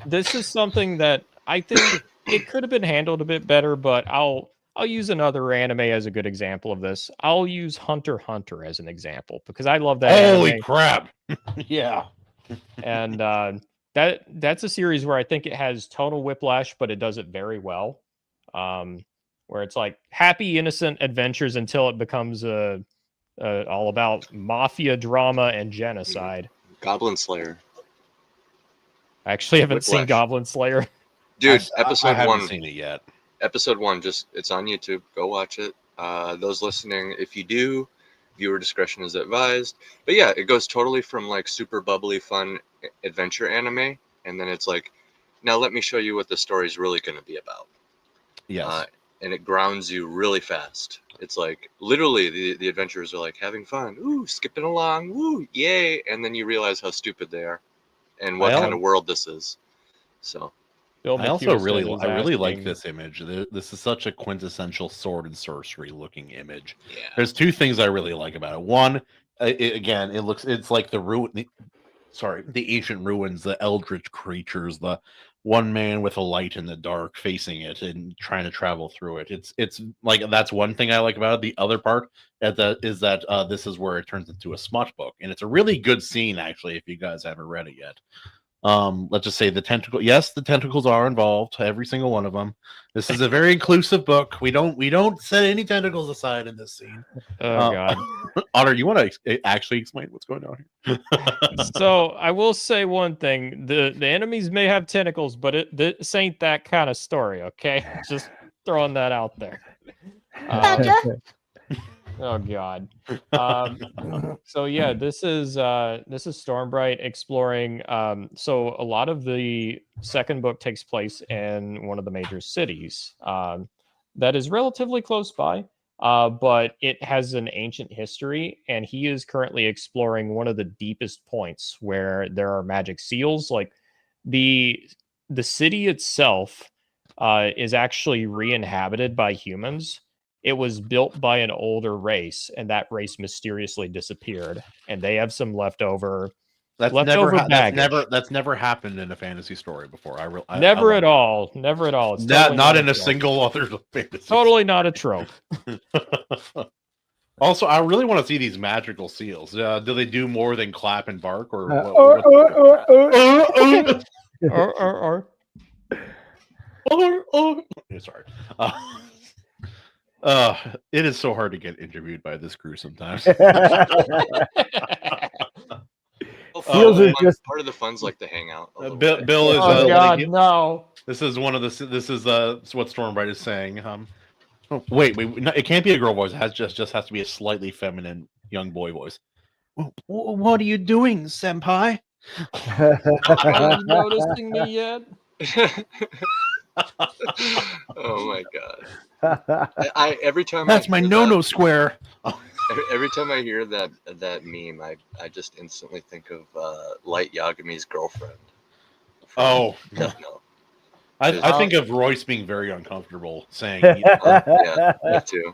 Speaker 2: this is something that I think it could have been handled a bit better, but I'll use another anime as a good example of this. I'll use Hunter x Hunter as an example because I love that
Speaker 1: Holy
Speaker 2: anime.
Speaker 1: crap! Yeah.
Speaker 2: And that's a series where I think it has tonal whiplash, but it does it very well. Where it's like happy, innocent adventures until it becomes all about mafia drama and genocide.
Speaker 7: Goblin Slayer.
Speaker 2: I actually haven't seen
Speaker 7: Whiplash.
Speaker 2: Goblin Slayer.
Speaker 7: Dude,
Speaker 1: I
Speaker 7: episode
Speaker 1: haven't
Speaker 7: 1.
Speaker 1: seen it yet.
Speaker 7: Episode 1, just it's on YouTube. Go watch it. Those listening, if you do, viewer discretion is advised. But yeah, it goes totally from like super bubbly, fun adventure anime, and then it's like, now let me show you what the story's really going to be about.
Speaker 1: Yes.
Speaker 7: And it grounds you really fast. It's like literally the adventurers are like having fun, ooh, skipping along, woo, yay, and then you realize how stupid they are, and what kind of world this is. So.
Speaker 2: Bill
Speaker 1: I also
Speaker 2: McHugh
Speaker 1: really,
Speaker 2: is
Speaker 1: I really like
Speaker 2: asking-
Speaker 1: this image. This is such a quintessential sword and sorcery looking image.
Speaker 7: Yeah.
Speaker 1: There's two things I really like about it. One, it's like the ancient ruins, the eldritch creatures, the one man with a light in the dark facing it and trying to travel through it. It's like that's one thing I like about it. The other part is that this is where it turns into a smut book, and it's a really good scene actually. If you guys haven't read it yet. Let's just say the tentacles are involved, every single one of them. This is a very inclusive book. We don't set any tentacles aside in this scene.
Speaker 2: Oh god.
Speaker 1: Otter, you want to actually explain what's going on here?
Speaker 2: So I will say one thing: the enemies may have tentacles, but this ain't that kind of story. Okay, just throwing that out there. Oh god. So yeah, this is Stormbright exploring. So a lot of the second book takes place in one of the major cities that is relatively close by, but it has an ancient history, and he is currently exploring one of the deepest points where there are magic seals. Like the city itself is actually re-inhabited by humans. It was built by an older race, and that race mysteriously disappeared. And they have some leftover baggage.
Speaker 1: That's never happened in a fantasy story before.
Speaker 2: Never at all. It's totally
Speaker 1: not in a
Speaker 2: trope.
Speaker 1: single other fantasy.
Speaker 2: Totally not a trope.
Speaker 1: Also, I really want to see these magical seals. Do they do more than clap and bark, or? Sorry. It is so hard to get interviewed by this crew sometimes.
Speaker 5: Seals are just
Speaker 7: part of the fun's like to hang out.
Speaker 1: Bill is.
Speaker 2: Oh God, no!
Speaker 1: This is what Stormbright is saying. Wait, it can't be a girl voice. It just has to be a slightly feminine young boy voice.
Speaker 6: What are you doing, senpai?
Speaker 2: Are you noticing me yet?
Speaker 7: Oh my god! Every time
Speaker 6: That's my no-no square.
Speaker 7: Every time I hear that meme, I just instantly think of Light Yagami's girlfriend.
Speaker 1: Oh
Speaker 7: no.
Speaker 1: I think of Royce being very uncomfortable saying.
Speaker 7: Yeah, me too.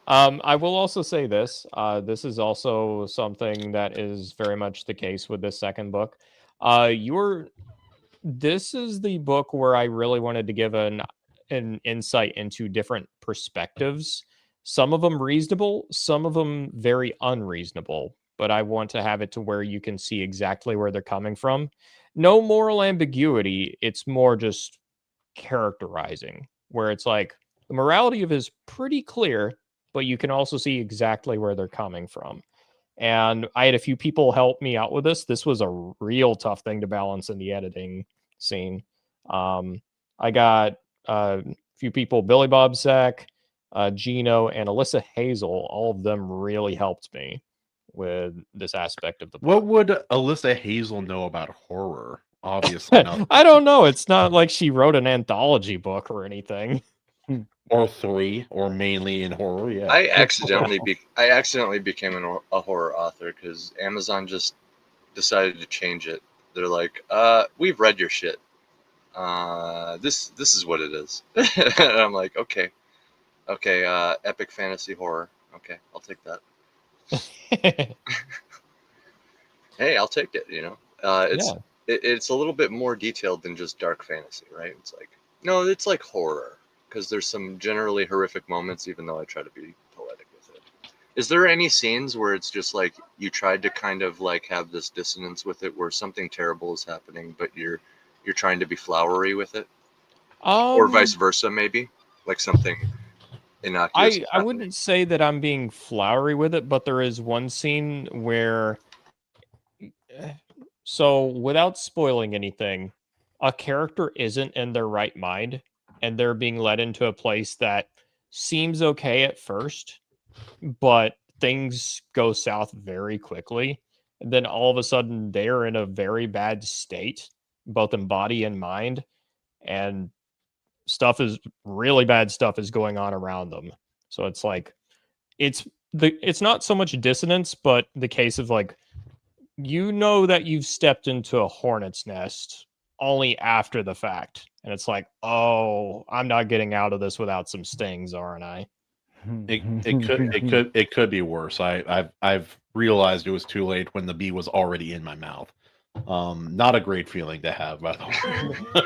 Speaker 2: I will also say this. This is also something that is very much the case with this second book. This is the book where I really wanted to give an insight into different perspectives. Some of them reasonable, some of them very unreasonable. But I want to have it to where you can see exactly where they're coming from. No moral ambiguity. It's more just characterizing, where it's like the morality of it is pretty clear, but you can also see exactly where they're coming from. And I had a few people help me out with this. This was a real tough thing to balance in the editing scene. I got a few people, Billy Bob Sack, Gino, and Alyssa Hazel. All of them really helped me with this aspect of the book.
Speaker 1: What would Alyssa Hazel know about horror? Obviously not.
Speaker 2: I don't know. It's not like she wrote an anthology book or anything.
Speaker 1: Or 3, or mainly in horror. Yeah.
Speaker 7: I accidentally became a horror author because Amazon just decided to change it. They're like, we've read your shit. This is what it is. And I'm like, okay, epic fantasy horror. Okay, I'll take that. Hey, I'll take it. It's a little bit more detailed than just dark fantasy, right? It's like, no, it's like horror because there's some generally horrific moments, even though I try to be poetic with it. Is there any scenes where it's just like you tried to kind of like have this dissonance with it, where something terrible is happening, but you're trying to be flowery with it, or vice versa, maybe like something innocuous?
Speaker 2: I wouldn't say that I'm being flowery with it, but there is one scene where, so without spoiling anything, a character isn't in their right mind and they're being led into a place that seems okay at first, but things go south very quickly. And then all of a sudden they're in a very bad state, both in body and mind. And really bad stuff is going on around them. So it's like, it's not so much dissonance, but the case of like, that you've stepped into a hornet's nest only after the fact. And it's like, oh, I'm not getting out of this without some stings, aren't I?
Speaker 1: It could be worse. I've realized it was too late when the bee was already in my mouth. Not a great feeling to have, by the way.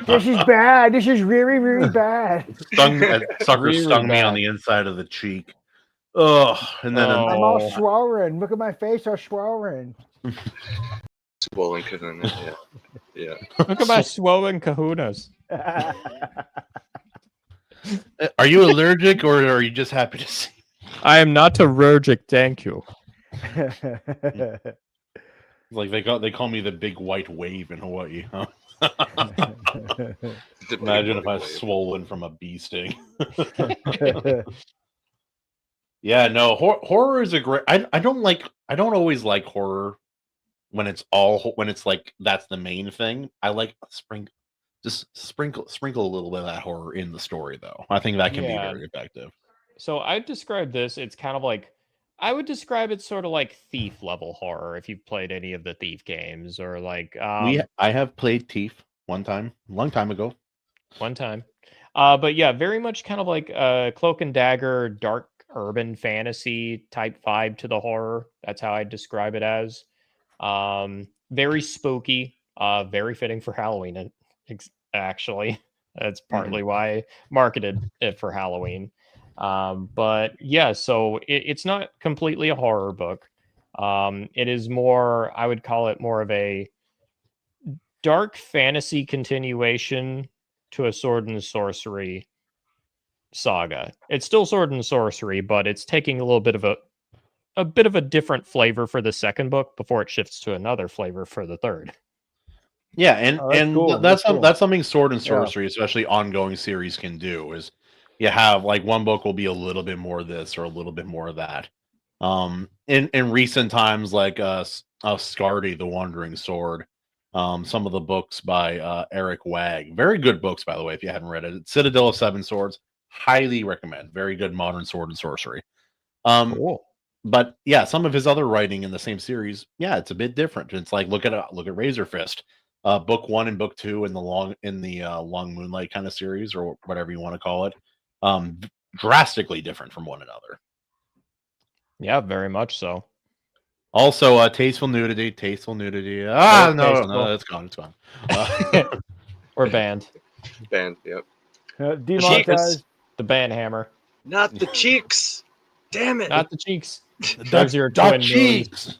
Speaker 5: This is bad. This is really, really bad.
Speaker 1: Sucker
Speaker 2: Really
Speaker 1: stung me
Speaker 2: bad.
Speaker 1: on the inside of the cheek. Ugh. And then
Speaker 5: I'm all
Speaker 2: Oh.
Speaker 5: swollen. Look at my face, all swollen.
Speaker 7: Swollen Kahuna. Yeah.
Speaker 2: Look at my swollen kahunas.
Speaker 1: are you allergic or are you just happy to see?
Speaker 2: I am not allergic, thank you.
Speaker 1: Like they call me the big white wave in Hawaii. Huh?
Speaker 7: The big
Speaker 1: Imagine if I
Speaker 7: white
Speaker 1: was
Speaker 7: wave.
Speaker 1: swollen from a bee sting. Yeah, no, horror is a great. I don't always like horror when it's like that's the main thing. I like sprinkle a little bit of that horror in the story, though. I think that can be
Speaker 2: Yeah.
Speaker 1: very effective.
Speaker 2: So I'd describe this, it's kind of like, I would describe it sort of like Thief level horror, if you've played any of the Thief games, or like
Speaker 1: I have played Thief one time, a long time ago.
Speaker 2: one time. But yeah, very much kind of like Cloak and Dagger, dark urban fantasy type vibe to the horror. That's how I'd describe it as. Very spooky, very fitting for Halloween, actually. That's partly why I marketed it for Halloween. But yeah, so it's not completely a horror book. It is more, I would call it more of a dark fantasy continuation to a sword and sorcery saga. It's still sword and sorcery, but it's taking a little bit of a different flavor for the second book before it shifts to another flavor for the third.
Speaker 1: Yeah, and
Speaker 5: Oh, that's cool.
Speaker 1: that's
Speaker 5: That's cool.
Speaker 1: that's something sword and
Speaker 5: Yeah.
Speaker 1: sorcery, especially ongoing series, can do. Is you have like one book will be a little bit more of this or a little bit more of that. In recent times, like Scardy, the Wandering Sword, some of the books by Eric Wagg, very good books, by the way, if you haven't read it. Citadel of Seven Swords, highly recommend. Very good modern sword and sorcery.
Speaker 2: Cool.
Speaker 1: But yeah, some of his other writing in the same series, yeah, it's a bit different. It's like look at Razor Fist, book 1 and book 2 in the Long Moonlight kind of series, or whatever you want to call it. Drastically different from one another.
Speaker 2: Yeah, very much so.
Speaker 1: Also, tasteful nudity.
Speaker 2: Very
Speaker 1: No,
Speaker 2: tasteful.
Speaker 1: that's gone. It's gone.
Speaker 2: Or banned.
Speaker 7: Band. Yep.
Speaker 5: Demonetized.
Speaker 2: The ban hammer.
Speaker 7: Not the cheeks. Damn it.
Speaker 2: Not the cheeks.
Speaker 1: That's
Speaker 2: Those are your
Speaker 1: dot
Speaker 2: twin moons.
Speaker 1: cheeks.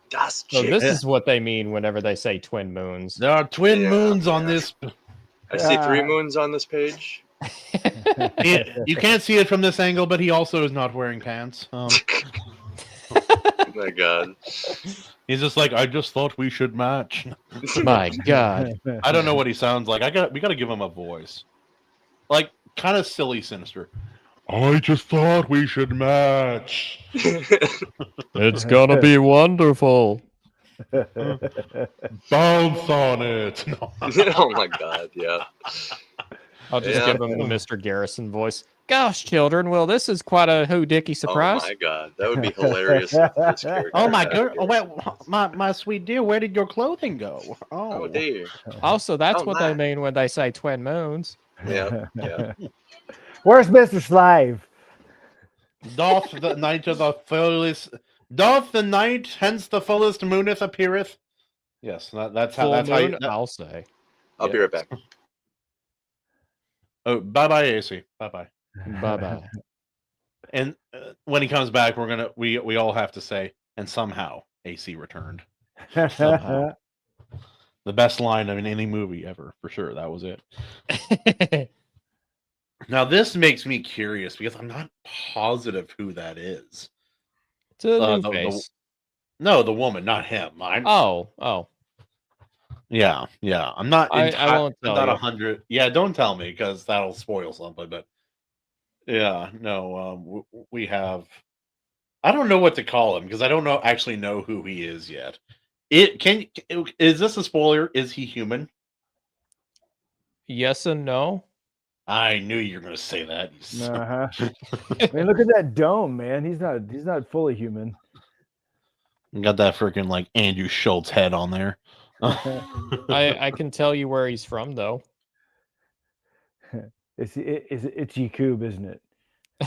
Speaker 7: Das
Speaker 2: So
Speaker 7: cheeks.
Speaker 2: this is what they mean whenever they say twin moons.
Speaker 1: There are twin
Speaker 7: Yeah,
Speaker 1: moons on
Speaker 7: yeah.
Speaker 1: this.
Speaker 7: I see 3 moons on this page.
Speaker 1: You can't see it from this angle, but he also is not wearing pants.
Speaker 7: Oh my god.
Speaker 1: He's just like, I just thought we should match.
Speaker 2: My God.
Speaker 1: I don't know what he sounds like. We got to give him a voice, like kind of silly, sinister.
Speaker 3: I just thought we should match.
Speaker 2: It's gonna be wonderful.
Speaker 1: Bounce on it. No.
Speaker 7: Oh my god, yeah.
Speaker 2: I'll just
Speaker 7: Yeah.
Speaker 2: give him the Mr. Garrison voice. Gosh, children, well, this is quite a who-dicky surprise.
Speaker 7: Oh my god, that would be hilarious if this character.
Speaker 1: Oh my
Speaker 7: had
Speaker 1: god!
Speaker 7: a
Speaker 1: Oh, my sweet dear, where did your clothing go?
Speaker 7: Oh dear.
Speaker 2: Also, that's
Speaker 7: Oh,
Speaker 2: what
Speaker 7: my.
Speaker 2: they mean when they say twin moons.
Speaker 7: Yeah, yeah.
Speaker 5: Where's Mr. Slave?
Speaker 1: Doth the night of the fullest, doth the night hence the fullest mooneth appeareth? Yes, that's how.
Speaker 2: Full
Speaker 1: That's how.
Speaker 2: moon,
Speaker 1: You,
Speaker 2: I'll say.
Speaker 7: I'll be right back.
Speaker 1: oh, bye, AC. Bye.
Speaker 2: Bye-bye.
Speaker 1: And when he comes back, we all have to say, and somehow AC returned. Somehow. The best line in any movie ever, for sure. That was it. Now this makes me curious because I'm not positive who that is.
Speaker 2: It's a
Speaker 1: Uh,
Speaker 2: new
Speaker 1: the-
Speaker 2: face.
Speaker 1: No, the woman, not him.
Speaker 2: Oh.
Speaker 1: Yeah. I'm not.
Speaker 2: I won't tell
Speaker 1: not
Speaker 2: you.
Speaker 1: 100. Yeah, don't tell me because that'll spoil something. But yeah, no. We have. I don't know what to call him because I don't actually know who he is yet. Is this a spoiler? Is he human?
Speaker 2: Yes and no.
Speaker 1: I knew you were going to say that.
Speaker 5: I mean, look at that dome, man. He's not fully human.
Speaker 1: Got that freaking like Andrew Schultz head on there.
Speaker 2: I can tell you where he's from, though.
Speaker 5: It's Itchy Cube, isn't it?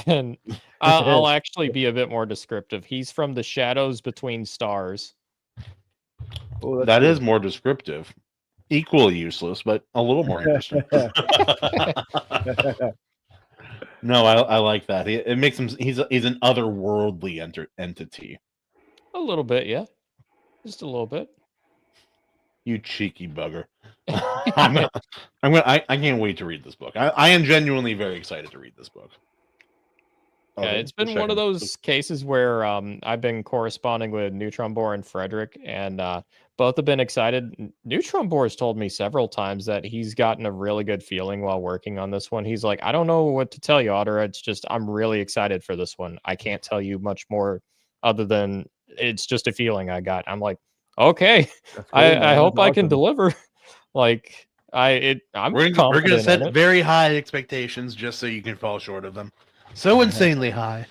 Speaker 2: And I'll actually be a bit more descriptive. He's from the shadows between stars.
Speaker 5: Oh,
Speaker 1: That is more descriptive. Equally useless, but a little more interesting. No, I like that. It makes him. He's an otherworldly entity.
Speaker 2: A little bit, yeah. Just a little bit.
Speaker 1: You cheeky bugger. I can't wait to read this book. I am genuinely very excited to read this book.
Speaker 2: Yeah, it's been one of those cases where I've been corresponding with Neutron Boar and Frederick, and both have been excited. Neutron Boar has told me several times that he's gotten a really good feeling while working on this one. He's like, I don't know what to tell you, Otter. It's just I'm really excited for this one. I can't tell you much more other than it's just a feeling I got. I'm like, okay,
Speaker 5: Cool,
Speaker 2: I hope I can
Speaker 5: awesome.
Speaker 2: deliver. Like I'm
Speaker 1: We're going to
Speaker 2: confident in
Speaker 1: set
Speaker 2: it.
Speaker 1: very high expectations just so you can fall short of them. So insanely high.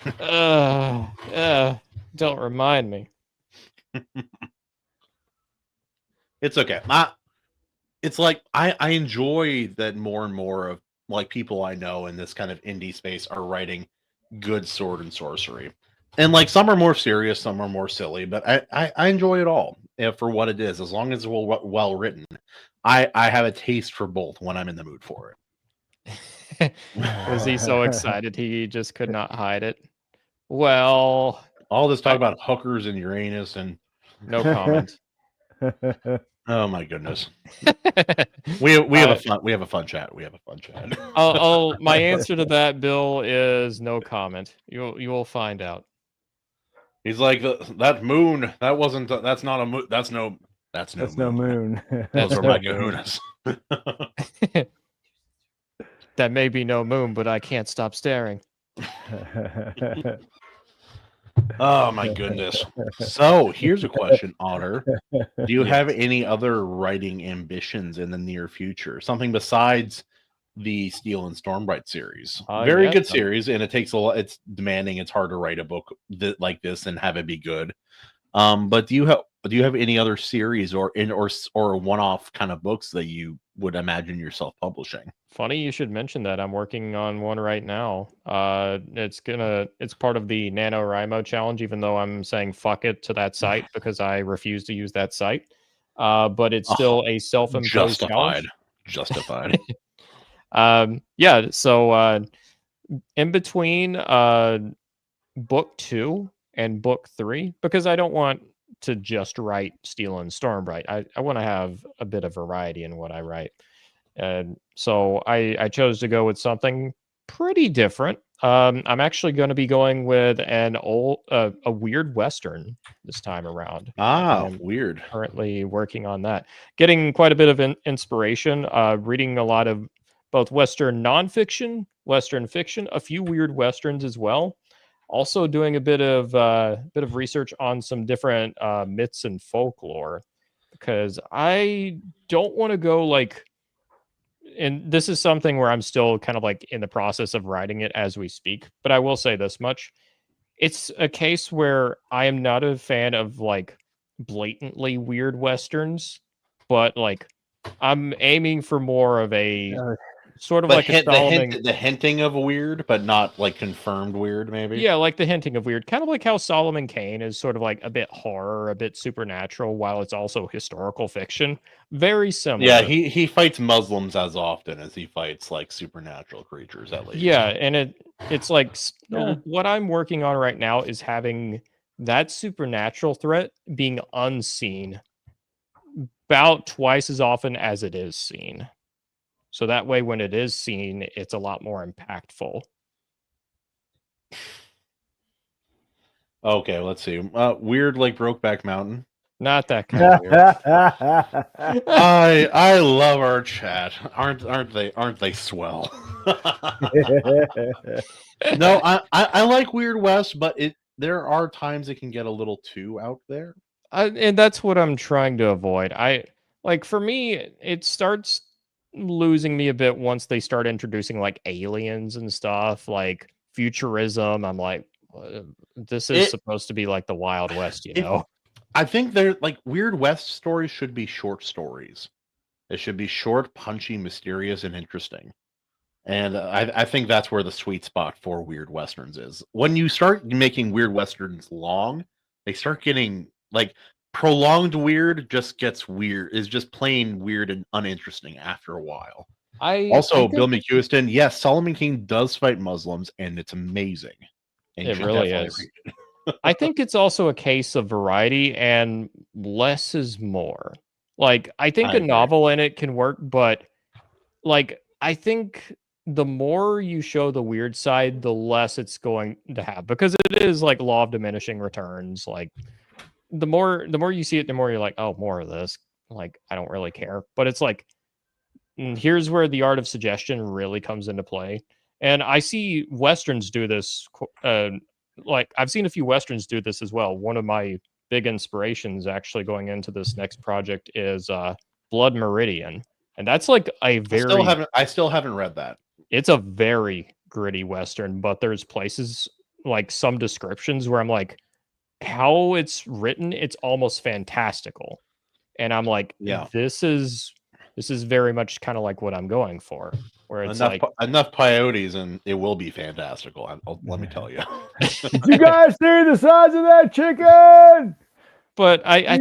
Speaker 2: Don't remind me.
Speaker 1: It's okay. It's like I enjoy that more and more of like people I know in this kind of indie space are writing good sword and sorcery. And like some are more serious, some are more silly, but I enjoy it all for what it is. As long as it's well written, I have a taste for both when I'm in the mood for it.
Speaker 2: Was he so excited he just could not hide it? Well,
Speaker 1: All this talk about hookers and Uranus and
Speaker 2: no comment.
Speaker 1: oh my goodness, we have a fun chat. We have a fun chat.
Speaker 2: My answer to that, Bill, is no comment. You will find out.
Speaker 1: He's like that moon. That wasn't. That's not a moon. That's no
Speaker 5: moon.
Speaker 1: Those are my kahunas.
Speaker 2: That may be no moon, but I can't stop staring.
Speaker 1: Oh my goodness. So here's a question, Otter. Do you have any other writing ambitions in the near future? Something besides the Steel and Stormbright series? Very good series, and it takes a lot. It's demanding. It's hard to write a book like this and have it be good. But do you have any other series or one-off kind of books that you would imagine yourself publishing?
Speaker 2: Funny you should mention that. I'm working on one right now. It's part of the NaNoWriMo challenge, even though I'm saying fuck it to that site because I refuse to use that site. But it's still a self-imposed challenge.
Speaker 1: Justified.
Speaker 2: Yeah. So in between book 2 and book 3, because I don't want to just write Steel and Stormbright. I want to have a bit of variety in what I write. So I chose to go with something pretty different. I'm actually going to be going with a weird Western this time around.
Speaker 1: Weird.
Speaker 2: Currently working on that. Getting quite a bit of inspiration, reading a lot of both Western nonfiction Western fiction, a few weird Westerns as well. Also doing a bit of research on some different myths and folklore, because I don't want to go like, and this is something where I'm still kind of like in the process of writing it as we speak, but I will say this much. It's a case where I am not a fan of like blatantly weird Westerns, but like I'm aiming for more of a sort of
Speaker 1: But
Speaker 2: like a Solomon.
Speaker 1: the hinting of weird, but not like confirmed weird, maybe.
Speaker 2: Yeah, like the hinting of weird, kind of like how Solomon Kane is sort of like a bit horror, a bit supernatural, while it's also historical fiction. Very similar.
Speaker 1: Yeah, he fights Muslims as often as he fights like supernatural creatures, at least.
Speaker 2: Yeah, and it's like what I'm working on right now is having that supernatural threat being unseen about twice as often as it is seen. So that way, when it is seen, it's a lot more impactful.
Speaker 1: Okay, let's see. Weird like Brokeback Mountain.
Speaker 2: Not that kind of weird.
Speaker 1: I love our chat. Aren't they swell? No, I like Weird West, but there are times it can get a little too out there.
Speaker 2: And that's what I'm trying to avoid. For me, it starts losing me a bit once they start introducing like aliens and stuff, like futurism. I'm like, this is supposed to be like the Wild West, you know?
Speaker 1: I think they're like Weird West stories should be short stories. It should be short, punchy, mysterious, and interesting. And I think that's where the sweet spot for Weird Westerns is. When you start making Weird Westerns long, they start getting like prolonged weird just gets weird, is just plain weird and uninteresting after a while. Bill McHuston, yes, Solomon King does fight Muslims, and it's amazing. And
Speaker 2: it really is. I think it's also a case of variety and less is more. Like, I think a novel in it can work, but like, I think the more you show the weird side, the less it's going to have, because it is like law of diminishing returns. Like, the more you see it, the more you're like, oh, more of this. Like, I don't really care. But it's like, here's where the art of suggestion really comes into play. And I see Westerns do this. Like, I've seen a few Westerns do this as well. One of my big inspirations actually going into this next project is Blood Meridian. And that's like a very...
Speaker 1: I still haven't read that.
Speaker 2: It's a very gritty Western, but there's places, like some descriptions where I'm like, how it's written, it's almost fantastical. And I'm like,
Speaker 1: yeah,
Speaker 2: this is very much kind of like what I'm going for. Where it's
Speaker 1: enough peyotes and it will be fantastical. Let me tell you.
Speaker 5: Did you guys see the size of that chicken?
Speaker 2: But I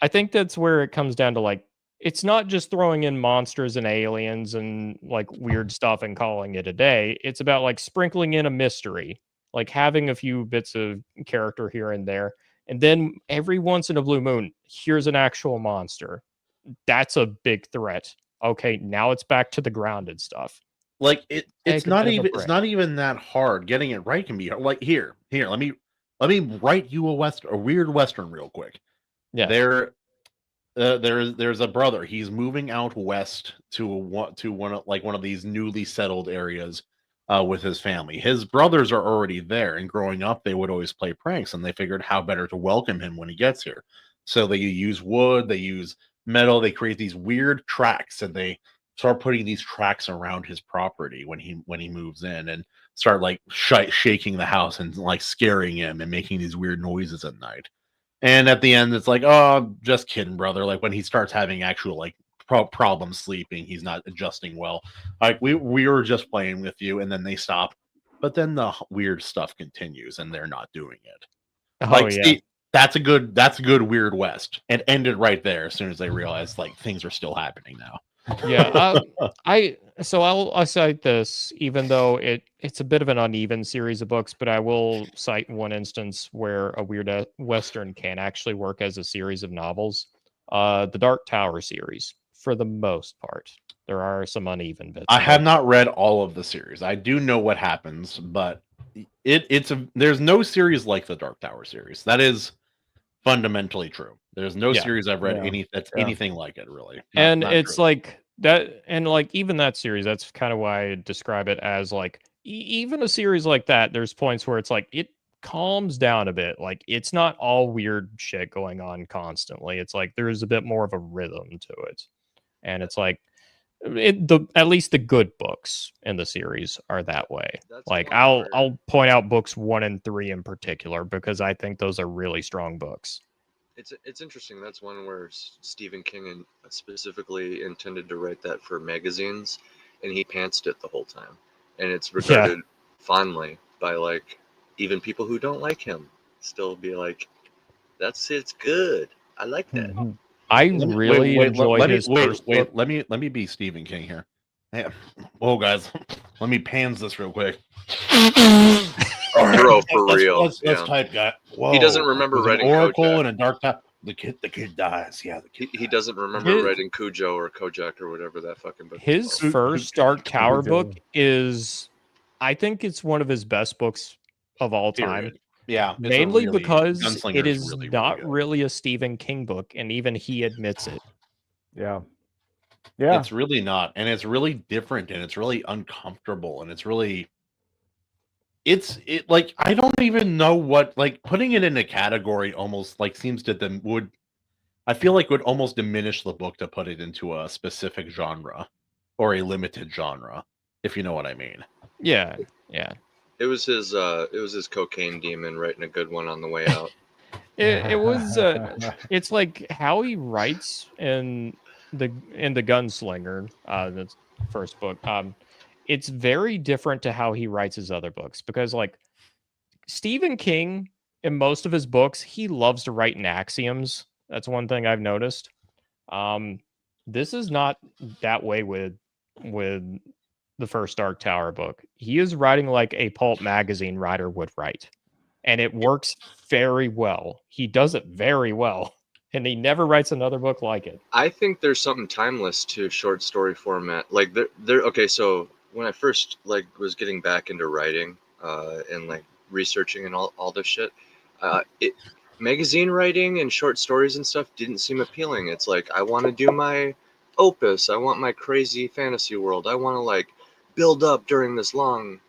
Speaker 2: think that's where it comes down to, like, it's not just throwing in monsters and aliens and like weird stuff and calling it a day. It's about like sprinkling in a mystery, like having a few bits of character here and there. And then every once in a blue moon, here's an actual monster. That's a big threat. Okay, now it's back to the grounded stuff.
Speaker 1: Like it's not even that hard. Getting it right can be hard. Like here. Let me write you a weird Western real quick.
Speaker 2: Yeah.
Speaker 1: There's a brother. He's moving out west to one of these newly settled areas with his family. His brothers are already there, and growing up, they would always play pranks, and they figured how better to welcome him when he gets here. So they use wood, they use metal, they create these weird tracks, and they start putting these tracks around his property when he moves in, and start like shaking the house and like scaring him and making these weird noises at night. And at the end, it's like, oh, just kidding, brother. Like when he starts having actual like problems sleeping, he's not adjusting well. Like we were just playing with you, and then they stop. But then the weird stuff continues, and they're not doing it. See, that's a good Weird West. It ended right there as soon as they realized like things are still happening now.
Speaker 2: Yeah, I'll cite this, even though it's a bit of an uneven series of books, but I will cite one instance where a Weird Western can actually work as a series of novels. The Dark Tower series, for the most part. There are some uneven bits.
Speaker 1: I have not read all of the series. I do know what happens, but there's no series like the Dark Tower series. That is fundamentally true. There's no series I've read anything like it, really.
Speaker 2: It's true. Like that, and like even that series, that's kind of why I describe it as like even a series like that. There's points where it's like it calms down a bit. Like it's not all weird shit going on constantly. It's like there's a bit more of a rhythm to it, and it's like at least the good books in the series are that way.
Speaker 7: That's
Speaker 2: Like
Speaker 7: one where-
Speaker 2: I'll point out books 1 and 3 in particular because I think those are really strong books.
Speaker 7: It's interesting. That's one where Stephen King specifically intended to write that for magazines, and he pantsed it the whole time, and it's regarded fondly by like even people who don't like him. Still be like, it's good. I like that.
Speaker 5: Mhm.
Speaker 2: I really enjoyed his first book.
Speaker 1: Let me be Stephen King here. Hey, whoa, guys, let me pans this real quick.
Speaker 7: Bro, for real.
Speaker 1: Let's
Speaker 7: yeah.
Speaker 1: type guy. Whoa,
Speaker 7: He doesn't remember
Speaker 1: there's
Speaker 7: writing
Speaker 1: an Oracle
Speaker 7: Kojak.
Speaker 1: and a Dark Top. The kid dies. Yeah, the kid
Speaker 7: He
Speaker 1: dies.
Speaker 7: doesn't remember
Speaker 2: His-
Speaker 7: writing Cujo or Kojak or whatever that fucking book.
Speaker 2: His
Speaker 7: is called.
Speaker 2: first Dark Tower
Speaker 5: Cujo.
Speaker 2: book is, I think it's one of his best books of all time.
Speaker 1: Period. Yeah, it's a
Speaker 2: Mainly
Speaker 1: really-
Speaker 2: because
Speaker 1: Gunslinger
Speaker 2: it is
Speaker 1: really, really
Speaker 2: not
Speaker 1: good.
Speaker 2: really a Stephen King book, and even he admits it.
Speaker 5: Yeah. Yeah.
Speaker 1: It's really not, and it's really different, and it's really uncomfortable, and it's like I don't even know what, like, putting it in a category almost like seems to them would, I feel like would almost diminish the book to put it into a specific genre or a limited genre, if you know what I mean.
Speaker 2: Yeah.
Speaker 7: It was his cocaine demon writing a good one on the way out.
Speaker 2: It was it's like how he writes in the Gunslinger, the first book. It's very different to how he writes his other books because like Stephen King in most of his books, he loves to write in axioms. That's one thing I've noticed. This is not that way with the first Dark Tower book. He is writing like a pulp magazine writer would write, and it works very well. He does it very well, and he never writes another book like it.
Speaker 7: I think there's something timeless to short story format. Like there. Okay, so when I first like was getting back into writing, and like researching and all this shit, magazine writing and short stories and stuff didn't seem appealing. It's like I want to do my opus. I want my crazy fantasy world. I want to like build up during this long,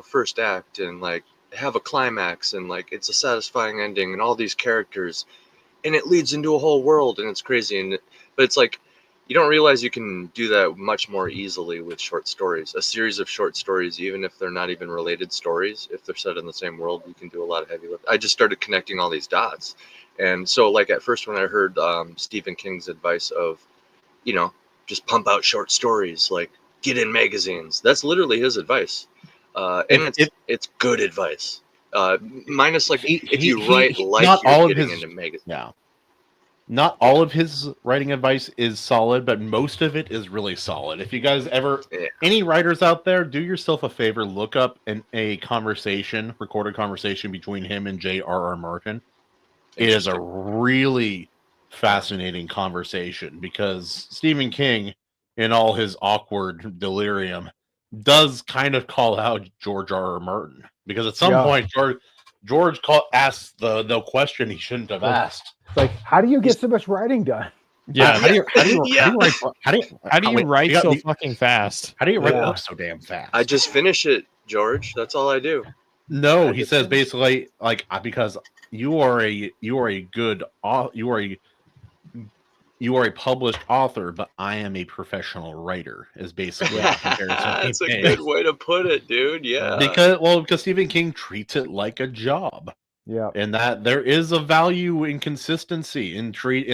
Speaker 7: first act and like have a climax and like it's a satisfying ending and all these characters and it leads into a whole world and it's crazy but it's like you don't realize you can do that much more easily with short stories. A series of short stories, even if they're not even related stories, if they're set in the same world, you can do a lot of heavy lift. I just started connecting all these dots. And so like at first when I heard Stephen King's advice of, just pump out short stories, like get in magazines, that's literally his advice. And it's good advice. Minus like if you write like
Speaker 1: not
Speaker 7: you're
Speaker 1: all of
Speaker 7: getting
Speaker 1: his,
Speaker 7: into magazines.
Speaker 1: Yeah. Not all of his writing advice is solid, but most of it is really solid. If you guys ever, any writers out there, do yourself a favor, look up a recorded conversation between him and J.R.R. Martin. It is a really fascinating conversation because Stephen King, in all his awkward delirium, does kind of call out George R.R. Martin because at some point George asked the question he shouldn't have asked.
Speaker 5: It's like, how do you get so much writing done?
Speaker 2: Yeah.
Speaker 1: How do you
Speaker 2: write so fucking fast?
Speaker 1: How do you write books so damn fast?
Speaker 7: I just finish it, George. That's all I do.
Speaker 1: No, he says basically like because you are a published author, but I am a professional writer. Is basically the comparison.
Speaker 7: That's a good way to put it, dude. Yeah.
Speaker 1: Because Stephen King treats it like a job.
Speaker 5: Yeah.
Speaker 1: And that there is a value in consistency in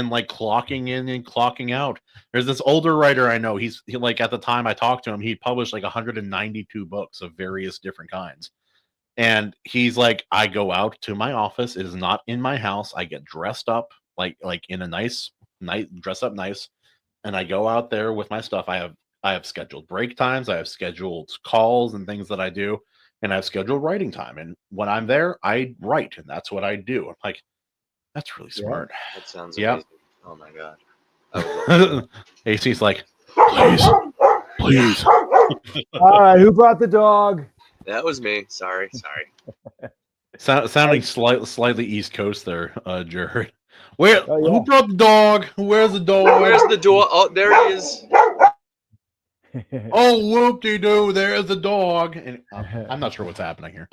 Speaker 1: like clocking in and clocking out. There's this older writer I know. He like at the time I talked to him, he published like 192 books of various different kinds. And he's like, I go out to my office. It is not in my house. I get dressed up like in a nice dress up nice, and I go out there with my stuff. I have scheduled break times. I have scheduled calls and things that I do. And I've scheduled writing time. And when I'm there, I write, and that's what I do. I'm like, that's really smart.
Speaker 7: That sounds amazing. Oh my god.
Speaker 1: AC's like, please.
Speaker 5: All right, who brought the dog?
Speaker 7: That was me. Sorry.
Speaker 1: Sounding slightly East Coast there, Jarrod. Who
Speaker 5: Oh, yeah.
Speaker 1: brought the dog? Where's the dog?
Speaker 7: Where's the door? Oh, there he is.
Speaker 1: Oh, whoop-de-doo, there's a dog. And I'm not sure what's happening here.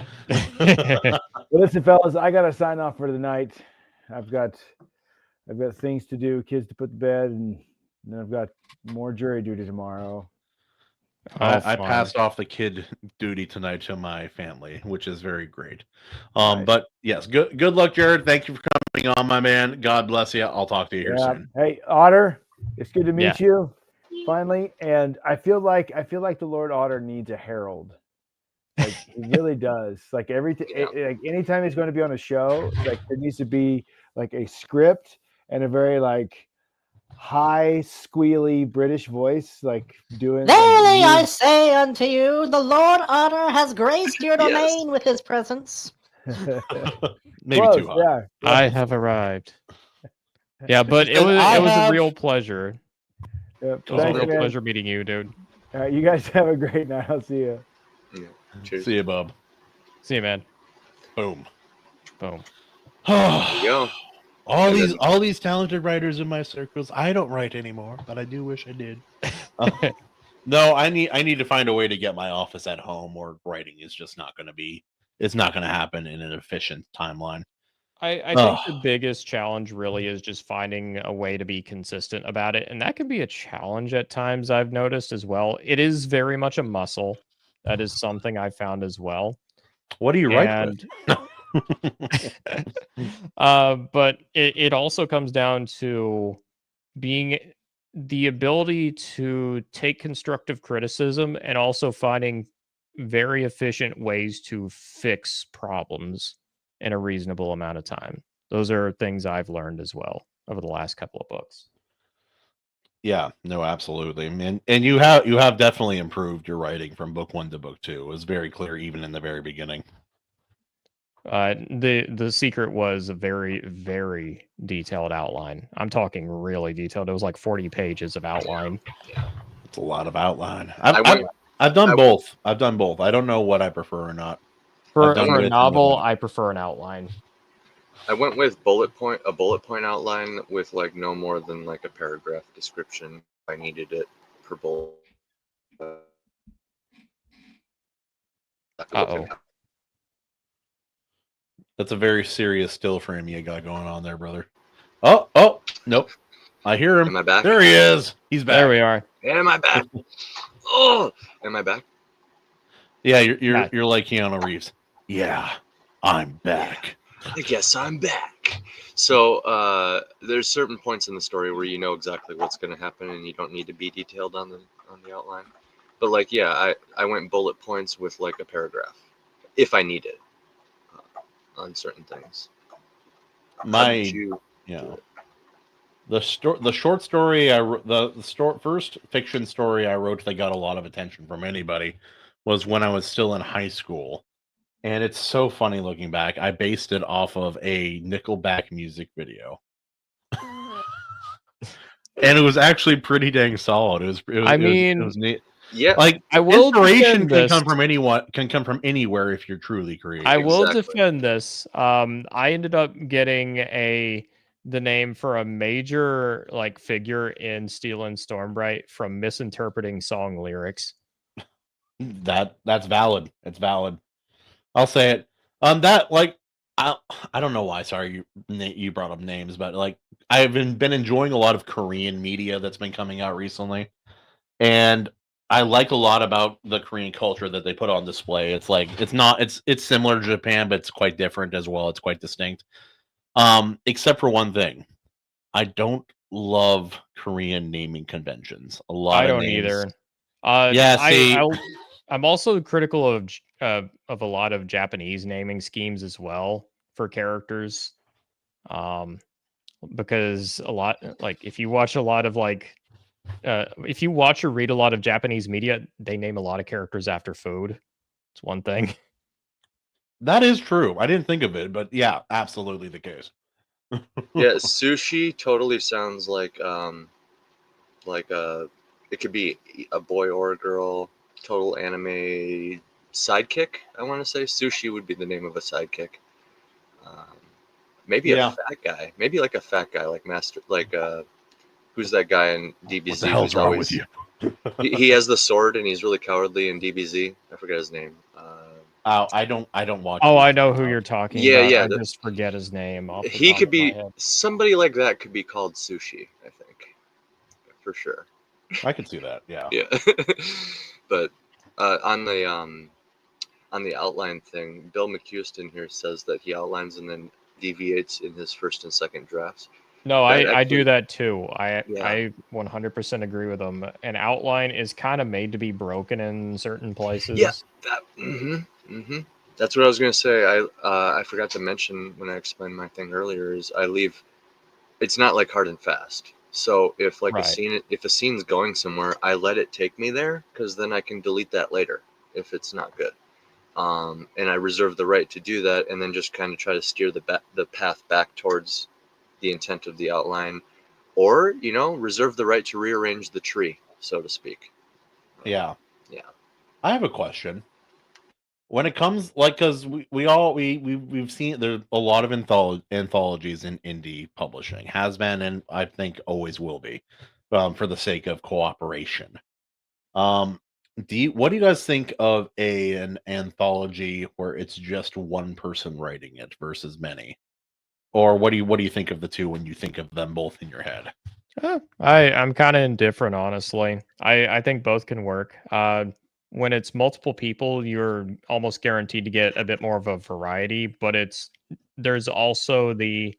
Speaker 5: Well, listen, fellas, I gotta sign off for the night. I've got things to do, kids to put to bed, and then I've got more jury duty tomorrow.
Speaker 1: I passed off the kid duty tonight to my family, which is very great.
Speaker 5: Nice.
Speaker 1: But yes, good luck, Jared. Thank you for coming on, my man. God bless you. I'll talk to you here soon.
Speaker 5: Hey, Otter, it's good to meet
Speaker 2: Yeah.
Speaker 5: you finally. And I feel like the Lord Otter needs a herald. Like he really does. Like like anytime he's going to be on a show, like there needs to be like a script and a very like high squealy British voice, like doing.
Speaker 8: Verily I say unto you, the Lord Otter has graced your
Speaker 7: Yes.
Speaker 8: domain with his presence.
Speaker 1: Maybe
Speaker 5: Close,
Speaker 1: too hot.
Speaker 5: yeah.
Speaker 2: I have arrived. Yeah, but it was a real pleasure.
Speaker 5: Yep.
Speaker 2: It was a
Speaker 5: Thanks,
Speaker 2: real
Speaker 5: man.
Speaker 2: pleasure meeting you, dude.
Speaker 5: All right, you guys have a great night. I'll see you.
Speaker 7: Yeah. Cheers.
Speaker 1: See you, bub.
Speaker 2: See you, man.
Speaker 1: Boom.
Speaker 2: Boom.
Speaker 7: There you go.
Speaker 1: All these talented writers in my circles. I don't write anymore, but I do wish I did. No, I need to find a way to get my office at home, or writing is just not going to be. It's not going to happen in an efficient timeline.
Speaker 2: I think the biggest challenge really is just finding a way to be consistent about it. And that can be a challenge at times, I've noticed as well. It is very much a muscle. That is something I found as well.
Speaker 1: What do you write with?
Speaker 2: But it also comes down to being the ability to take constructive criticism and also finding very efficient ways to fix problems in a reasonable amount of time. Those are things I've learned as well over the last couple of books.
Speaker 1: Yeah, no, absolutely. And you have definitely improved your writing from book 1 to book 2. It was very clear even in the very beginning.
Speaker 2: The secret was a very, very detailed outline. I'm talking really detailed. It was like 40 pages of outline.
Speaker 1: It's a lot of outline. I've done both. I don't know what I prefer or not.
Speaker 2: For a novel, I prefer an outline.
Speaker 7: I went with a bullet point outline with like no more than like a paragraph description if I needed it per bullet.
Speaker 2: Uh-oh.
Speaker 1: That's a very serious still frame you got going on there, brother. Oh, nope. I hear him.
Speaker 7: Am I back?
Speaker 1: There he is. He's back.
Speaker 2: There we are.
Speaker 7: Am I back? Oh, am I back?
Speaker 1: Yeah, you're like Keanu Reeves. Yeah, I'm back.
Speaker 7: I guess I'm back. So there's certain points in the story where you know exactly what's going to happen and you don't need to be detailed on the outline. But like, yeah, I went bullet points with like a paragraph if I need it on certain things.
Speaker 1: The short story the first fiction story I wrote that got a lot of attention from anybody was when I was still in high school. And it's so funny looking back. I based it off of a Nickelback music video. And it was actually pretty dang solid. It was neat.
Speaker 7: Yeah,
Speaker 1: like
Speaker 2: I will
Speaker 1: inspiration
Speaker 2: defend this.
Speaker 1: can come from anywhere if you're truly creative.
Speaker 2: I will defend this. I ended up getting the name for a major like figure in Steel and Stormbright from misinterpreting song lyrics.
Speaker 1: That's valid. It's valid. I'll say it. That like I don't know why. Sorry, you brought up names, but like I've been enjoying a lot of Korean media that's been coming out recently, and I like a lot about the Korean culture that they put on display. It's like it's similar to Japan, but it's quite different as well. It's quite distinct. Except for one thing, I don't love Korean naming conventions. I
Speaker 2: don't either. I'm also critical of a lot of Japanese naming schemes as well for characters, because a lot like if you watch a lot of like if you watch or read a lot of Japanese media, they name a lot of characters after food. It's one thing.
Speaker 1: That is true. I didn't think of it, but yeah, absolutely the case.
Speaker 7: Yeah, sushi totally sounds like it could be a boy or a girl. Total anime sidekick. I want to say sushi would be the name of a sidekick. Maybe a fat guy. Maybe like a fat guy, like master, like who's that guy in DBZ?
Speaker 3: What the hell's wrong with you?
Speaker 7: He has the sword and he's really cowardly in DBZ. I forget his name.
Speaker 1: I don't watch.
Speaker 2: Oh, I
Speaker 1: these
Speaker 2: know who
Speaker 1: enough.
Speaker 2: you're talking
Speaker 7: Yeah,
Speaker 2: about.
Speaker 7: yeah.
Speaker 2: I just forget his name off the
Speaker 7: He
Speaker 2: top
Speaker 7: could
Speaker 2: of my
Speaker 7: be
Speaker 2: head.
Speaker 7: somebody like that. Could be called Sushi, I think, for sure.
Speaker 1: I can see that. Yeah.
Speaker 7: Yeah, but on the outline thing, Bill McHuston here says that he outlines and then deviates in his first and second drafts.
Speaker 2: No,
Speaker 7: That
Speaker 2: I do
Speaker 7: actually-
Speaker 2: that too. I
Speaker 7: Yeah.
Speaker 2: I 100% agree with him. An outline is kind of made to be broken in certain places.
Speaker 7: Yeah, that. That's what I was gonna say. I forgot to mention when I explained my thing earlier is I leave. It's not like hard and fast. So if like
Speaker 2: Right.
Speaker 7: if a scene's going somewhere, I let it take me there because then I can delete that later if it's not good. And I reserve the right to do that, and then just kind of try to steer the path back towards the intent of the outline, or reserve the right to rearrange the tree, so to speak.
Speaker 1: Yeah.
Speaker 7: Yeah.
Speaker 1: I have a question. When it comes, like, because we've seen there's a lot of anthologies in indie publishing, has been, and I think always will be, for the sake of cooperation. What do you guys think of an anthology where it's just one person writing it versus many? Or what do you think of the two when you think of them both in your head?
Speaker 2: I'm kind of indifferent, honestly. I think both can work. When it's multiple people, you're almost guaranteed to get a bit more of a variety, but there's also the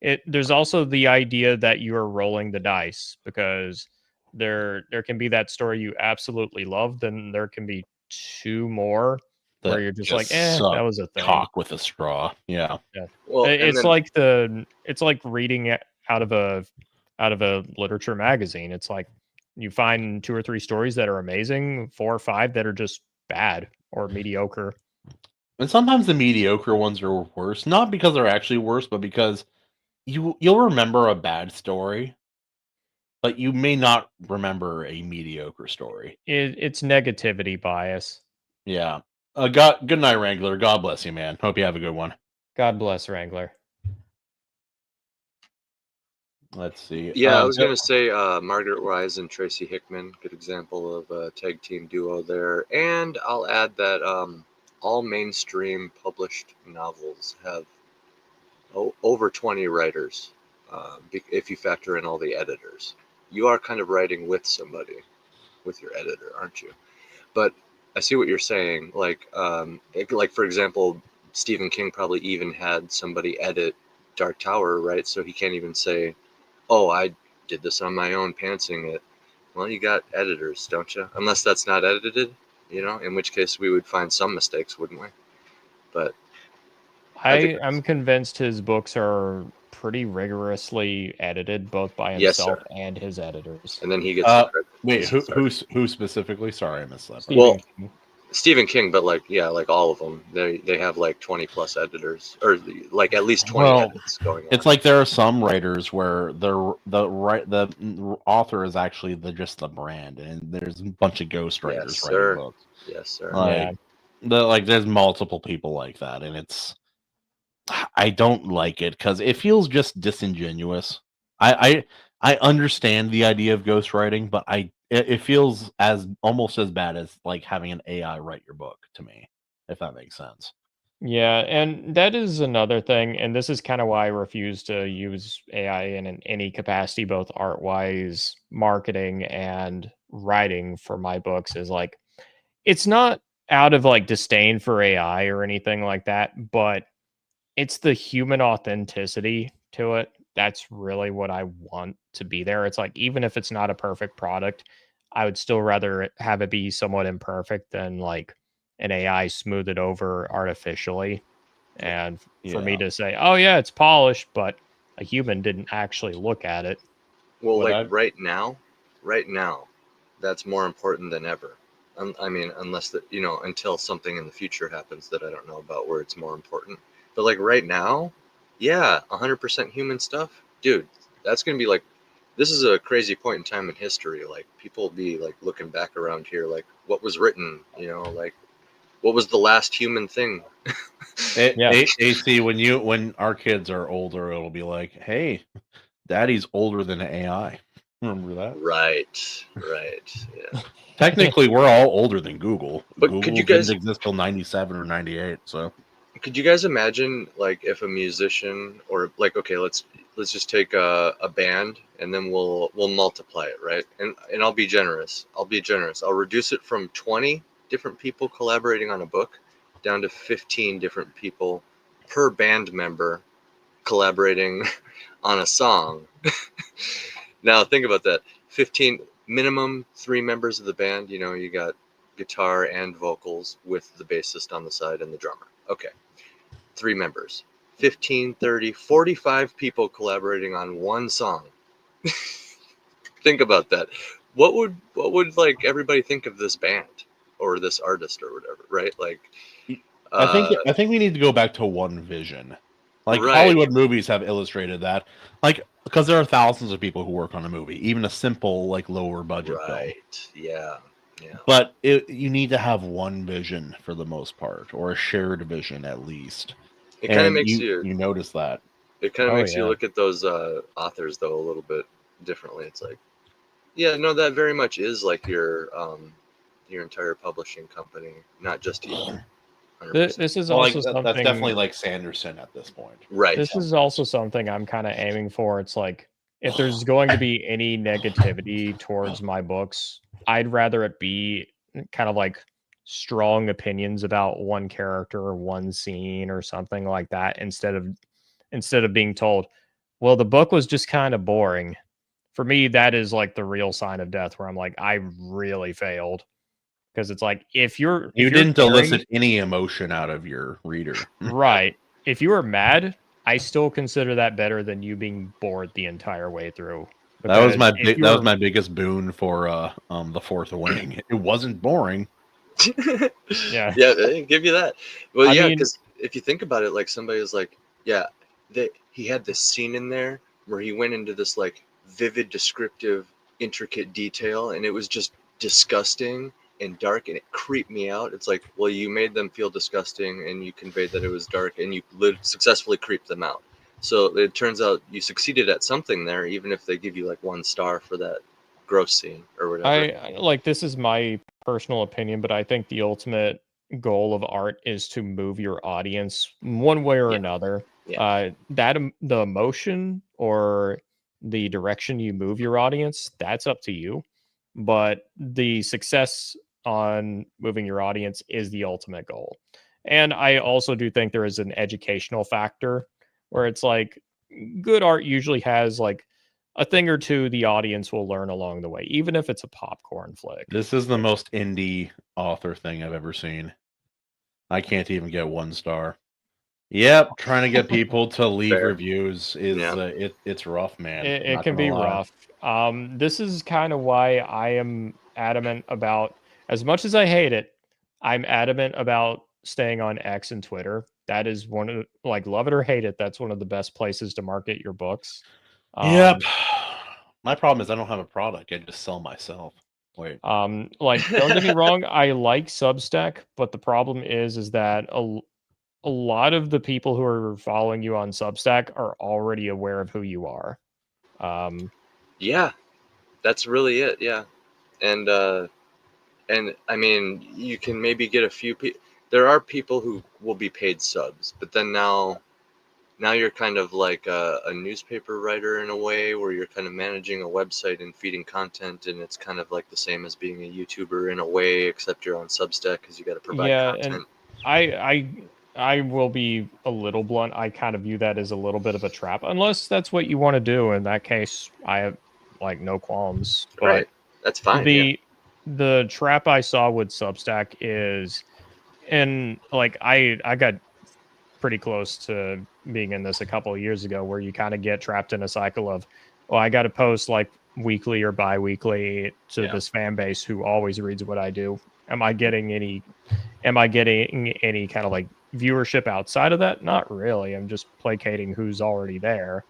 Speaker 2: idea that you are rolling the dice, because there can be that story you absolutely love, then there can be two more where
Speaker 1: That
Speaker 2: you're just
Speaker 1: just
Speaker 2: like, that
Speaker 1: suck
Speaker 2: was a thing.
Speaker 1: cock with a straw. Yeah.
Speaker 2: Yeah.
Speaker 7: Well, and
Speaker 2: It's
Speaker 7: then-
Speaker 2: like reading it out of a literature magazine. It's like you find 2 or 3 stories that are amazing, 4 or 5 that are just bad or mediocre.
Speaker 1: And sometimes the mediocre ones are worse, not because they're actually worse, but because you'll remember a bad story, but you may not remember a mediocre story.
Speaker 2: It's negativity bias.
Speaker 1: Yeah. Good night, Wrangler. God bless you, man. Hope you have a good one.
Speaker 2: God bless Wrangler.
Speaker 1: Let's see.
Speaker 7: Yeah, I was going to say Margaret Wise and Tracy Hickman, good example of a tag team duo there. And I'll add that all mainstream published novels have over 20 writers, if you factor in all the editors. You are kind of writing with somebody, with your editor, aren't you? But I see what you're saying. Like for example, Stephen King probably even had somebody edit Dark Tower, right? So he can't even say, oh, I did this on my own, pantsing it. Well, you got editors, don't you? Unless that's not edited, in which case we would find some mistakes, wouldn't we? But
Speaker 2: I'm convinced his books are pretty rigorously edited, both by himself and his editors.
Speaker 7: And then he gets
Speaker 1: wait, who specifically? Sorry, I missed that.
Speaker 7: Well, Stephen King, but like all of them, they have like 20 plus editors, or like at least 20 edits going on.
Speaker 1: It's like there are some writers where the author is actually just the brand, and there's a bunch of ghost writers writing books.
Speaker 7: Yes, sir.
Speaker 1: There's multiple people like that, and I don't like it because it feels just disingenuous. I understand the idea of ghostwriting, but it feels almost as bad as like having an AI write your book to me, if that makes sense.
Speaker 2: Yeah, and that is another thing, and this is kind of why I refuse to use AI in any capacity, both art-wise, marketing, and writing for my books, is like, it's not out of like disdain for AI or anything like that, but it's the human authenticity to it. That's really what I want to be there. It's like, even if it's not a perfect product, I would still rather have it be somewhat imperfect than like an AI smooth it over artificially. And for me to say, oh yeah, it's polished, but a human didn't actually look at it.
Speaker 7: Well, right now, that's more important than ever. I mean, unless until something in the future happens that I don't know about where it's more important. But like right now, yeah, 100% human stuff, dude. That's gonna be like, this is a crazy point in time in history. Like people will be like looking back around here, like what was written, like what was the last human thing.
Speaker 1: AC, when our kids are older, it'll be like, hey, Daddy's older than AI. Remember that?
Speaker 7: Right. Yeah.
Speaker 1: Technically, we're all older than Google.
Speaker 7: But
Speaker 1: Google
Speaker 7: could you guys-
Speaker 1: didn't exist till 97 or 98. So
Speaker 7: Could you guys imagine, like, if a musician or like, okay, let's just take a band and then we'll multiply it, right? And I'll be generous. I'll reduce it from 20 different people collaborating on a book down to 15 different people per band member collaborating on a song. Now think about that. 15 minimum, 3 members of the band. You know, you got guitar and vocals with the bassist on the side and the drummer. Okay. 3 members. 15, 30, 45 people collaborating on one song. Think about that. What would like everybody think of this band or this artist or whatever, right? Like
Speaker 1: I think we need to go back to one vision. Like
Speaker 7: Right.
Speaker 1: Hollywood movies have illustrated that. Like because there are thousands of people who work on a movie, even a simple like lower budget film.
Speaker 7: right. Yeah.
Speaker 1: But you need to have one vision for the most part, or a shared vision at least.
Speaker 7: It kind of
Speaker 1: And
Speaker 7: makes
Speaker 1: you notice that.
Speaker 7: It kind of
Speaker 2: Oh,
Speaker 7: makes you
Speaker 2: yeah.
Speaker 7: look at those authors though a little bit differently. It's like, yeah, no, that very much is like your entire publishing company, not just you. 100%.
Speaker 2: This is
Speaker 1: Well, like,
Speaker 2: also something.
Speaker 1: that's definitely like Sanderson at this point.
Speaker 7: Right.
Speaker 2: This is also something I'm kind of aiming for. It's like if there's going to be any negativity towards my books, I'd rather it be kind of like strong opinions about one character or one scene or something like that instead of being told, well, the book was just kind of boring. For me, that is like the real sign of death where I'm like, I really failed. Because it's like if
Speaker 1: You didn't elicit any emotion out of your reader.
Speaker 2: Right. If you were mad, I still consider that better than you being bored the entire way through.
Speaker 1: That was
Speaker 2: Because if
Speaker 1: that was
Speaker 2: you're-
Speaker 1: my biggest boon for the Fourth Wing. It wasn't boring.
Speaker 2: Yeah.
Speaker 7: Yeah, I give you that. Well,
Speaker 2: I
Speaker 7: yeah,
Speaker 2: mean-
Speaker 7: because if you think about it, like somebody was like, yeah, he had this scene in there where he went into this like vivid, descriptive, intricate detail, and it was just disgusting and dark, and it creeped me out. It's like, well, you made them feel disgusting, and you conveyed that it was dark, and you successfully creeped them out. So it turns out you succeeded at something there, even if they give you like 1 star for that gross scene or whatever.
Speaker 2: I like this is my personal opinion, but I think the ultimate goal of art is to move your audience one way or
Speaker 7: Yeah.
Speaker 2: another.
Speaker 7: Yeah.
Speaker 2: The emotion or the direction you move your audience, that's up to you. But the success on moving your audience is the ultimate goal. And I also do think there is an educational factor where it's like good art usually has like a thing or two the audience will learn along the way, even if it's a popcorn flick.
Speaker 1: This is the most indie author thing I've ever seen. I can't even get 1 star. Yep, trying to get people to leave
Speaker 7: Fair.
Speaker 1: reviews is
Speaker 7: Yeah.
Speaker 1: it's rough, man.
Speaker 2: It
Speaker 1: Not
Speaker 2: can
Speaker 1: gonna
Speaker 2: be
Speaker 1: lie.
Speaker 2: rough. This is kind of why I am adamant about, as much as I hate it, I'm adamant about staying on X and Twitter. That is one of like love it or hate it. That's one of the best places to market your books.
Speaker 1: Yep. My problem is I don't have a product. I just sell myself. Wait.
Speaker 2: Like don't get me wrong, I like Substack, but the problem is that a lot of the people who are following you on Substack are already aware of who you are.
Speaker 7: Yeah, that's really it. Yeah, and I mean, you can maybe get a few people. There are people who will be paid subs, but then now you're kind of like a newspaper writer in a way, where you're kind of managing a website and feeding content, and it's kind of like the same as being a YouTuber in a way, except you're on Substack because you got to provide
Speaker 2: Yeah,
Speaker 7: content.
Speaker 2: and I will be a little blunt. I kind of view that as a little bit of a trap, unless that's what you want to do. In that case, I have like no qualms. But
Speaker 7: Right, that's fine. Yeah.
Speaker 2: the trap I saw with Substack is, and like I got pretty close to being in this a couple of years ago, where you kind of get trapped in a cycle of, well, I got to post like weekly or bi-weekly to
Speaker 7: Yeah.
Speaker 2: this fan base who always reads what I do. Am I getting any kind of like viewership outside of that? Not really. I'm just placating who's already there.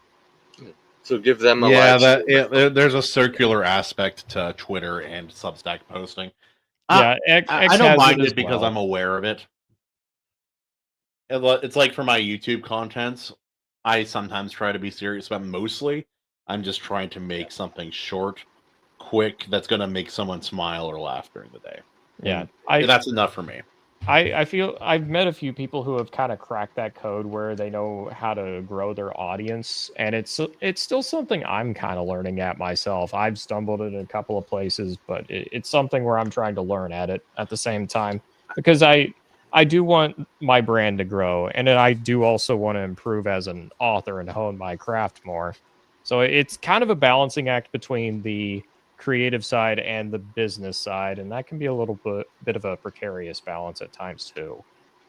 Speaker 7: So give them a
Speaker 1: Yeah,
Speaker 7: live stream.
Speaker 1: there's a circular aspect to Twitter and Substack posting.
Speaker 2: Yeah,
Speaker 1: I don't mind it because I'm aware of it. It's like for my YouTube contents, I sometimes try to be serious, but mostly I'm just trying to make something short, quick, that's going to make someone smile or laugh during the day.
Speaker 2: Yeah,
Speaker 1: And that's enough for me.
Speaker 2: I feel I've met a few people who have kind of cracked that code where they know how to grow their audience, and it's still something I'm kind of learning at myself. I've stumbled in a couple of places, but it's something where I'm trying to learn at it at the same time, because I do want my brand to grow, and then I do also want to improve as an author and hone my craft more. So it's kind of a balancing act between the creative side and the business side, and that can be a little bit of a precarious balance at times too.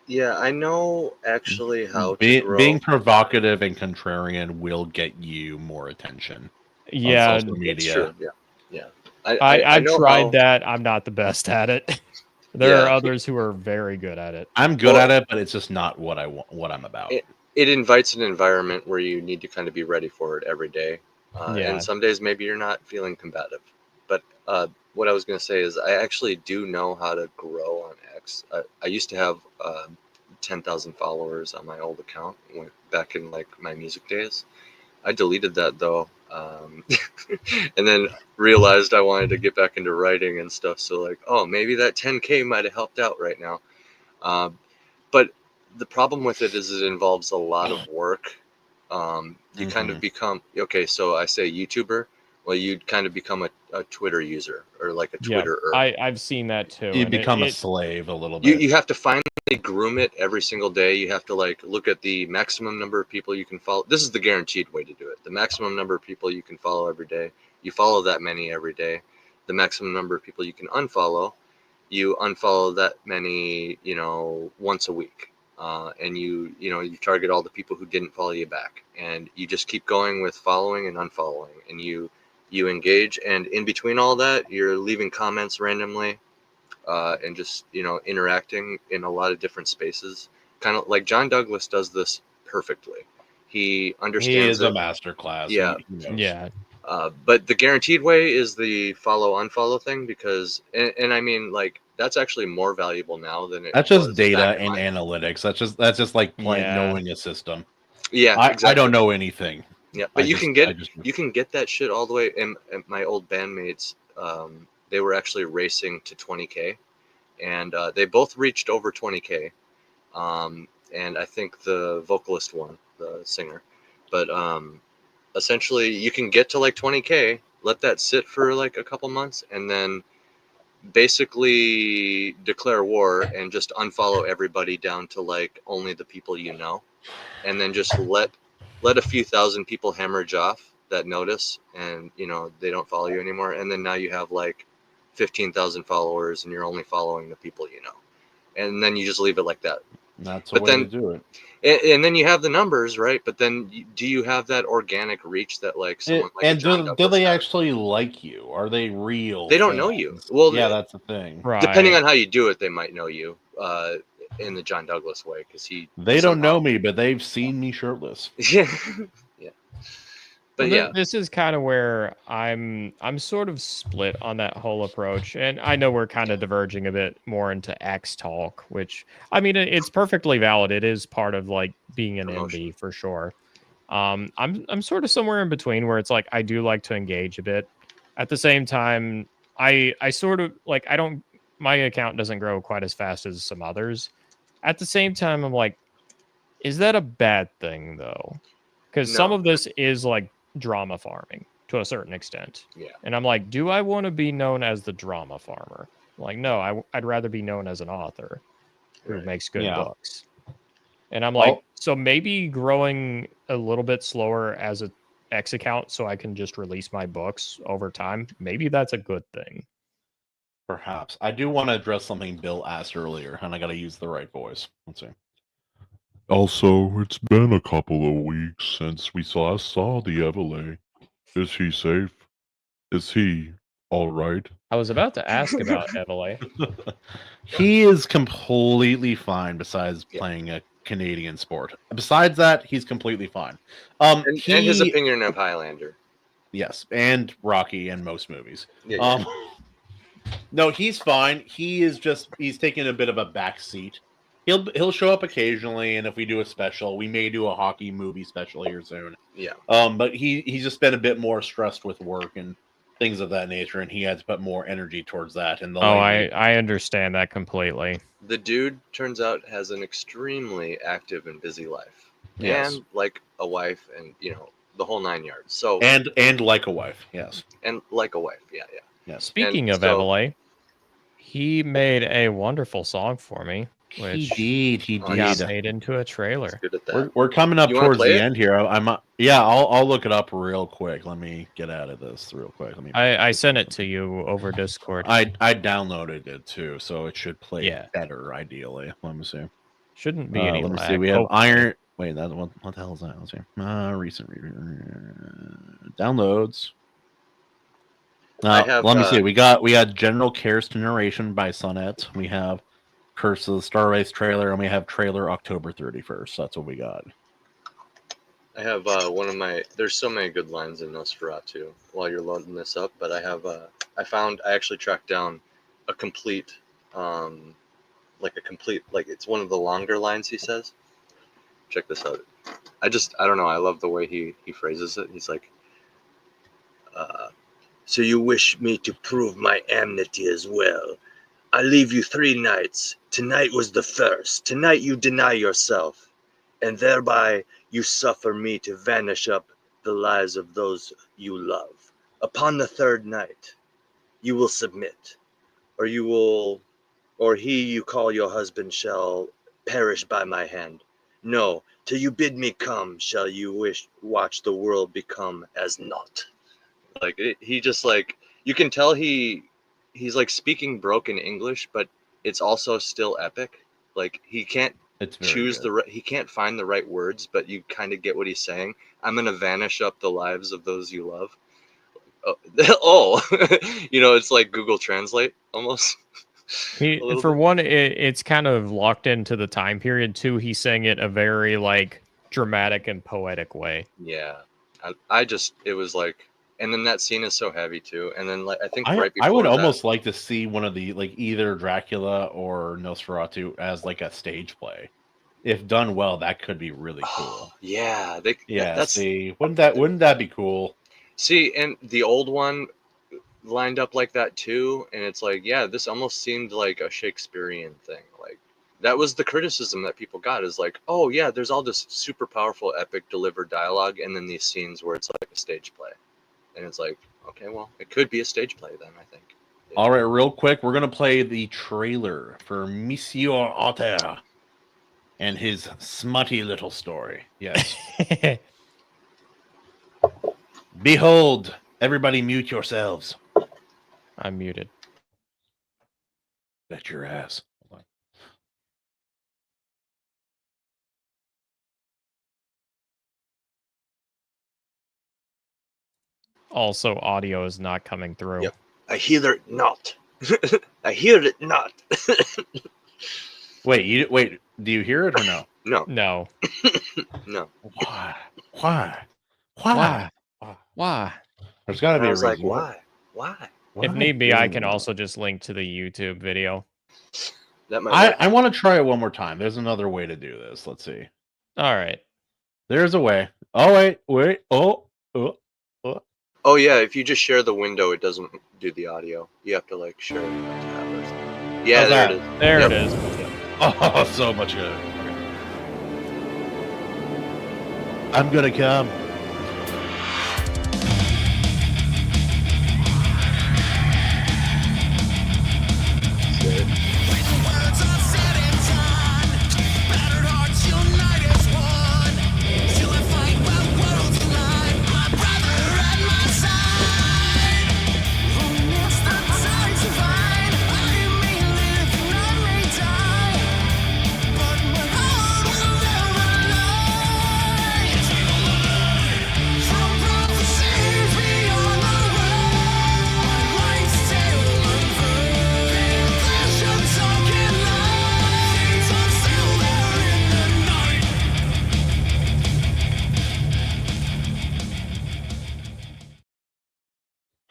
Speaker 7: Yeah, I know actually how to
Speaker 1: Being
Speaker 7: grow.
Speaker 1: provocative and contrarian will get you more attention
Speaker 2: Yeah,
Speaker 1: on social
Speaker 7: It's
Speaker 1: media.
Speaker 7: true. Yeah.
Speaker 2: I've
Speaker 7: know
Speaker 2: tried
Speaker 7: how-
Speaker 2: that. I'm not the best at it. There are
Speaker 7: Yeah.
Speaker 2: others who are very good at it.
Speaker 1: I'm good
Speaker 7: Well-
Speaker 1: at it, but it's just not what I want. What I'm about.
Speaker 7: It invites an environment where you need to kind of be ready for it every day.
Speaker 2: Yeah.
Speaker 7: And some days maybe you're not feeling combative. But what I was going to say is I actually do know how to grow on X. I used to have 10,000 followers on my old account back in like my music days. I deleted that though. And then realized I wanted to get back into writing and stuff. So like, oh, maybe that 10K might have helped out right now. But the problem with it is it involves a lot of work. You kind of become, okay, so I say YouTuber, well, you'd kind of become a Twitter user or like a Twitterer.
Speaker 2: I've seen that too.
Speaker 1: You
Speaker 2: and
Speaker 1: become a
Speaker 2: it,
Speaker 1: slave a little bit.
Speaker 7: You have to finally groom it every single day. You have to like look at the maximum number of people you can follow. This is the guaranteed way to do it. The maximum number of people you can follow every day. You follow that many every day. The maximum number of people you can unfollow. You unfollow that many, once a week. And you target all the people who didn't follow you back, and you just keep going with following and unfollowing, and you engage, and in between all that, you're leaving comments randomly, and just interacting in a lot of different spaces. Kind of like John Douglas does this perfectly. He understands.
Speaker 1: He is a master class.
Speaker 7: Yeah.
Speaker 1: He knows.
Speaker 2: yeah.
Speaker 7: But the guaranteed way is the follow unfollow thing, because and I mean, like, that's actually more valuable now than it
Speaker 1: That's just
Speaker 7: was
Speaker 1: data
Speaker 7: back in
Speaker 1: and
Speaker 7: my-
Speaker 1: analytics. That's just like
Speaker 2: Yeah.
Speaker 1: knowing a system.
Speaker 7: Yeah,
Speaker 1: I
Speaker 7: exactly.
Speaker 1: don't know anything.
Speaker 7: Yeah, but
Speaker 1: I
Speaker 7: you
Speaker 1: just-
Speaker 7: can
Speaker 1: I
Speaker 7: get
Speaker 1: just-
Speaker 7: you can get that shit all the way. And my old bandmates, they were actually racing to 20K, and they both reached over 20K. And I think the vocalist won, the singer. But essentially, you can get to like 20K, let that sit for like a couple months, and then basically declare war and just unfollow everybody down to like only the people you know, and then just let a few thousand people hemorrhage off that notice, and they don't follow you anymore, and then now you have like 15,000 followers, and you're only following the people you know, and then you just leave it like that.
Speaker 1: That's a
Speaker 7: But
Speaker 1: way
Speaker 7: then-
Speaker 1: to do it.
Speaker 7: And then you have the numbers, right? But then do you have that organic reach that like someone like a
Speaker 1: And
Speaker 7: John
Speaker 1: do
Speaker 7: Douglas
Speaker 1: they
Speaker 7: has?
Speaker 1: actually like you? Are they real?
Speaker 7: They don't know you.
Speaker 1: fans?
Speaker 7: Well,
Speaker 1: yeah, that's the thing.
Speaker 2: Right.
Speaker 7: depending on how you do it, they might know you in the John Douglas way, because
Speaker 1: They don't
Speaker 7: somehow-
Speaker 1: know me, but they've seen me shirtless.
Speaker 7: Yeah, yeah. But
Speaker 2: Well,
Speaker 7: yeah,
Speaker 2: this is kind of where I'm sort of split on that whole approach, and I know we're kind of diverging a bit more into X talk, which I mean it's perfectly valid. It is part of like being an
Speaker 7: Promotion.
Speaker 2: MB for sure. I'm sort of somewhere in between where it's like I do like to engage a bit. At the same time, I sort of like my account doesn't grow quite as fast as some others. At the same time, I'm like, is that a bad thing though? Because some
Speaker 7: No.
Speaker 2: of this is like drama farming to a certain extent.
Speaker 7: Yeah.
Speaker 2: And I'm like, do I want to be known as the drama farmer? Like, no, I'd rather be known as an author who
Speaker 7: Right.
Speaker 2: makes good
Speaker 1: Yeah.
Speaker 2: books. And I'm
Speaker 1: Well-
Speaker 2: like, so maybe growing a little bit slower as a X account so I can just release my books over time. Maybe that's a good thing.
Speaker 1: Perhaps. I do want to address something Bill asked earlier, and I got to use the right voice. Let's see.
Speaker 3: Also, it's been a couple of weeks since we last saw the Evaleighmusic. Is he safe? Is he all right?
Speaker 2: I was about to ask about Eveleigh.
Speaker 1: He is completely fine besides
Speaker 7: Yeah.
Speaker 1: playing a Canadian sport. Besides that, he's completely fine.
Speaker 7: and his opinion of Highlander.
Speaker 1: Yes, and Rocky and most movies.
Speaker 7: Yeah,
Speaker 1: No, he's fine. He's taking a bit of a back seat He'll show up occasionally, and if we do a special, we may do a hockey movie special here soon.
Speaker 7: Yeah.
Speaker 1: But he's just been a bit more stressed with work and things of that nature, and he had to put more energy towards that. And
Speaker 2: I understand that completely.
Speaker 7: The dude turns out has an extremely active and busy life,
Speaker 1: Yes.
Speaker 7: and like a wife, and the whole 9 yards. So
Speaker 1: and like a wife, yes,
Speaker 7: and like a wife, yeah.
Speaker 1: yes.
Speaker 2: Speaking of Evaleighmusic, he made a wonderful song for me, which
Speaker 1: He
Speaker 2: got
Speaker 1: did.
Speaker 2: made into a trailer.
Speaker 7: Good at that.
Speaker 1: We're coming up
Speaker 7: You wanna
Speaker 1: towards
Speaker 7: play
Speaker 1: the
Speaker 7: it?
Speaker 1: end here. I'll look it up real quick. Let me get out of this real quick.
Speaker 2: I sent it to you over Discord.
Speaker 1: I downloaded it too, so it should play
Speaker 2: Yeah.
Speaker 1: better ideally. Let me see.
Speaker 2: Shouldn't be any
Speaker 1: Let me
Speaker 2: lag.
Speaker 1: see. We have
Speaker 2: hopefully.
Speaker 1: Iron. Wait, what the hell is that? Let's see. Recent downloads.
Speaker 7: I
Speaker 1: let me see. We had General Cares Generation by Sonnet. We have Curse of the Star Race trailer, and we have trailer October 31st. That's what we got.
Speaker 7: I have one of my. There's so many good lines in Nosferatu while you're loading this up, but I have. I actually tracked down a complete, like it's one of the longer lines he says. Check this out. I don't know. I love the way he phrases it. He's like, so you wish me to prove my amity as well? I leave you 3 nights. Tonight was the first. Tonight you deny yourself, and thereby you suffer me to vanish up the lives of those you love. Upon the 3rd night, you will submit, or he you call your husband shall perish by my hand. No, till you bid me come, shall you watch the world become as naught. Like he just like, you can tell he's like speaking broken English, but it's also still epic. Like he can't he can't find the right words, but you kind of get what he's saying. I'm gonna vanish up the lives of those you love. Oh, it's like Google Translate almost.
Speaker 2: For one, it's kind of locked into the time period too. He's saying it a very like dramatic and poetic way.
Speaker 7: Yeah, it was like, and then that scene is so heavy too. And then like I think right before
Speaker 1: I would
Speaker 7: that,
Speaker 1: almost like to see one of the like either Dracula or Nosferatu as like a stage play. If done well, that could be really cool.
Speaker 7: Yeah,
Speaker 1: see, wouldn't that be cool?
Speaker 7: See, and the old one lined up like that too, and it's like, yeah, this almost seemed like a Shakespearean thing. Like that was the criticism that people got, is like, oh yeah, there's all this super powerful epic delivered dialogue, and then these scenes where it's like a stage play. And it's like, okay, well, it could be a stage play then, I think. Yeah.
Speaker 1: All right, real quick, we're going to play the trailer for Monsieur Otter and his smutty little story. Yes. Behold, everybody mute yourselves.
Speaker 2: I'm muted.
Speaker 1: Bet your ass. Hold on.
Speaker 2: Also, audio is not coming through.
Speaker 7: Yep. I hear it not. I hear it not.
Speaker 1: Wait. Do you hear it or no?
Speaker 7: No.
Speaker 2: No.
Speaker 7: No.
Speaker 1: Why? There's got to be a
Speaker 7: I was
Speaker 1: reason.
Speaker 7: like, why?
Speaker 2: If need be, I can also just link to the YouTube video.
Speaker 7: That might work.
Speaker 1: I want to try it one more time. There's another way to do this. Let's see.
Speaker 2: All right.
Speaker 1: There's a way. Oh, wait. Oh.
Speaker 7: Oh, yeah, if you just share the window, it doesn't do the audio. You have to, like, share it. Yeah, there it is.
Speaker 2: There it is.
Speaker 1: Oh, so much good. Okay. I'm going to come.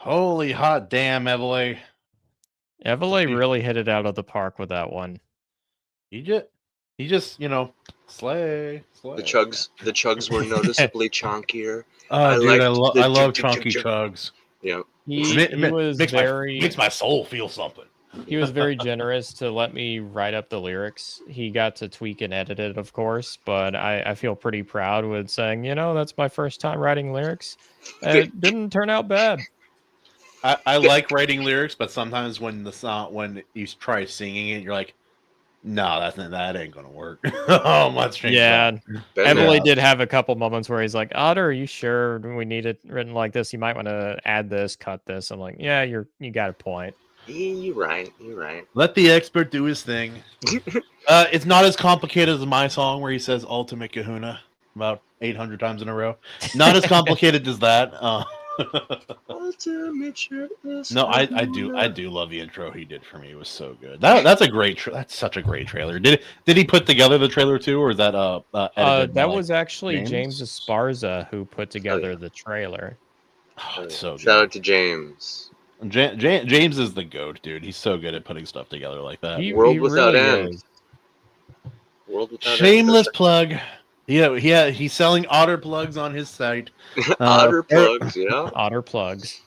Speaker 1: Holy hot damn, Evaleighmusic.
Speaker 2: Evaleighmusic really hit it out of the park with that one.
Speaker 1: You He just, slay.
Speaker 7: The chugs were noticeably chunkier.
Speaker 1: Oh, dude, I love chunky
Speaker 7: chug.
Speaker 1: chugs.
Speaker 7: Yeah.
Speaker 2: He was
Speaker 1: makes my soul feel something.
Speaker 2: He was very generous to let me write up the lyrics. He got to tweak and edit it, of course, but I feel pretty proud with saying, that's my first time writing lyrics. It didn't turn out bad.
Speaker 1: I like writing lyrics, but sometimes when when you try singing it, you're like, no, that ain't gonna work. Oh, let's change that.
Speaker 2: Emily did have a couple moments where he's like, Otter, are you sure we need it written like this? You might want to add this, cut this. I'm like, yeah, you got a point.
Speaker 7: You're right.
Speaker 1: Let the expert do his thing. It's not as complicated as my song where he says Ultimate Kahuna about 800 times in a row. Not as complicated as that. No, I do love the intro he did for me. It was so good. That's such a great trailer. Did he put together the trailer too, or is that edited
Speaker 2: that
Speaker 1: by,
Speaker 2: was actually James Esparza who put together the trailer.
Speaker 1: Oh, it's so good.
Speaker 7: Shout out to James.
Speaker 1: James is the GOAT, dude. He's so good at putting stuff together like that.
Speaker 7: World without end.
Speaker 2: Is.
Speaker 7: World without
Speaker 1: Shameless plug. Yeah, he's selling otter plugs on his site.
Speaker 7: Otter plugs, yeah.
Speaker 2: Otter plugs.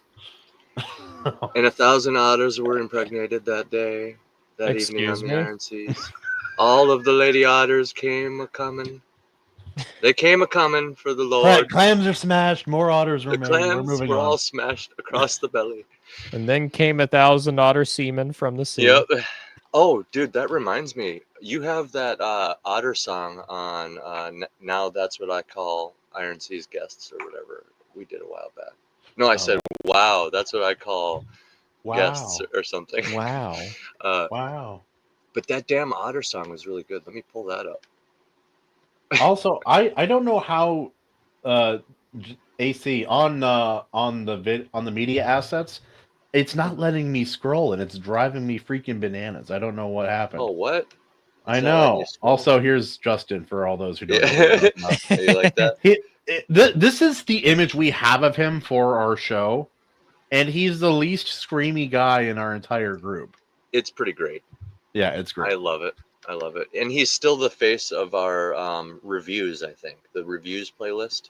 Speaker 7: And 1,000 otters were impregnated that day, that evening on the Iron Seas. All of the lady otters came a-coming. They came a-coming for the Lord.
Speaker 1: Right, clams are smashed. More otters remain.
Speaker 7: The clams were all smashed across the belly.
Speaker 2: And then came 1,000 otter seamen from the sea.
Speaker 7: Yep. Oh, dude, that reminds me. You have that otter song on Now That's What I Call Iron Seas Guests or whatever we did a while back. No, I said, wow, that's what I call guests or something.
Speaker 2: Wow.
Speaker 1: Wow.
Speaker 7: But that damn otter song was really good. Let me pull that up.
Speaker 1: Also, I don't know how AC on the media assets, it's not letting me scroll and it's driving me freaking bananas. I don't know what happened.
Speaker 7: Oh, what?
Speaker 1: I know. Also, here's Justin for all those who don't know.
Speaker 7: You like that?
Speaker 1: This is the image we have of him for our show, and he's the least screamy guy in our entire group.
Speaker 7: It's pretty great.
Speaker 1: Yeah, it's great.
Speaker 7: I love it. And he's still the face of our reviews, I think. The reviews playlist.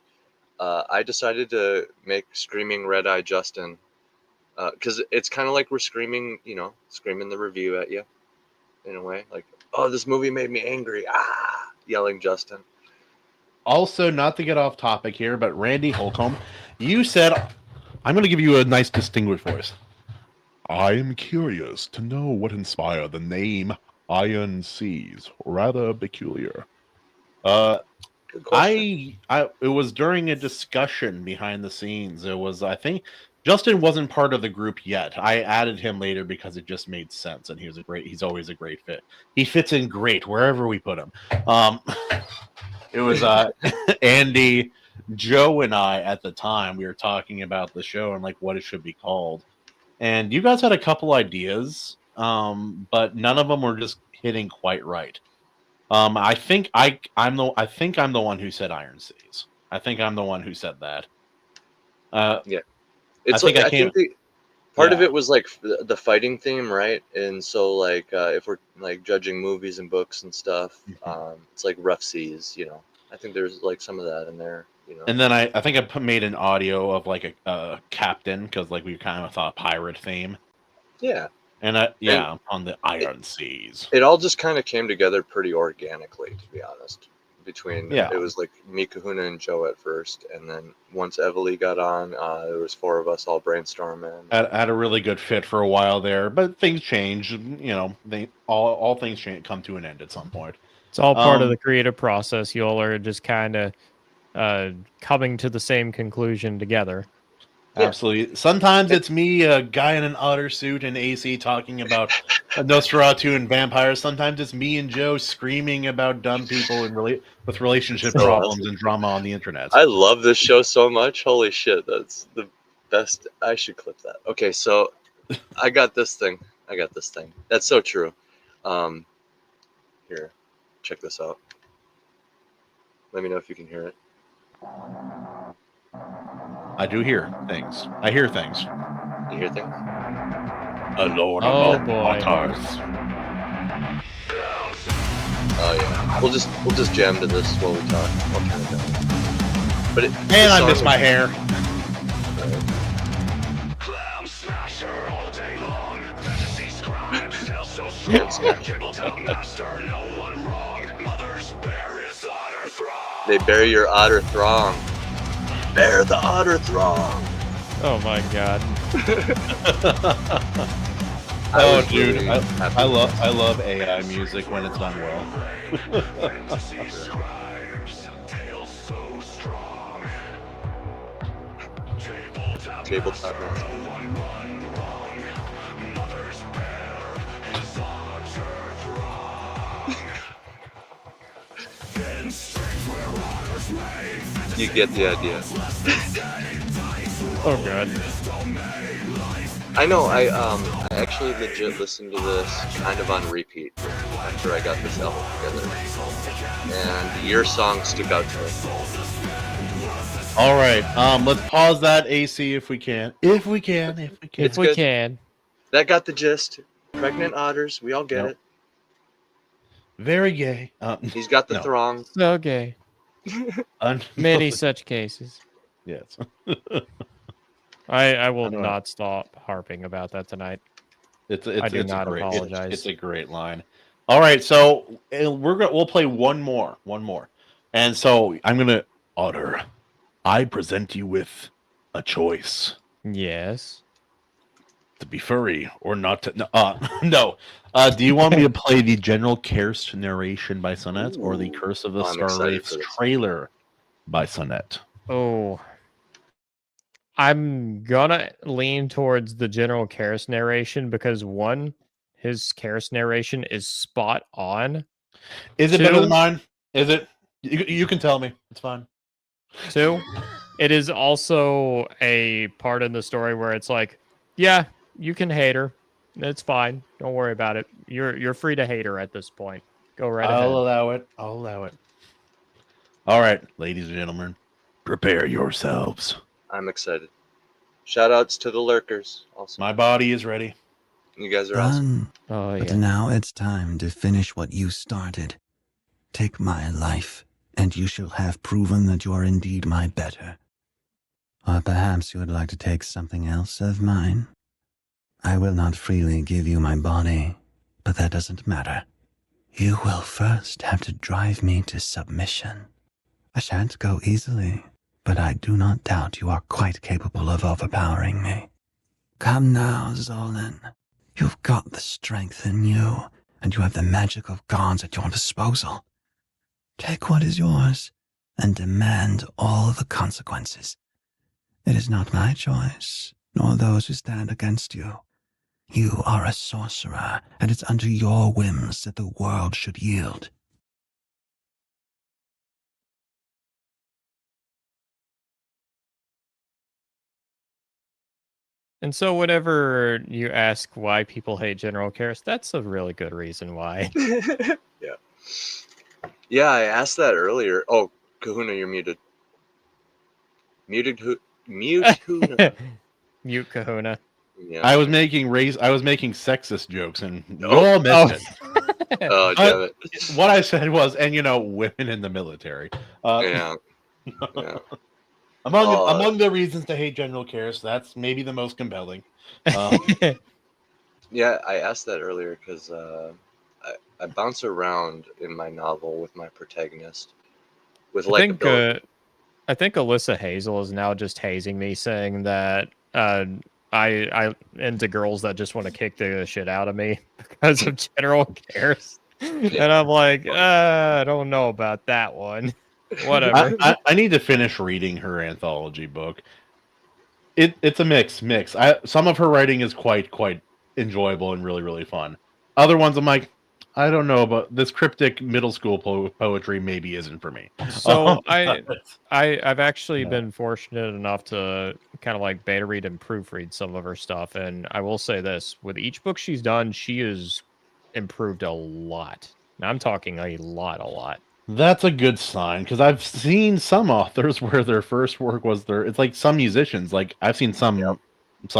Speaker 7: I decided to make Screaming Red Eye Justin because it's kind of like we're screaming the review at you in a way. Like, oh, this movie made me angry. Yelling Justin.
Speaker 1: Also, not to get off topic here, but Randy Holcomb, you said, I'm going to give you a nice distinguished voice.
Speaker 3: I am curious to know what inspired the name Iron Seas. Rather peculiar.
Speaker 7: Good question.
Speaker 1: It was during a discussion behind the scenes. It was, I think, Justin wasn't part of the group yet. I added him later because it just made sense, and he's always a great fit. He fits in great wherever we put him. It was Andy, Joe, and I at the time. We were talking about the show and like what it should be called. And you guys had a couple ideas, but none of them were just hitting quite right. I think I'm the one who said Iron Seas. I think I'm the one who said that.
Speaker 7: Yeah, it's I think part of it was like the fighting theme, right? And so like if we're like judging movies and books and stuff, it's like rough seas. I think there's like some of that in there.
Speaker 1: And then I think I made an audio of like a captain because like we kind of thought pirate theme.
Speaker 7: Yeah.
Speaker 1: And on the Iron Seas.
Speaker 7: It all just kind of came together pretty organically, to be honest. It was like me, Kahuna, and Joe at first, and then once Evalie got on, there was 4 of us all brainstorming.
Speaker 1: Had a really good fit for a while there, but things change. All things come to an end at some point.
Speaker 2: It's all part of the creative process. You all are just kind of coming to the same conclusion together.
Speaker 1: Yeah. Absolutely. Sometimes it's me, a guy in an otter suit, and AC talking about Nosferatu and vampires. Sometimes it's me and Joe screaming about dumb people with relationship problems and drama on the internet.
Speaker 7: I love this show so much. Holy shit, that's the best. I should clip that. Okay, so I got this thing. That's so true. Here, check this out. Let me know if you can hear it.
Speaker 1: I do hear things. I hear things.
Speaker 7: You hear things?
Speaker 3: A lord
Speaker 2: Oh,
Speaker 3: above
Speaker 2: boy.
Speaker 3: waters.
Speaker 7: Oh yeah, we'll just jam to this while we talk. I'll turn it down. But
Speaker 1: Man, I miss my hair.
Speaker 7: They bear your otter throng. Bear the otter throng.
Speaker 2: Oh my god.
Speaker 1: Oh, dude, I love AI music when it's done well.
Speaker 7: Tabletop music. You get the idea.
Speaker 2: Oh god.
Speaker 7: I know. I actually legit listened to this kind of on repeat after I got this album together, and your song stuck out to me.
Speaker 1: All right, let's pause that, AC, if we can. If we can.
Speaker 2: If we can.
Speaker 7: That got the gist. Pregnant otters, we all get it.
Speaker 1: Very gay.
Speaker 7: He's got the throng.
Speaker 2: So gay. Many such cases.
Speaker 1: Yes.
Speaker 2: I will not stop harping about that tonight.
Speaker 1: I
Speaker 2: do not apologize.
Speaker 1: It's a great line. All right, so we'll play one more, and so I'm gonna Otter. I present you with a choice.
Speaker 2: Yes.
Speaker 1: To be furry or not to. No. Do you want me to play the General Kerst narration by Sonnet or the Curse of the Star Wraiths trailer by Sonnet?
Speaker 2: Oh. I'm gonna lean towards the General Kerst narration because one, his Kerst narration is spot on.
Speaker 1: Is it better than mine? Is it? You can tell me. It's fine.
Speaker 2: Two, it is also a part in the story where it's like, yeah, you can hate her. It's fine. Don't worry about it. You're free to hate her at this point. Go right ahead.
Speaker 1: I'll allow it. All right, ladies and gentlemen, prepare yourselves.
Speaker 7: I'm excited. Shoutouts to the lurkers. Also,
Speaker 1: my body is ready.
Speaker 7: You guys are awesome.
Speaker 2: Oh,
Speaker 9: but now it's time to finish what you started. Take my life, and you shall have proven that you are indeed my better. Or perhaps you would like to take something else of mine? I will not freely give you my body, but that doesn't matter. You will first have to drive me to submission. I shan't go easily, but I do not doubt you are quite capable of overpowering me. Come now, Zolan. You've got the strength in you, and you have the magic of gods at your disposal. Take what is yours, and demand all the consequences. It is not my choice, nor those who stand against you. You are a sorcerer, and it's unto your whims that the world should yield.
Speaker 2: And so whenever you ask why people hate General Kerst, that's a really good reason why.
Speaker 7: Yeah. Yeah, I asked that earlier. Oh, Kahuna, you're muted. Mute Kahuna.
Speaker 2: Mute Kahuna.
Speaker 7: Yeah.
Speaker 1: I was making sexist jokes, and you all missed it.
Speaker 7: Oh, damn it.
Speaker 1: What I said was, and women in the military.
Speaker 7: Yeah.
Speaker 1: Among the reasons to hate General Kerst, that's maybe the most compelling.
Speaker 7: Yeah, I asked that earlier because I bounce around in my novel with my protagonist. With
Speaker 2: I think Alyssa Hazel is now just hazing me, saying that I into girls that just want to kick the shit out of me because of General Kerst. Yeah. And I'm like, I don't know about that one. Whatever.
Speaker 1: I need to finish reading her anthology book. It's a mix. Some of her writing is quite enjoyable and really, really fun. Other ones I'm like, I don't know, but this cryptic middle school poetry maybe isn't for me.
Speaker 2: So I've actually been fortunate enough to kind of like beta read and proofread some of her stuff, and I will say this: with each book she's done, she has improved a lot. Now I'm talking a lot.
Speaker 1: That's a good sign, because I've seen some authors where their first work was it's like some musicians. Like I've seen some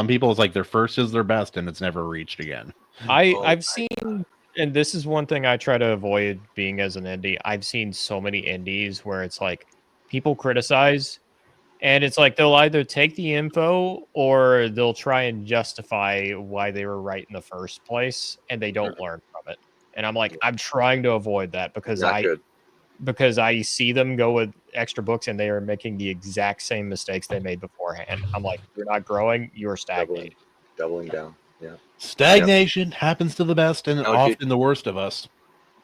Speaker 1: people, it's like their first is their best, and it's never reached again.
Speaker 2: I've seen And this is one thing I try to avoid being as an indie. I've seen so many indies where it's like people criticize, and it's like they'll either take the info or they'll try and justify why they were right in the first place, and they don't learn from it. And I'm like, I'm trying to avoid that because
Speaker 7: Not good.
Speaker 2: I see them go with extra books and they are making the exact same mistakes they made beforehand. I'm like, you're not growing, you're stagnating.
Speaker 7: Doubling down. Yeah.
Speaker 1: Stagnation happens to the best and
Speaker 7: Oh,
Speaker 1: often
Speaker 7: dude.
Speaker 1: the worst of us.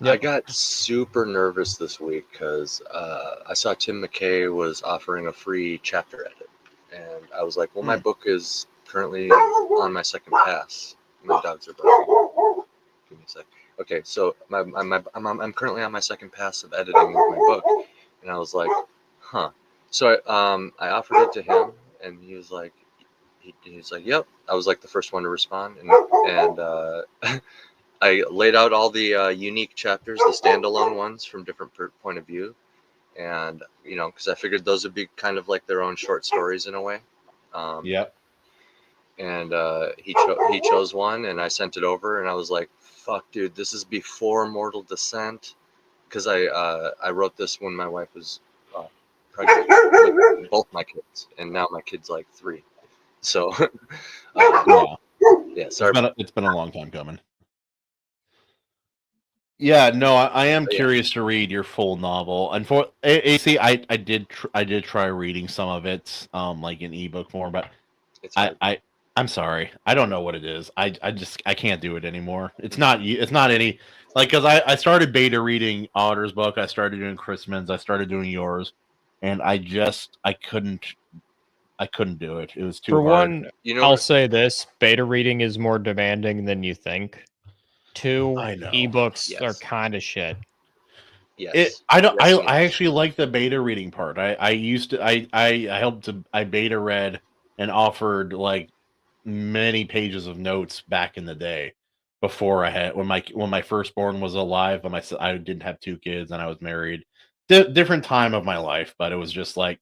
Speaker 7: I got super nervous this week because I saw Tim McKay was offering a free chapter edit, and I was like, "Well, my book is currently on my second pass." My dogs are barking. Give me a sec. Okay, so I'm currently on my second pass of editing of my book, and I was like, "Huh." So I offered it to him, and he was like, "He's like, yep." I was like the first one to respond, and I laid out all the unique chapters, the standalone ones from different point of view, and because I figured those would be kind of like their own short stories in a way.
Speaker 1: Yep.
Speaker 7: And he chose one, and I sent it over, and I was like, "Fuck, dude, this is before Mortal Descent," because I wrote this when my wife was pregnant with both my kids, and now my kid's like 3, so yeah. Sorry,
Speaker 1: it's been a long time coming. Yeah, no, I am curious to read your full novel. And for AC, I did try reading some of it, like in ebook form, but I'm sorry, I don't know what it is. I can't do it anymore. It's not any like because I started beta reading Otter's book, I started doing Christman's, I started doing yours, and I couldn't do it. It was too
Speaker 2: For
Speaker 1: hard.
Speaker 2: one, I'll say this: beta reading is more demanding than you think. 2, ebooks are kind of shit.
Speaker 7: Yes.
Speaker 1: I actually like the beta reading part. I used to I beta read and offered like many pages of notes back in the day before I had when my firstborn was alive, and I didn't have 2 kids and I was married. Different time of my life, but it was just like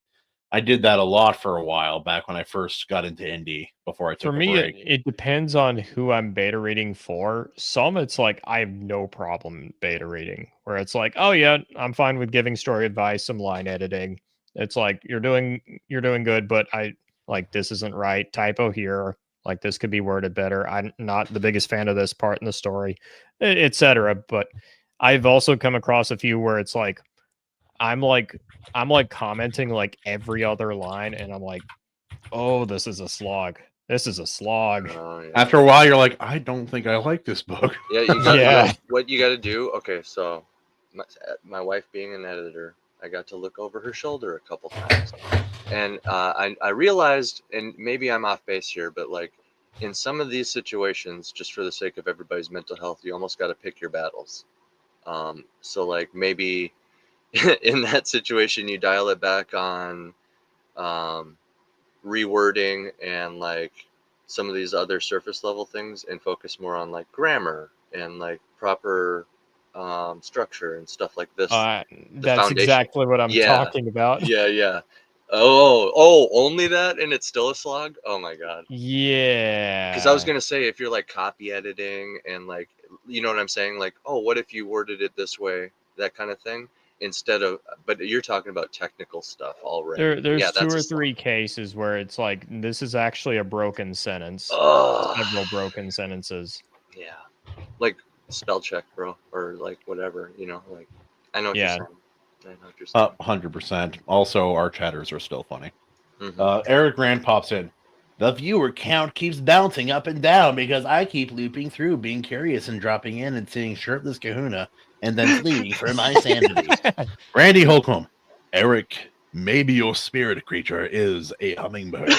Speaker 1: I did that a lot for a while back when I first got into indie before I took
Speaker 2: For
Speaker 1: a
Speaker 2: me,
Speaker 1: break.
Speaker 2: it depends on who I'm beta reading for. Some, it's like I have no problem beta reading, where it's like, oh yeah, I'm fine with giving story advice, some line editing. It's like you're doing good, but I like this isn't right. Typo here. Like this could be worded better. I'm not the biggest fan of this part in the story, etc. But I've also come across a few where it's like I'm like commenting like every other line, and I'm like, oh, this is a slog. This is a slog.
Speaker 1: After a while, you're like, I don't think I like this book.
Speaker 7: Yeah, you got what you got to do. Okay, so my wife being an editor, I got to look over her shoulder a couple times, and I realized, and maybe I'm off base here, but like in some of these situations, just for the sake of everybody's mental health, you almost got to pick your battles. So like maybe in that situation, you dial it back on rewording and like some of these other surface level things, and focus more on like grammar and like proper structure and stuff like this.
Speaker 2: That's exactly what I'm talking about.
Speaker 7: Yeah. Oh, only that, and it's still a slog. Oh my god.
Speaker 2: Yeah.
Speaker 7: Because I was gonna say, if you're like copy editing and like, you know what I'm saying, like, oh, what if you worded it this way, that kind of thing, instead of. But you're talking about technical stuff already.
Speaker 2: There's 2 or 3 cases where it's like this is actually a broken sentence. Several broken sentences.
Speaker 7: Yeah, like spell check, bro, or like whatever. Like I know what you're saying.
Speaker 1: 100%. Also, our chatters are still funny. Eric Rand pops in. The viewer count keeps bouncing up and down because I keep looping through, being curious and dropping in and seeing shirtless Kahuna and then fleeing for my sanity. Randy Holcomb. Eric, maybe your spirit creature is a hummingbird.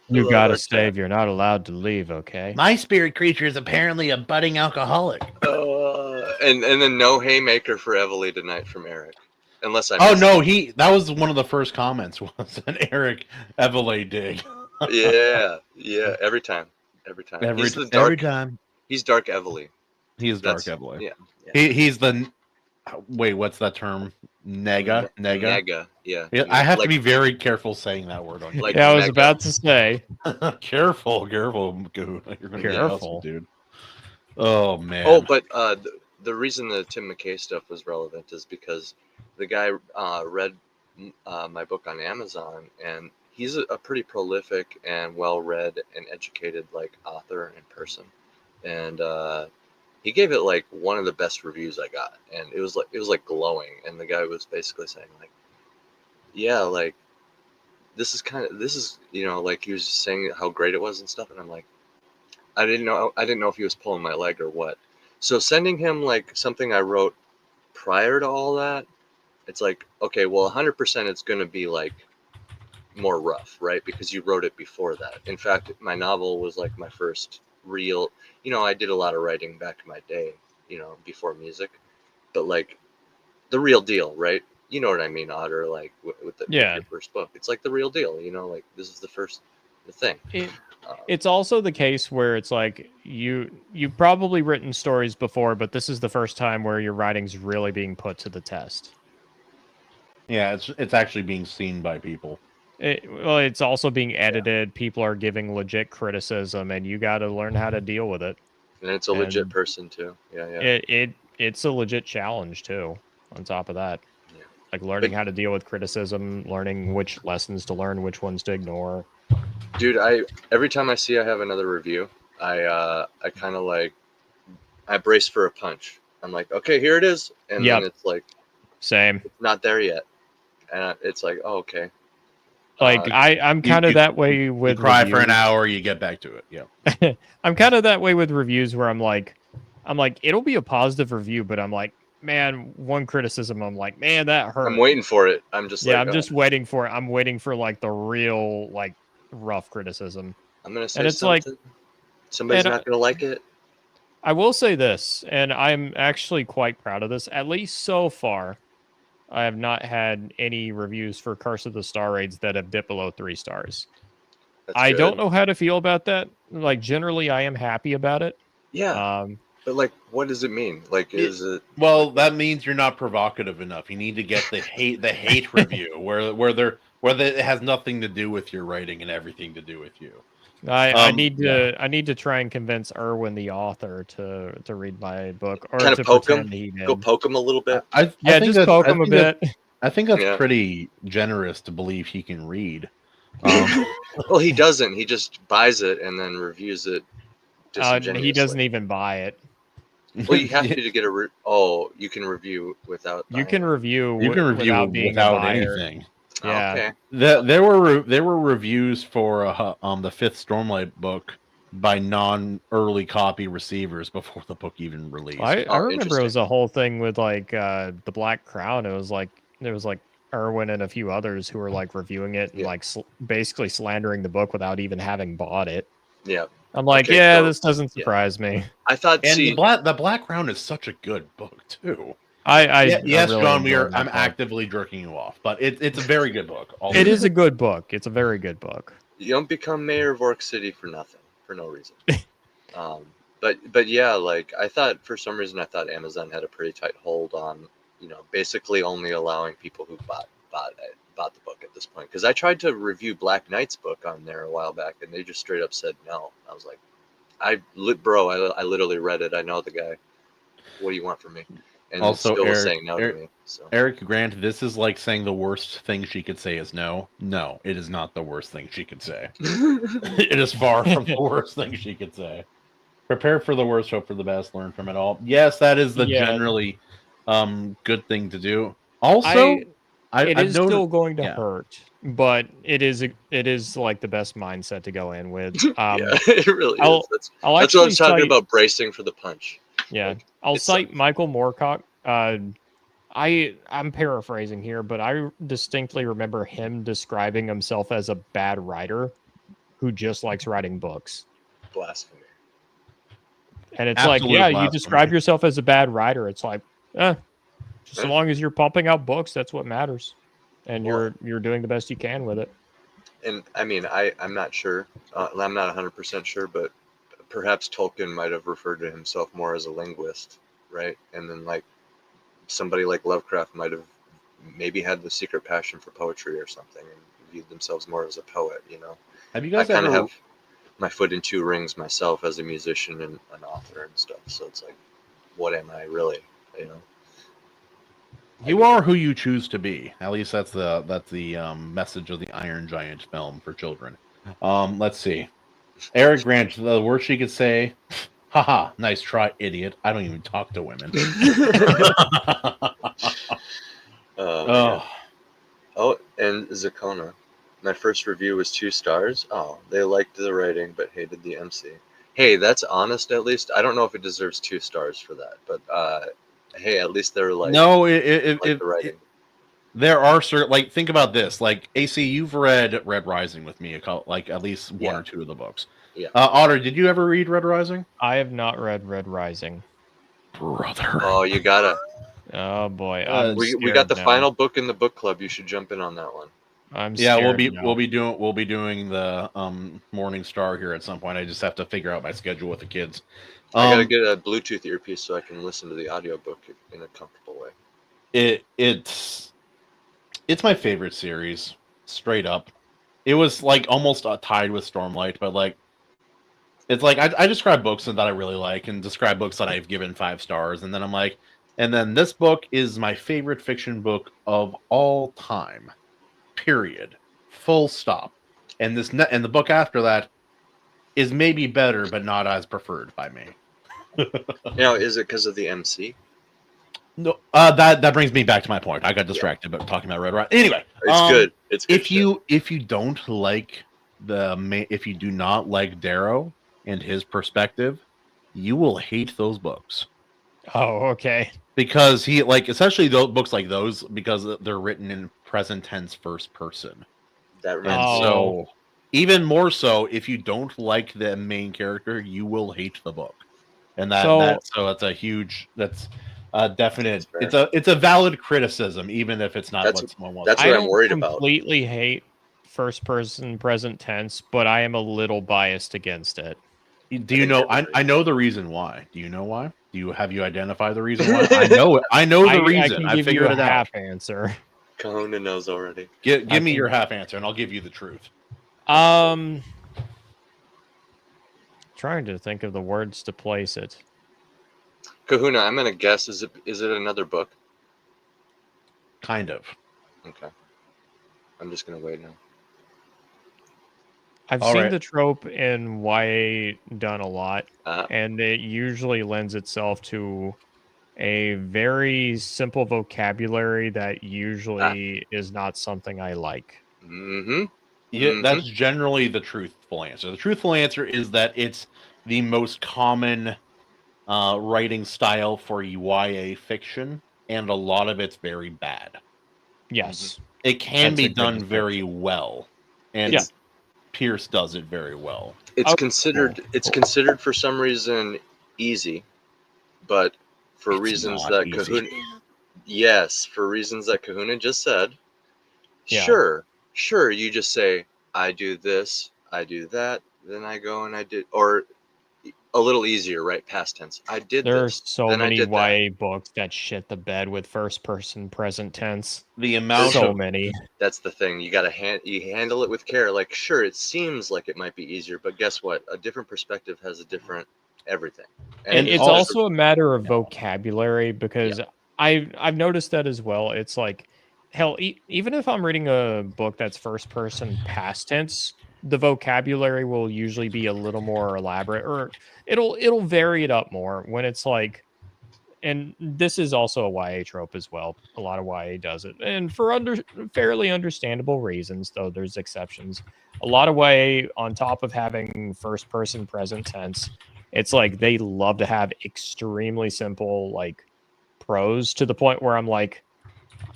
Speaker 2: You gotta save. You're not allowed to leave, okay?
Speaker 1: My spirit creature is apparently a budding alcoholic.
Speaker 7: And then no haymaker for Evalie tonight from Eric. Unless I
Speaker 1: that was one of the first comments was an Eric Evaleighmusic dig.
Speaker 7: yeah, every time.
Speaker 1: Every time.
Speaker 7: He's Dark Evalie.
Speaker 1: He is Dark Evalie.
Speaker 7: Yeah.
Speaker 1: He's the wait, what's that term? Nega?
Speaker 7: Yeah.
Speaker 1: I have to be very careful saying that word on
Speaker 2: I was about to say.
Speaker 1: Careful, Kahuna. You're gonna be awesome, dude. Oh man.
Speaker 7: Oh, but the reason the Tim McKay stuff was relevant is because the guy read my book on Amazon, and he's a pretty prolific and well-read and educated like author and person, and he gave it like one of the best reviews I got, and it was like glowing, and the guy was basically saying like, yeah, like this is like he was just saying how great it was and stuff, and I'm like, I didn't know if he was pulling my leg or what. So sending him like something I wrote prior to all that, it's like, okay, well, 100% it's going to be like more rough, right? Because you wrote it before that. In fact, my novel was like my first real, I did a lot of writing back in my day, before music, but like the real deal, right? You know what I mean, Otter, like with your first book. It's like the real deal, like this is the thing.
Speaker 2: It's also the case where it's like you've probably written stories before, but this is the first time where your writing's really being put to the test.
Speaker 1: Yeah, it's actually being seen by people.
Speaker 2: It's also being edited. Yeah. People are giving legit criticism, and you got to learn how to deal with it.
Speaker 7: And it's a legit person too. Yeah.
Speaker 2: It's a legit challenge too. On top of that, like learning how to deal with criticism, learning which lessons to learn, which ones to ignore.
Speaker 7: Dude, every time I see I have another review, I kind of like I brace for a punch. I'm like, okay, here it is, and then it's like,
Speaker 2: same.
Speaker 7: It's not there yet, and it's like, oh, okay.
Speaker 2: Like I'm kind of that way with.
Speaker 1: You cry
Speaker 2: reviews.
Speaker 1: For an hour, you get back to it. Yeah.
Speaker 2: I'm kind of that way with reviews where I'm like, it'll be a positive review, but I'm like, man, one criticism, I'm like, man, that hurt.
Speaker 7: I'm waiting for it. I'm just
Speaker 2: just waiting for it. I'm waiting for like the real like rough criticism.
Speaker 7: I'm gonna say and it's something. Like somebody's not gonna like it.
Speaker 2: I will say this, and I'm actually quite proud of this. At least so far, I have not had any reviews for Curse of the Star Raids that have dipped below 3 stars. I don't know how to feel about that. Like generally, I am happy about it.
Speaker 7: Yeah. But like, what does it mean? Like, is it?
Speaker 1: Well, that means you're not provocative enough. You need to get the hate review where it has nothing to do with your writing and everything to do with you.
Speaker 2: I need to try and convince Erwin, the author, to read my book or
Speaker 7: kind
Speaker 2: to
Speaker 7: of poke him.
Speaker 2: He did.
Speaker 7: Go poke him a little bit.
Speaker 1: I think
Speaker 2: just poke him a bit.
Speaker 1: I think that's pretty generous to believe he can read.
Speaker 7: Well, he doesn't. He just buys it and then reviews it.
Speaker 2: He doesn't even buy it.
Speaker 7: Well, you have to get a. You can review without.
Speaker 2: You can review.
Speaker 1: Without
Speaker 2: being
Speaker 1: without anything.
Speaker 2: Yeah.
Speaker 7: Okay.
Speaker 1: There were reviews for the 5th Stormlight book by non-early copy receivers before the book even released.
Speaker 2: I remember it was a whole thing with like the Black Crown. It was like there was like Erwin and a few others who were like reviewing it and like basically slandering the book without even having bought it.
Speaker 7: Yeah.
Speaker 2: I'm like, this doesn't surprise me.
Speaker 7: I thought
Speaker 1: the Black Crown is such a good book too.
Speaker 2: Yes,
Speaker 1: really John, I'm actively jerking you off, but it's a very good book.
Speaker 2: It is a good book. It's a very good book.
Speaker 7: You don't become mayor of Orc City for nothing, for no reason. But yeah, like I thought for some reason Amazon had a pretty tight hold on, basically only allowing people who bought the book at this point. Because I tried to review Black Knight's book on there a while back, and they just straight up said no. I was like, I literally read it. I know the guy. What do you want from me? And
Speaker 1: also,
Speaker 7: still saying no to me. So.
Speaker 1: Eric Grant, this is like saying the worst thing she could say is no. No, it is not the worst thing she could say. It is far from the worst thing she could say. Prepare for the worst, hope for the best, learn from it all. Yes, that is the generally good thing to do. Also,
Speaker 2: it is still going to hurt, but it is like the best mindset to go in with.
Speaker 7: It really is. That's what I was talking about, bracing for the punch.
Speaker 2: Yeah, like, I'll cite Michael Moorcock. I'm paraphrasing here, but I distinctly remember him describing himself as a bad writer who just likes writing books.
Speaker 7: Blasphemy.
Speaker 2: And it's like, you describe yourself as a bad writer. It's like, just as long as you're pumping out books, that's what matters, and you're doing the best you can with it.
Speaker 7: And I mean, I'm not sure. I'm not 100% sure, but perhaps Tolkien might have referred to himself more as a linguist, right? And then like somebody like Lovecraft might have maybe had the secret passion for poetry or something and viewed themselves more as a poet,
Speaker 1: Have you guys
Speaker 7: I kind of have my foot in 2 rings myself as a musician and an author and stuff. So it's like, what am I really? You know.
Speaker 1: You are who you choose to be. At least that's the message of the Iron Giant film for children. Let's see. Eric Grant, the worst she could say, haha, nice try, idiot. I don't even talk to women.
Speaker 7: Oh, and Zakona. My first review was 2 stars. Oh, they liked the writing but hated the MC. Hey, that's honest at least. I don't know if it deserves 2 stars for that, but hey, at least they're like
Speaker 1: no,
Speaker 7: the writing.
Speaker 1: There are certain, like, think about this. Like, AC, you've read Red Rising with me, like at least one or two of the books.
Speaker 7: Yeah.
Speaker 1: Otter, did you ever read Red Rising?
Speaker 2: I have not read Red Rising.
Speaker 1: Brother.
Speaker 7: Oh, you gotta.
Speaker 2: Oh boy,
Speaker 7: we got the final book in the book club. You should jump in on that one.
Speaker 2: I'm
Speaker 1: yeah,
Speaker 2: scared
Speaker 1: we'll be doing the Morning Star here at some point. I just have to figure out my schedule with the kids.
Speaker 7: I gotta get a Bluetooth earpiece so I can listen to the audiobook in a comfortable way.
Speaker 1: It's my favorite series, straight up. It was like almost tied with Stormlight, but like it's like I describe books that I really like and describe books that I've given 5 stars, and then I'm like, and then this book is my favorite fiction book of all time. Period. Full stop. And and the book after that is maybe better, but not as preferred by me.
Speaker 7: Now, is it because of the MC?
Speaker 1: No, that brings me back to my point. I got distracted, but talking about Red Rising. Anyway,
Speaker 7: it's good. It's good.
Speaker 1: If you don't like if you do not like Darrow and his perspective, you will hate those books.
Speaker 2: Oh, okay.
Speaker 1: Because he especially those books like those, because they're written in present tense, first person. So even more so, if you don't like the main character, you will hate the book. And that's a huge definite. It's a valid criticism, even if it's not what someone wants.
Speaker 7: That's what I'm worried about.
Speaker 2: I completely hate first person present tense, but I am a little biased against it.
Speaker 1: Do you know? I know the reason why. Do you know why? Have you identified the reason why? I know it. I know the reason.
Speaker 2: I can give you a half answer.
Speaker 7: Kahuna knows already.
Speaker 1: Give me your half answer, and I'll give you the truth.
Speaker 2: Trying to think of the words to place it.
Speaker 7: Kahuna, I'm gonna guess. Is it another book?
Speaker 1: Kind of.
Speaker 7: Okay. I'm just gonna wait now.
Speaker 2: I've seen the trope in YA done a lot, and it usually lends itself to a very simple vocabulary that usually is not something I like.
Speaker 7: Mm-hmm.
Speaker 1: Yeah, that's generally the truthful answer. The truthful answer is that it's the most common writing style for YA fiction, and a lot of it's very bad.
Speaker 2: Yes.
Speaker 1: It can be done very well, and Pierce does it very well.
Speaker 7: It's considered for some reason easy, but for reasons that Kahuna for reasons that Kahuna just said, sure, you just say, I do this, I do that, then I go and I did, or a little easier, right? Past tense. I did
Speaker 2: there
Speaker 7: this.
Speaker 2: There are so many YA books that shit the bed with first person present tense.
Speaker 1: The amount
Speaker 2: many.
Speaker 7: That's the thing. You gotta you handle it with care. Like, sure, it seems like it might be easier, but guess what? A different perspective has a different everything.
Speaker 2: And it's also a matter of vocabulary, because I've noticed that as well. It's like, hell, even if I'm reading a book that's first person past tense, the vocabulary will usually be a little more elaborate, or it'll vary it up more when it's like, and this is also a YA trope as well. A lot of YA does it, and for fairly understandable reasons, though there's exceptions. A lot of YA, on top of having first person present tense, it's like they love to have extremely simple like prose, to the point where I'm like,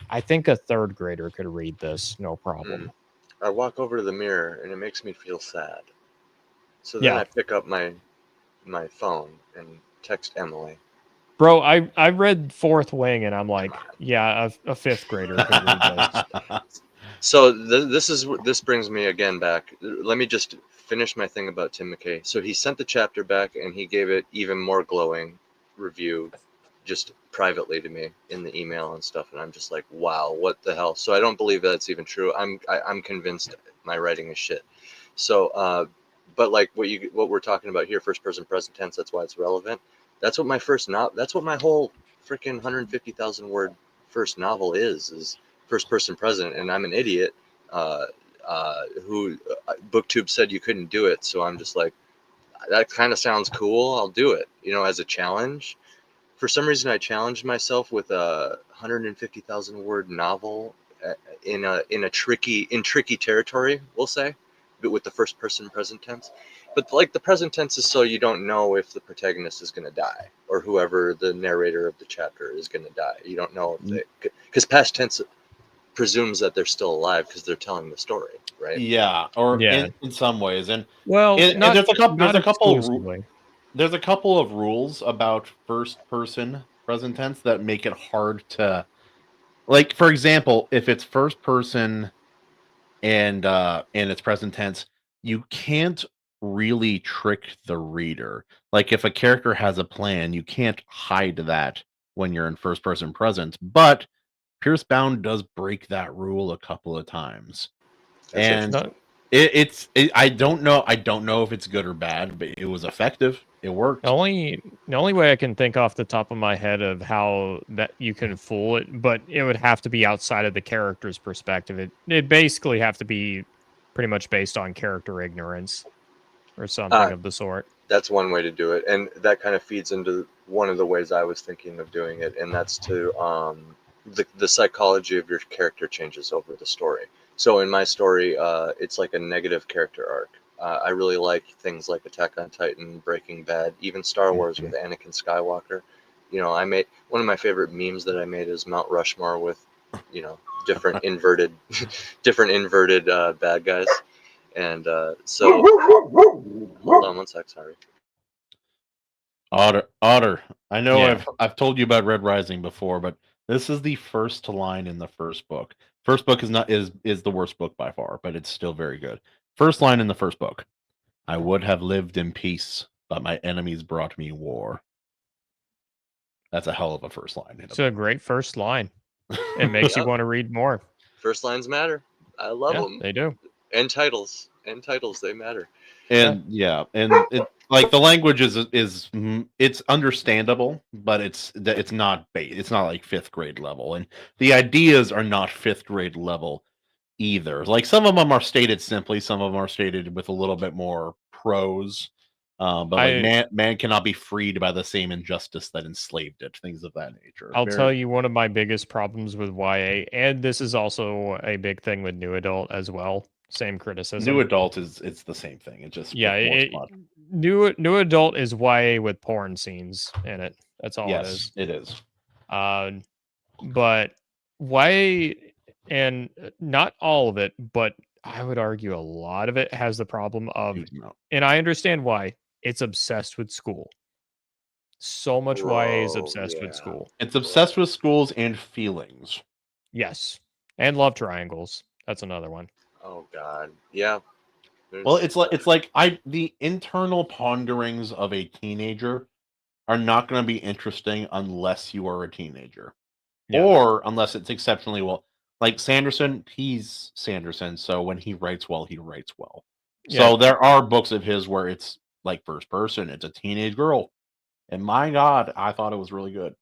Speaker 2: I think a 3rd grader could read this, no problem.
Speaker 7: I walk over to the mirror and it makes me feel sad. So then I pick up my phone and text Emily.
Speaker 2: Bro, I read Fourth Wing and I'm like, yeah, a 5th grader could read this.
Speaker 7: So this brings me again back. Let me just finish my thing about Tim McKay. So he sent the chapter back and he gave it even more glowing review, just privately to me in the email and stuff, and I'm just like, wow, what the hell? So I don't believe that's even true. I'm convinced my writing is shit. So but like what we're talking about here, first person present tense, that's why it's relevant. That's what my first that's what my whole freaking 150,000 word first novel is first person present, and I'm an idiot who BookTube said you couldn't do it, so I'm just like, that kind of sounds cool, I'll do it, you know, as a challenge. For some reason I challenged myself with a 150,000 word novel in tricky territory, we'll say, but with the first person present tense. But like the present tense is so you don't know if the protagonist is going to die or whoever the narrator of the chapter is going to die. You don't know if they, because past tense presumes that they're still alive because they're telling the story, right?
Speaker 1: Yeah, or
Speaker 2: Yeah.
Speaker 1: in some ways, and
Speaker 2: Well,
Speaker 1: and
Speaker 2: not,
Speaker 1: there's a couple.
Speaker 2: not
Speaker 1: There's a couple.
Speaker 2: exclusively.
Speaker 1: There's a couple of rules about first person present tense that make it hard to, like, for example, if it's first person and it's present tense, you can't really trick the reader. Like if a character has a plan, you can't hide that when you're in first person present. But Piercebound does break that rule a couple of times.
Speaker 7: That's
Speaker 1: And
Speaker 2: No,
Speaker 1: I don't know if it's good or bad, but it was effective. It worked.
Speaker 2: the only way I can think off the top of my head of how that you can fool it, but it would have to be outside of the character's perspective. It basically have to be pretty much based on character ignorance or something of the sort.
Speaker 7: That's one way to do it, and that kind of feeds into one of the ways I was thinking of doing it, and that's to the psychology of your character changes over the story. So in my story, it's like a negative character arc. I really like things like Attack on Titan, Breaking Bad, even Star Wars with Anakin Skywalker. You know, I made one of my favorite memes that I made is Mount Rushmore with, you know, different inverted bad guys. And so, hold on one sec, sorry.
Speaker 1: Otter. I know
Speaker 2: Yeah.
Speaker 1: I've told you about Red Rising before, but this is the first line in the first book. First book is the worst book by far, but it's still very good. First line in the first book. I would have lived in peace, but my enemies brought me war. That's a hell of a first line.
Speaker 2: It's a great first line. It makes you want to read more.
Speaker 7: First lines matter. I love
Speaker 2: Yeah,
Speaker 7: them.
Speaker 2: they do.
Speaker 7: And titles, they matter.
Speaker 1: And and it, like the language is it's understandable, but it's not it's not like 5th grade level, and the ideas are not 5th grade level either. Like some of them are stated simply, some of them are stated with a little bit more prose. But like man cannot be freed by the same injustice that enslaved it. Things of that nature.
Speaker 2: I'll tell you one of my biggest problems with YA, and this is also a big thing with New Adult as well. Same criticism.
Speaker 1: New Adult it's the same thing. It just
Speaker 2: New Adult is YA with porn scenes in it. That's all it is.
Speaker 1: It is.
Speaker 2: But YA, and not all of it, but I would argue a lot of it has the problem of, and I understand why, it's obsessed with school. So much YA is obsessed with school.
Speaker 1: It's obsessed with schools and feelings.
Speaker 2: Yes. And love triangles. That's another one.
Speaker 7: Oh God. Yeah.
Speaker 1: Well, it's like the internal ponderings of a teenager are not going to be interesting unless you are a teenager. Yeah. Or unless it's exceptionally well. Like Sanderson, he's Sanderson, so when he writes well, he writes well. Yeah. So there are books of his where it's like first person, it's a teenage girl. And my God, I thought it was really good.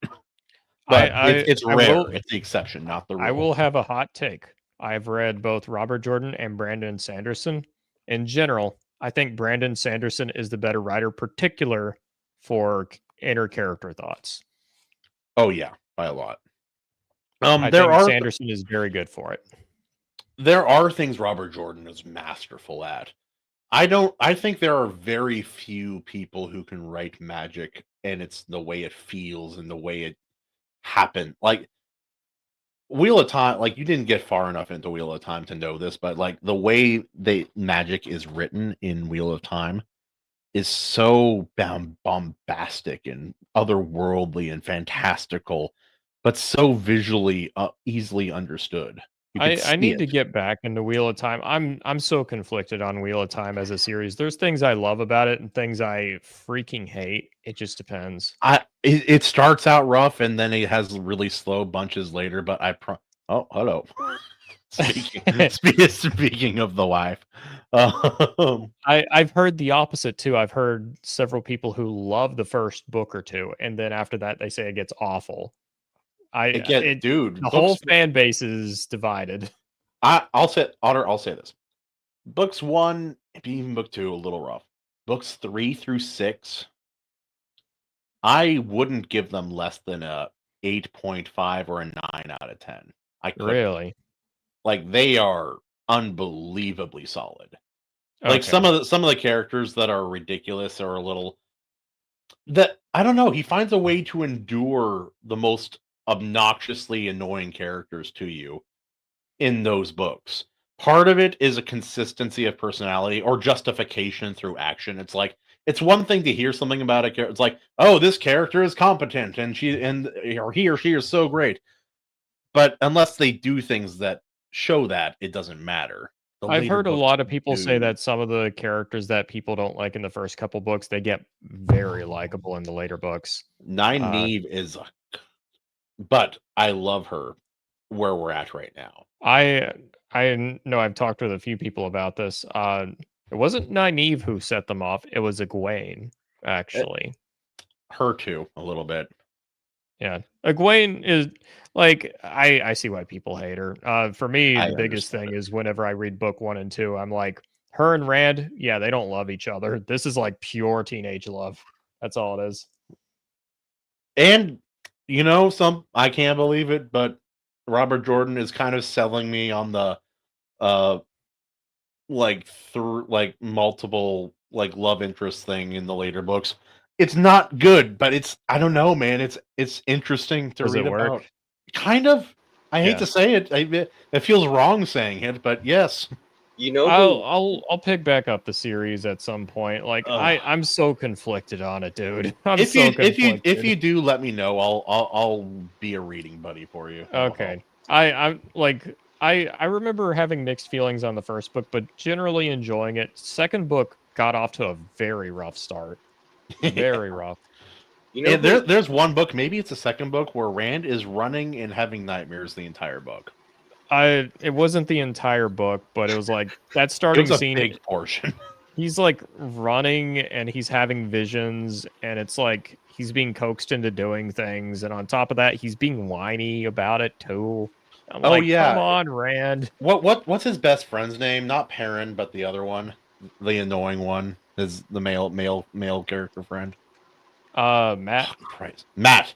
Speaker 1: But it's rare. It's the exception, not the rule.
Speaker 2: I will have a hot take. I've read both Robert Jordan and Brandon Sanderson. In general, I think Brandon Sanderson is the better writer, particular for inner character thoughts.
Speaker 1: Oh yeah, by a lot.
Speaker 2: I think Sanderson is very good for it.
Speaker 1: There are things Robert Jordan is masterful at. I think there are very few people who can write magic and it's the way it feels and the way it happened. Like Wheel of Time, like you didn't get far enough into Wheel of Time to know this, but like the way magic is written in Wheel of Time is so bombastic and otherworldly and fantastical, but so visually easily understood.
Speaker 2: I need to get back into Wheel of Time. I'm so conflicted on Wheel of Time as a series. There's things I love about it and things I freaking hate. It just depends.
Speaker 1: It starts out rough and then it has really slow bunches later. But oh, hello. Speaking of the wife,
Speaker 2: I've heard the opposite too. I've heard several people who love the first book or two, and then after that they say it gets awful.
Speaker 1: Dude,
Speaker 2: The whole
Speaker 1: books.
Speaker 2: fan base is divided.
Speaker 1: I'll say, Otter. I'll say this: books 1, maybe even book 2, a little rough. Books 3 through 6, I wouldn't give them less than a 8.5 or a 9 out of 10. I couldn't.
Speaker 2: Really?
Speaker 1: Like, they are unbelievably solid. Like
Speaker 2: Okay.
Speaker 1: some of the characters that are ridiculous or a little that I don't know. He finds a way to endure the most obnoxiously annoying characters to you in those books. Part of it is a consistency of personality or justification through action. It's like it's one thing to hear something about a character. It's like, oh, this character is competent and or he or she is so great. But unless they do things that show that, it doesn't matter. The
Speaker 2: I've
Speaker 1: later
Speaker 2: heard a
Speaker 1: books
Speaker 2: lot of people say
Speaker 1: do.
Speaker 2: that some of the characters that people don't like in the first couple books, they get very likable in the later books.
Speaker 1: Nynaeve is, but I love her where we're at right now.
Speaker 2: I know I've talked with a few people about this. It wasn't Nynaeve who set them off. It was Egwene, actually.
Speaker 1: Her too, a little bit.
Speaker 2: Yeah, Egwene is like I see why people hate her. For me,
Speaker 1: I
Speaker 2: the biggest
Speaker 1: understand
Speaker 2: thing is whenever I read book 1 and 2, I'm like, her and Rand, yeah, they don't love each other. This is like pure teenage love. That's all it is.
Speaker 1: And I can't believe it, but Robert Jordan is kind of selling me on the through multiple love interest thing in the later books. It's not good, but I don't know, man. It's interesting to
Speaker 2: Does
Speaker 1: read
Speaker 2: it work?
Speaker 1: about. Kind of. I hate
Speaker 2: Yeah.
Speaker 1: to say it. It feels wrong saying it, but yes.
Speaker 7: You know,
Speaker 2: I'll pick back up the series at some point. Like
Speaker 1: Ugh.
Speaker 2: I'm so conflicted on it, dude. I'm
Speaker 1: If
Speaker 2: so conflicted.
Speaker 1: you do, let me know. I'll be a reading buddy for you.
Speaker 2: Okay. I'm like I remember having mixed feelings on the first book, but generally enjoying it. Second book got off to a very rough start. Very rough.
Speaker 7: you know,
Speaker 1: There's one book, maybe it's the second book, where Rand is running and having nightmares the entire book.
Speaker 2: It wasn't the entire book, but it was like that starting
Speaker 1: It was a
Speaker 2: scene.
Speaker 1: big portion.
Speaker 2: He's like running and he's having visions, and it's like he's being coaxed into doing things, and on top of that, he's being whiny about it too. I'm
Speaker 1: Oh,
Speaker 2: like,
Speaker 1: yeah.
Speaker 2: come on, Rand.
Speaker 1: What's his best friend's name? Not Perrin, but the other one, the annoying one, is the male character friend.
Speaker 2: Matt.
Speaker 1: Oh, Christ, Matt.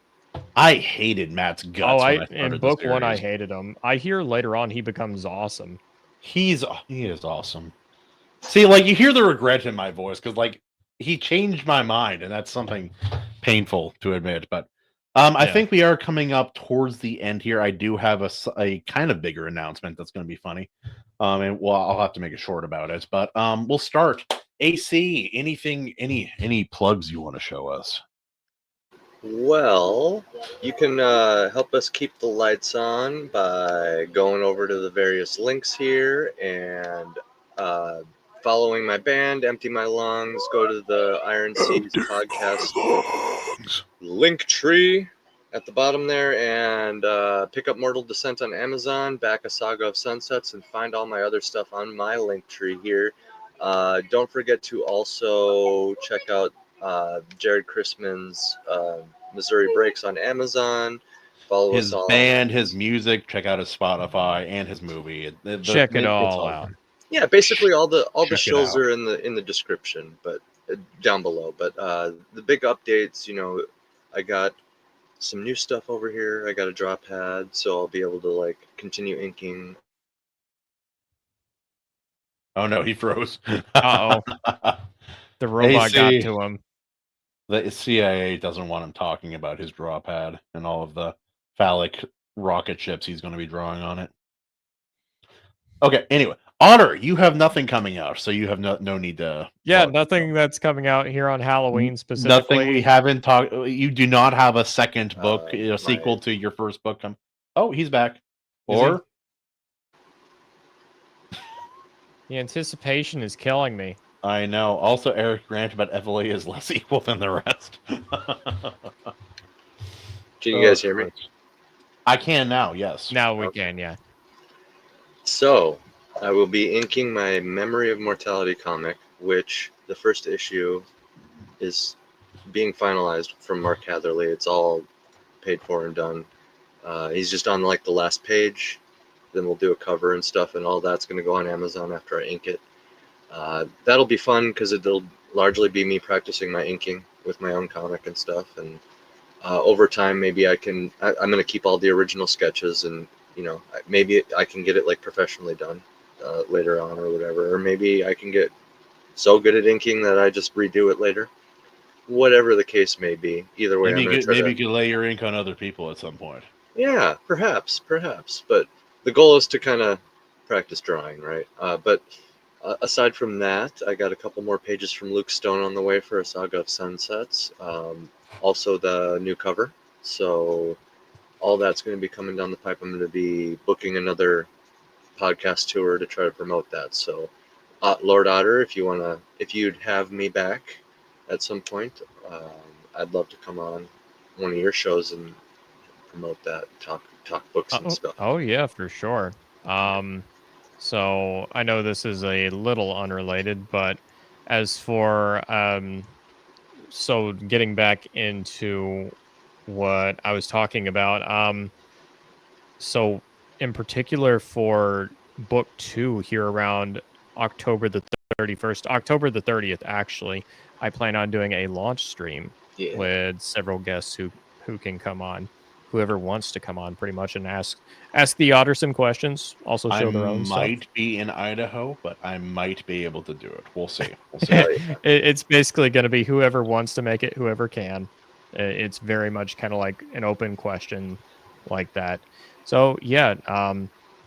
Speaker 1: I hated Matt's guts.
Speaker 2: In book 1, I hated him. I hear later on he becomes awesome.
Speaker 1: He is awesome. See, you hear the regret in my voice because he changed my mind, and that's something painful to admit. But I think we are coming up towards the end here. I do have a kind of bigger announcement that's going to be funny, and I'll have to make it short about it. But we'll start. AC, any plugs you want to show us?
Speaker 7: Well, you can help us keep the lights on by going over to the various links here and following my band, Empty My Lungs. Go to the Iron Seas podcast Linktree at the bottom there and pick up Mortal Descent on Amazon, back A Saga of Sunsets, and find all my other stuff on my Linktree here. Don't forget to also check out Jarrod Christman's Missouri Breaks on Amazon. Follow
Speaker 1: his
Speaker 7: us all.
Speaker 1: band, his music. Check out his Spotify and his movie.
Speaker 2: Check it all out.
Speaker 7: Yeah, basically all the shows
Speaker 1: out.
Speaker 7: are in the description, but down below. But the big updates, I got some new stuff over here. I got a draw pad, so I'll be able to continue inking.
Speaker 1: Oh no, he froze.
Speaker 2: Uh-oh. The robot got
Speaker 1: AC.
Speaker 2: to him.
Speaker 1: The CIA doesn't want him talking about his draw pad and all of the phallic rocket ships he's going to be drawing on it. Okay, anyway. Otter, you have nothing coming out, so you have no need to...
Speaker 2: Yeah, nothing that's coming out here on Halloween specifically.
Speaker 1: Nothing we haven't talked... You do not have a second book, a sequel to your first book. Oh, he's back. Or...
Speaker 2: The anticipation is killing me.
Speaker 1: I know. Also, Eric Grant about Evaleighmusic is less equal than the rest.
Speaker 7: Can you guys hear me?
Speaker 1: I can now, yes.
Speaker 2: Now we can, yeah.
Speaker 7: So, I will be inking my Memory of Mortality comic, which the first issue is being finalized from Mark Hatherley. It's all paid for and done. He's just on like the last page. Then we'll do a cover and stuff, and all that's going to go on Amazon after I ink it. That'll be fun because it'll largely be me practicing my inking with my own comic and stuff. And over time, maybe I'm going to keep all the original sketches, and maybe I can get it like professionally done later on or whatever. Or maybe I can get so good at inking that I just redo it later. Whatever the case may be, either way,
Speaker 1: maybe you could lay your ink on other people at some point.
Speaker 7: Yeah, perhaps. But the goal is to kind of practice drawing, right? But aside from that, I got a couple more pages from Luke Stone on the way for A Saga of Sunsets. Also the new cover. So all that's going to be coming down the pipe. I'm going to be booking another podcast tour to try to promote that. So Lord Otter, if you'd have me back at some point, I'd love to come on one of your shows and promote that, talk books and stuff.
Speaker 2: Oh yeah, for sure. So I know this is a little unrelated, but as for so getting back into what I was talking about, so in particular for book 2 here around October the 31st, October the 30th, actually, I plan on doing a launch stream with several guests who can come on. Whoever wants to come on, pretty much, and ask the Otter some questions. Also show their own stuff.
Speaker 1: I might be in Idaho, but I might be able to do it. We'll see.
Speaker 2: It's basically going to be whoever wants to make it, whoever can. It's very much kind of like an open question like that. So yeah,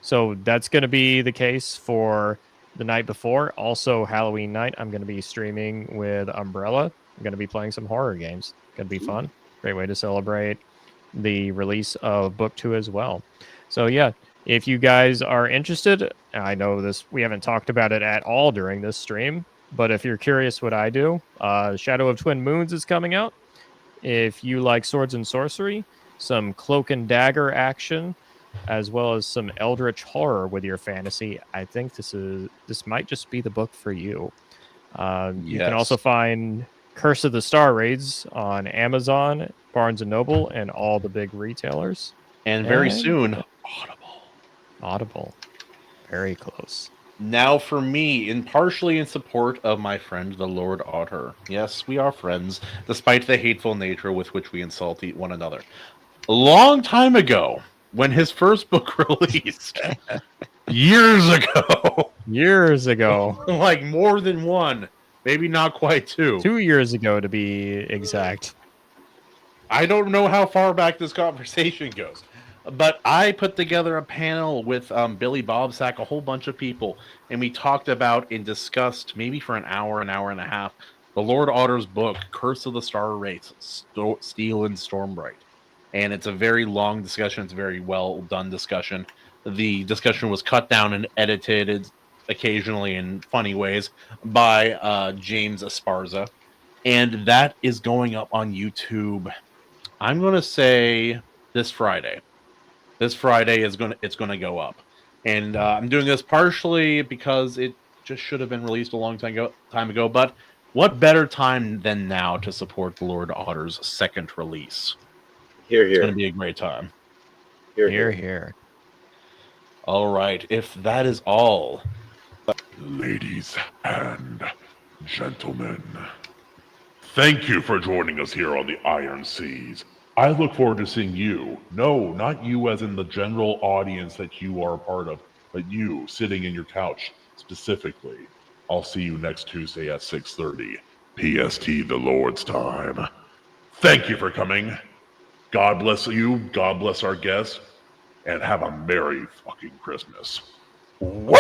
Speaker 2: so that's going to be the case for the night before. Also, Halloween night, I'm going to be streaming with Umbrella. I'm going to be playing some horror games. Going to be fun. Great way to celebrate the release of book 2 as well. So yeah, if you guys are interested, I know we haven't talked about it at all during this stream, but if you're curious what I do, Shadow of Twin Moons is coming out. If you like swords and sorcery, some cloak and dagger action, as well as some eldritch horror with your fantasy, I think this might just be the book for you. You can also find Curse of the Star Raids on Amazon, Barnes & Noble, and all the big retailers.
Speaker 1: And very soon,
Speaker 2: Audible. Very close.
Speaker 1: Now for me, partially in support of my friend, the Lord Otter. Yes, we are friends, despite the hateful nature with which we insult one another. A long time ago, when his first book released, years ago, like more than one, maybe not quite 2.
Speaker 2: 2 years ago, to be exact.
Speaker 1: I don't know how far back this conversation goes, but I put together a panel with Billy Bobsack, a whole bunch of people, and we talked about and discussed, maybe for an hour and a half, the Lord Otter's book, Curse of the Star Wraiths, Steel and Stormbright. And it's a very long discussion. It's a very well done discussion. The discussion was cut down and edited occasionally in funny ways by James Esparza. And that is going up on YouTube, I'm going to say this Friday. This Friday it's going to go up. And I'm doing this partially because it just should have been released a long time ago. But what better time than now to support the Lord Otter's second release?
Speaker 7: Here.
Speaker 1: It's going to be a great time.
Speaker 2: Here.
Speaker 1: All right. If that is all.
Speaker 3: Ladies and gentlemen, thank you for joining us here on the Iron Seas. I look forward to seeing you. No, not you as in the general audience that you are a part of, but you sitting in your couch specifically. I'll see you next Tuesday at 6:30 PST, the Lord's time. Thank you for coming. God bless you, God bless our guests, and have a Merry fucking Christmas. Woo!